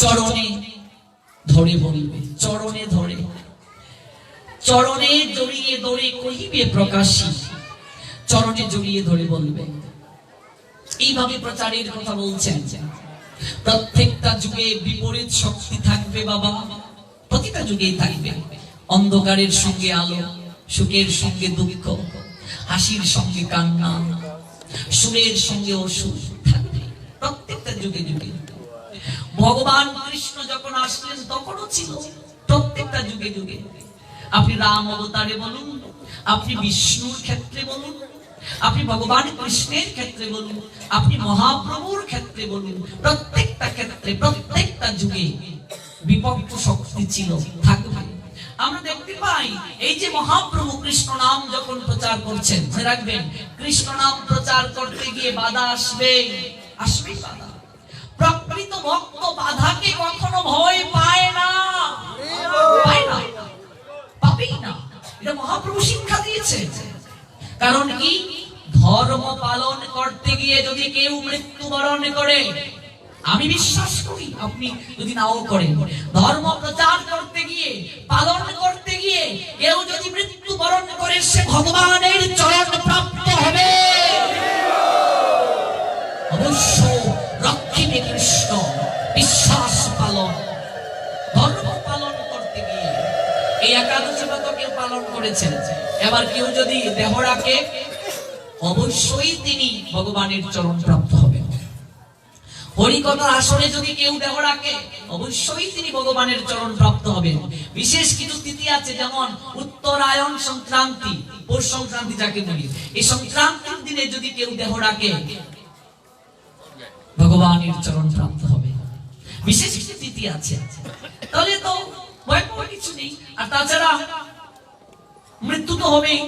চরণে ধরে বলবে, চরণে ধরে, চরণে জড়িয়ে ধরে কহিবে প্রকাশী, চরণে জড়িয়ে ধরে বলবে। এইভাবে প্রচারের কথা বলছেন। প্রত্যেকটা যুগে বিপরীত শক্তি থাকবে বাবা, প্রতিটা যুগেই থাকবে। অন্ধকারের সঙ্গে আলো, সুখের সঙ্গে দুঃখ, হাসির সঙ্গে কান্না, সুরের সঙ্গে অসুর থাকবে প্রত্যেকটা যুগে যুগে। ভগবান কৃষ্ণ যখন আসলেন তখনও ছিল, প্রত্যেকটা যুগে যুগে। আপনি রাম অবতারে বলুন, আপনি বিষ্ণুর ক্ষেত্রে বলুন, আপনি ভগবান কৃষ্ণের ক্ষেত্রে বলুন, আপনি মহাপ্রভুর ক্ষেত্রে বলুন, প্রত্যেকটা ক্ষেত্রে প্রত্যেকটা যুগে বিপক্ষ শক্তি ছিল, থাকবে। আমরা দেখতে পাই এই যে মহাপ্রভু কৃষ্ণ নাম যখন প্রচার করছেন, মনে রাখবেন কৃষ্ণ নাম প্রচার করতে গিয়ে বাধা আসবে, আসবে বাধা। প্রকৃত ভক্ত বাধাকে কখনো ভয় পায় না, পায় না, পাবেই না। এটা মহাপ্রভু শিক্ষা দিয়েছে। কারণ কি? ধর্ম পালন করতে গিয়ে যদি কেউ মৃত্যুবরণ করে, আমি বিশ্বাস করি আপনি যদি নাও করেন, ধর্ম প্রচার করতে গিয়ে, পালন করতে গিয়ে কেউ যদি মৃত্যুবরণ করে, সে ভগবানের চরণ প্রাপ্ত হবে। অবশ্য রক্ষিবে কৃষ্ণ, বিশ্বাস পালন, ধর্ম পালন করতে গিয়ে। এই একাদশী ব্রত কেউ পালন করেছেন, এবার কেউ যদি দেহ রাখে, অবশ্যই তিনি ভগবানের চরণ প্রাপ্ত হবেন। হরিকথার আসরে যদি কেউ দেহ রাখে, অবশ্যই তিনি ভগবানের চরণ প্রাপ্ত হবেন। বিশেষ কিছু তিথি আছে, যেমন উত্তরায়ণ সংক্রান্তি, পৌষ সংক্রান্তি যাকে বলি, এই সংক্রান্তির দিনে যদি কেউ দেহ রাখে, ভগবানের চরণ প্রাপ্ত হবে। বিশেষ কিছু তিথি আছে, তাহলে তো ভয় পাওয়ার কিছু নেই। আর তাছাড়া মৃত্যু তো হবেই,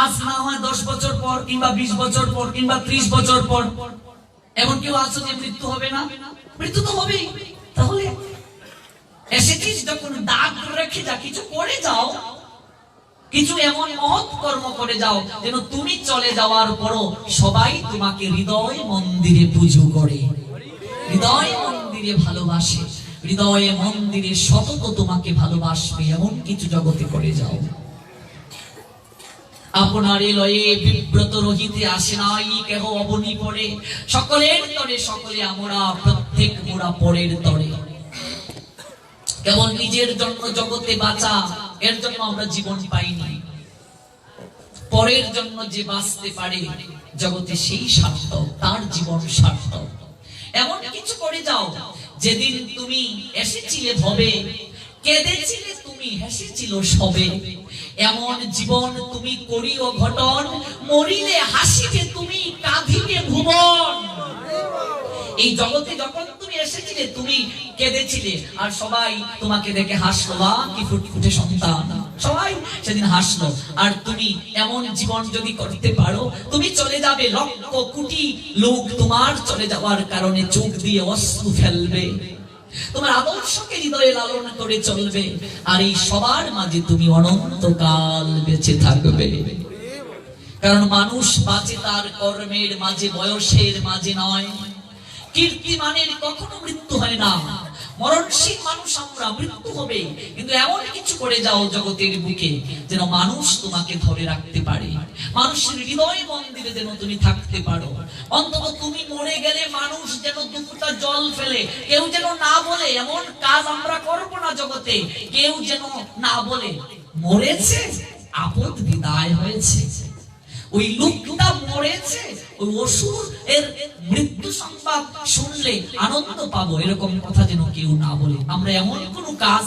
আজ না হয় 10 বছর পর, কিংবা 20 বছর পর, কিংবা 30 বছর পর। এমন কেউ আছে যে মৃত্যু হবে না? মৃত্যু তো হবেই। তাহলে এসেছিস যখন, দাগ রেখে যা, কিছু করে যাও, কিছু এমন মহৎ কর্ম করে যাও যেন তুমি চলে যাওয়ার পরও সবাই তোমাকে হৃদয় মন্দিরে পুজো করে, হৃদয় মন্দিরে ভালোবাসে, হৃদয়ে মন্দিরে সতত তোমাকে ভালোবাসবে, এমন কিছু জগতে করে যাও। আপনার লয়ে বিব্রত রহিতে আসে নাই কেহ অবনি পড়ে, সকলের তরে সকলে আমরা, প্রত্যেক মোরা পরের তরে। কেবল নিজের জন্য জগতে বাঁচা, এর জন্য আমরা জীবন পাইনি। পরের জন্য যে বাঁচতে পারে জগতে, সেই সার্থক, তার জীবন সার্থক। এমন কিছু করে যাও, যেদিন তুমি এসেছিলে ভবে, কেঁদেছিলে তুমি, হেসেছিল সবে। এমন জীবন তুমি করিও ঘটন, মরিলে হাসিবে তুমি, কাঁদিবে ভুবন। এই জগতে যখন তুমি এসেছিলে, তুমি কেঁদেছিলে, আর সবাই তোমাকে দেখে হাসলো, বা কি ফুটফুটে সন্তান। সবাই সেদিন হাসলো। আর তুমি এমন জীবন যদি করতে পারো, তুমি চলে যাবে, লক্ষ কোটি লোক তোমার চলে যাওয়ার কারণে চোখ দিয়ে অশ্রু ফেলবে, তোমার আদর্শকে হৃদয়ে লালন করে চলবে, আর এই সবার মাঝে তুমি অনন্তকাল বেঁচে থাকবে। কারণ মানুষ বাঁচে তার কর্মের মাঝে, বয়সের মাঝে নয়। কীর্তিমানের কখনো মৃত্যু হয় না। মরণশীল মানুষ আমরা, মৃত্যু হবে, কিন্তু এমন কিছু করে যাও জগতের বুকে যেন মানুষ তোমাকে ধরে রাখতে পারে, মানুষের হৃদয় মন্দিরে যেন তুমি থাকতে পারো। অন্তত তুমি মরে গেলে মানুষ যেন দুপুরটা জল ফেলে, কেউ যেন না বলে এমন কাজ আমরা করব না জগতে, কেউ যেন না বলে মরেছে, আপদ বিদায় হয়েছে, ওই লোকটা মরেছে, ওই অসুর এর মৃত্যু সংবাদ শুনলে আনন্দ পাবো, এরকম কথা যেন কেউ না বলে। আমরা এমন কোনো কাজ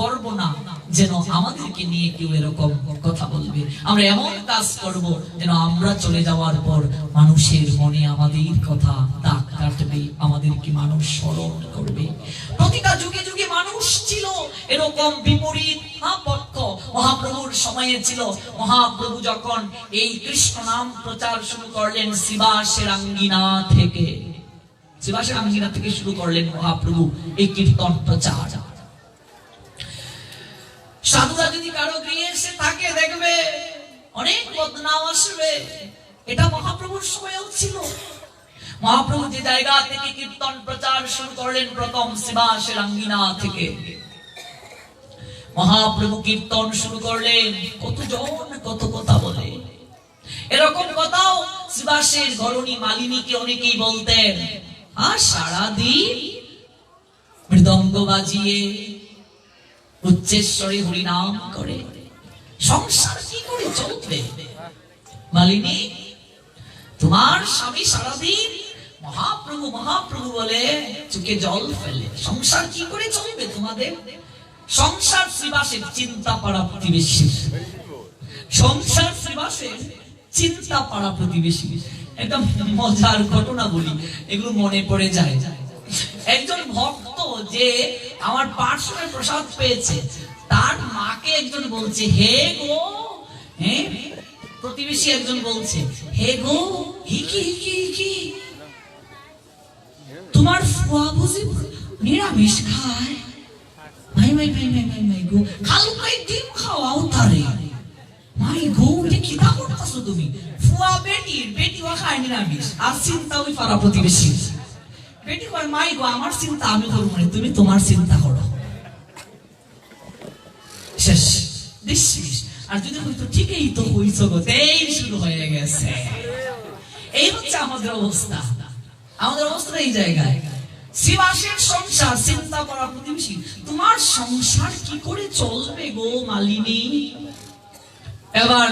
করব না যেন আমাদেরকে নিয়ে কেউ এরকম কথা বলবে। আমরা এমন কাজ করব যেন আমরা চলে যাওয়ার পর মানুষের মনে আমাদের কথা দাগ কাটবে, আমাদেরকে মানুষ স্মরণ করবে। প্রতিটা যুগে যুগে মানুষ ছিল এরকম বিপরীত পক্ষ। মহাপ্রভুর সময়ে ছিল, মহাপ্রভু যখন এই কৃষ্ণ নাম প্রচার শুরু করলেন শ্রীবাসের আঙ্গিনা থেকে, শ্রীবাসের আঙ্গিনা থেকে শুরু করলেন মহাপ্রভু এই কীর্তন প্রচার। সাধুরা যদি কারো গৃহে এসে থাকে দেখবে অনেক বদনাম আসবে, এটা মহাপ্রভুর সময়েও ছিল। মহাপ্রভু যে জায়গা থেকে কীর্তন প্রচার শুরু করলেন প্রথম শ্রীবাসের আঙ্গিনা থেকে, মহাপ্রভু কীর্তন শুরু করলেন, কতজন কত কথা বলে। এরকম কথাও শ্রীবাসের ঘরণী মালিনীকে অনেকেই বলতেন, আর সারাদিন মৃদঙ্গ বাজিয়ে উচ্চেশ্বরে হরিনাম করে সংসার কি করে চলবে? মালিনী, তোমার স্বামী সারাদিন মহাপ্রভু মহাপ্রভু বলে চোখে জল ফেলে, সংসার কি করে চলবে তোমাদের? সংসার শ্রীবাসের চিন্তা পাড়া প্রতিবেশী, সংসার শ্রীবাসের চিন্তা পাড়া প্রতিবেশী। একটা মজার ঘটনা বলি, এগুলো মনে পড়ে যায়। একজন ভক্ত যে আমার পার্শ্বনাথ প্রসাদ পেয়েছে, তার মাকে একজন বলছে, হে গো, হ্যাঁ প্রতিবেশী একজন বলছে, হে গো, হিকি হিকি হিকি, তোমার ফুয়া বুঝি নিরামিষ খায়? মাই মাই মাই মাই মাই মাই গো, কালকাই ডিম খাওয়াও তারে। মাই গো, এটা কি তা করতেছো তুমি? ফুয়া বেটিও খায় নিরামিষ, আর চিন্তা ওই পাড়া প্রতিবেশী। বেটি কয়, মাই গো, আমার চিন্তা আমি করবো না, তুমি তোমার চিন্তা করো। শেষ নিশ্চিস। আর যদি হয়তো ঠিকই তো হইছ গো, এই শুরু হয়ে গেছে। এই হচ্ছে আমাদের অবস্থা, আমাদের অবস্থা এই জায়গায়। শ্রীবাসের সংসার চিন্তা করা প্রতিবেশী, তোমার সংসার কি করে চলবে গো মালিনী? এবার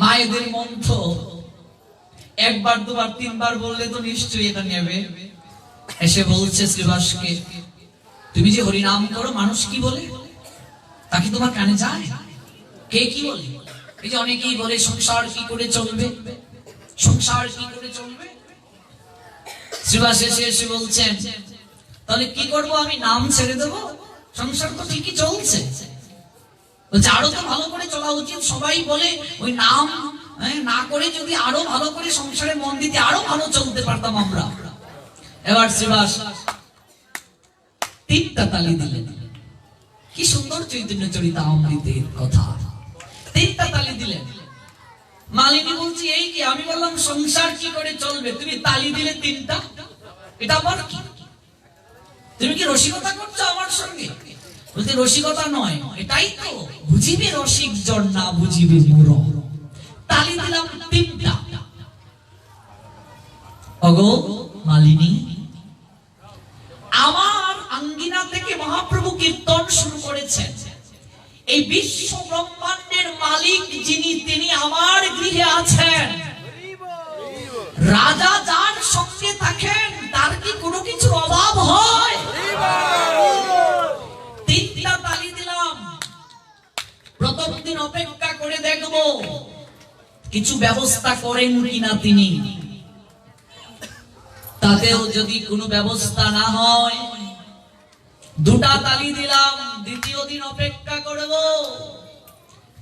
মায়েদের মন্ত্র একবার দুবার তিনবার বললে তো নিশ্চয়ই এটা নেবে। এসে বলছে শ্রীবাসকে, তুমি যে হরিনাম করো মানুষ কি বলে, তা কি তোমার কানে যায়? কে কি বলে? এই যে অনেকেই বলে সংসার কি করে চলবে, সংসার কি করে চলবে। শ্রীবাস এসে বলছেন, তাহলে কি করবো, আমি নাম ছেড়ে দেবো? সংসার তো ঠিকই চলছে, আরো তো ভালো করে চলা উচিত। সবাই বলে ওই নাম না করে যদি আরো ভালো করে সংসারে মন দিতে আরো ভালো চলতে পারতাম আমরা। এবার শ্রীবাস তিনটা তালি দিলেন। কি সুন্দর চৈতন্য চরিতামৃতের কথা, তিনটা তালি দিলেন। মালিনী বলছি, এই কি? আমি বললাম সংসার কি করে চলবে, তুমি তালি দিলে তিনটা, এটা আবার কি? তুমি কি রসিকতা করছো আমার সঙ্গে? বলতে রসিকতা নয়, এটাই তো, বুঝিবে রসিক জন না বুঝিবে মূঢ়। তালি দিলাম তিনটা। ওগো মালিনী, আমার আঙ্গিনা থেকে মহাপ্রভু কীর্তন শুরু করেছেন। এই বিশ্ব ব্রহ্মাণ্ডের মালিক যিনি, তিনি আমার গৃহে আছেন। রাজা যার সঙ্গে থাকেন তার কি কোনো কিছুর অভাব হয়? তিনটা তালি দিলাম। প্রথম দিন অপেক্ষা করে দেখব কিছু ব্যবস্থা করেন কিনা তিনি। তাতেও যদি কোনো ব্যবস্থা না হয়, দুটা তালি দিলাম। দ্বিতীয় দিন অপেক্ষা করব,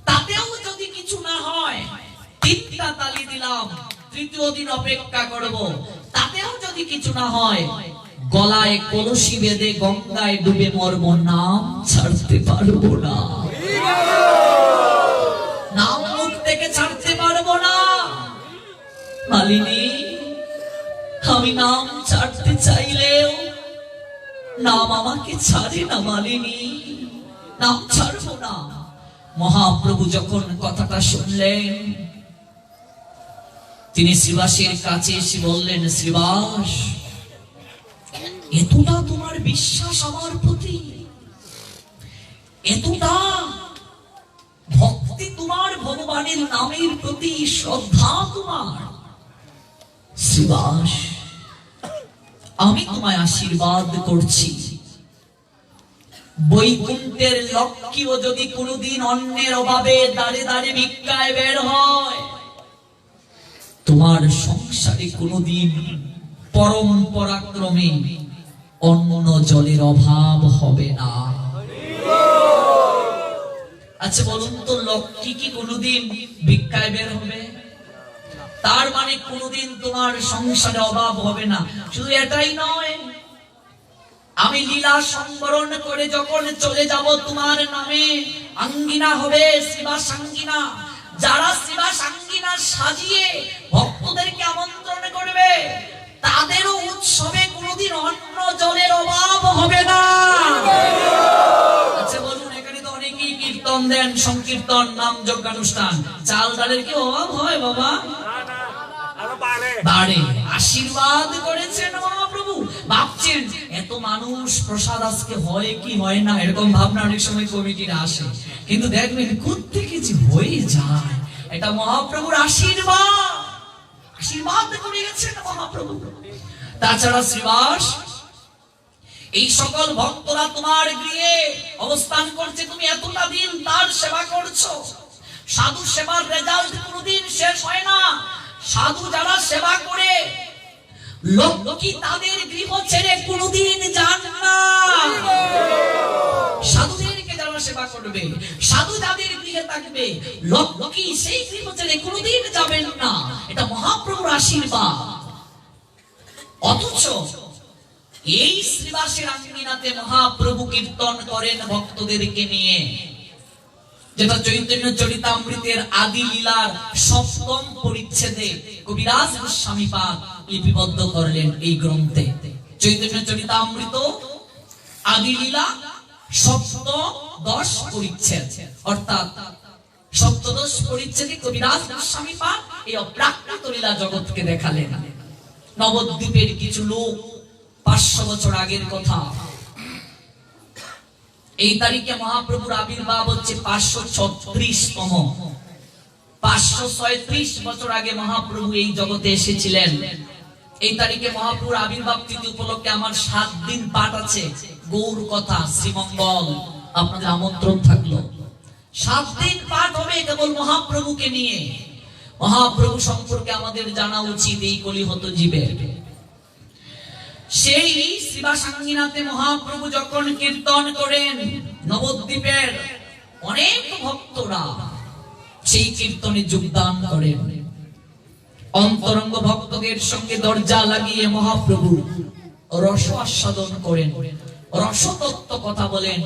তাতেও যদি কিছু না হয় 3টা তালি দিলাম, তৃতীয় দিন অপেক্ষা করব, তাতেও যদি কিছু না হয় গলায় কলসি বেঁধে গঙ্গায় ডুবে মরব, নাম ছাড়তে পারবো না, নাম মুখ থেকে ছাড়তে পারবো না। মালিনী, আমি নাম ছাড়তে চাইলেও নাম আমাকে ছাড়ে না মালিনী, নাম ছাড়বো না। মহাপ্রভু যখন কথাটা শুনলেন, তিনি শ্রীবাসের কাছে এসে বললেন, শ্রীবাস, এতটা তোমার বিশ্বাস আমার প্রতি, এতটা ভক্তি তোমার ভগবানের নামের প্রতি, শ্রদ্ধা তোমার, শ্রীবাস, আমি তোমায় আশীর্বাদ করছি, বৈকুণ্ঠের লক্ষ্মীও যদি কোনোদিন অন্যের অভাবে দাঁড়ে দাঁড়ে ভিক্ষায় বের হয়, তোমার সংসারে কোনোদিন পরম্পরাক্রমে অন্ন জলের অভাব হবে না। আচ্ছা বলুন তো, লক্ষ্মী কি কোনোদিন ভিক্ষায় বের হবে? তার মানে কোনোদিন তোমার সংসারে অভাব হবে না। শুধু এটাই নয়, আমি লীলা সংবরণ করে যখন চলে যাব, তোমার নামে আঙ্গিনা হবে, শ্রীবাস আঙ্গিনা। যারা শ্রীবাস আঙ্গিনা সাজিয়ে ভক্তদেরকে আমন্ত্রণ করবে, তাদেরও উৎসবে কোনোদিন অন্ন জলের অভাব হবে না। আচ্ছা বলুন, এখানে তো অনেকেই কীর্তন দেন, সংকীর্তন, নাম যজ্ঞানুষ্ঠান, চাল ডালের কি অভাব হয় বাবা? বাড়ে। আশীর্বাদ করেছেন মহাপ্রভু। ভাবছেন এত মানুষ, প্রসাদ আজকে হয় কি হয় না, এরকম ভাবনা অনেক সময় কমিটিরা আসে, কিন্তু দেখবেন কোত্থেকে যে হয়ে যায়, এটা মহাপ্রভুর আশীর্বাদ। আশীর্বাদ করে গেছেন মহাপ্রভু। তাছাড়া শ্রীবাস, এই সকল ভক্তরা তোমার গৃহে অবস্থান করছে, তুমি এতটা দিন তার সেবা করছো। সাধু সেবার রেজাল্ট কোনোদিন শেষ হয় না। সাধু যারা সেবা করে, লক্ষ্মী তাদের গৃহ ছেড়ে কোনোদিন যান না। সাধুদেরকে যারা সেবা করবে, সাধু যাদের গৃহে থাকবে, লক্ষ্মী সেই গৃহ ছেড়ে কোনোদিন যাবেন না। এটা মহাপ্রভুর আশীর্বাদ। অথচ এই শ্রীবাসের আঙ্গিনাতে মহাপ্রভু কীর্তন করেন ভক্তদেরকে নিয়ে, যেটা চৈতন্য চরিতামৃতের আদি লীলার 7ম পরিচ্ছেদে কবিরাজ গোস্বামী পাদ লিপিবদ্ধ করলেন এই গ্রন্থে। চৈতন্য চরিতামৃত আদি লীলা সপ্তদশ পরিচ্ছেদ, অর্থাৎ সপ্তদশ পরিচ্ছেদে কবিরাজ গোস্বামী পাদ এই অপ্রাকৃত লীলা জগৎকে দেখালেন। নবদ্বীপের কিছু লোক 500 বছর আগের কথা, এই তারিখে মহাপ্রভুর আবির্ভাব হচ্ছে 536তম, 536 বছর আগে মহাপ্রভু এই জগতে এসেছিলেন। এই তারিখে মহাপ্রভুর আবির্ভাব তিথি উপলক্ষে আমার 7 দিন পাঠ আছে, গৌর কথা, শ্রীমঙ্গল, আপনাদের আমন্ত্রণ থাকলো। 7 দিন পাঠ হবে কেবল মহাপ্রভুকে নিয়ে। মহাপ্রভু সম্পর্কে আমাদের জানা উচিত এই কলিহত জীবের। সেই শ্রীবাস আঙ্গিনাতে মহাপ্রভু যখন কীর্তন করেন, নবদ্বীপের অনেক ভক্তরা সেই কীর্তনে যোগদান করেন। অন্তরঙ্গ ভক্তদের সঙ্গে দরজা লাগিয়ে মহাপ্রভু রস আস্বাদন করেন, রসতত্ত্ব কথা বলেন।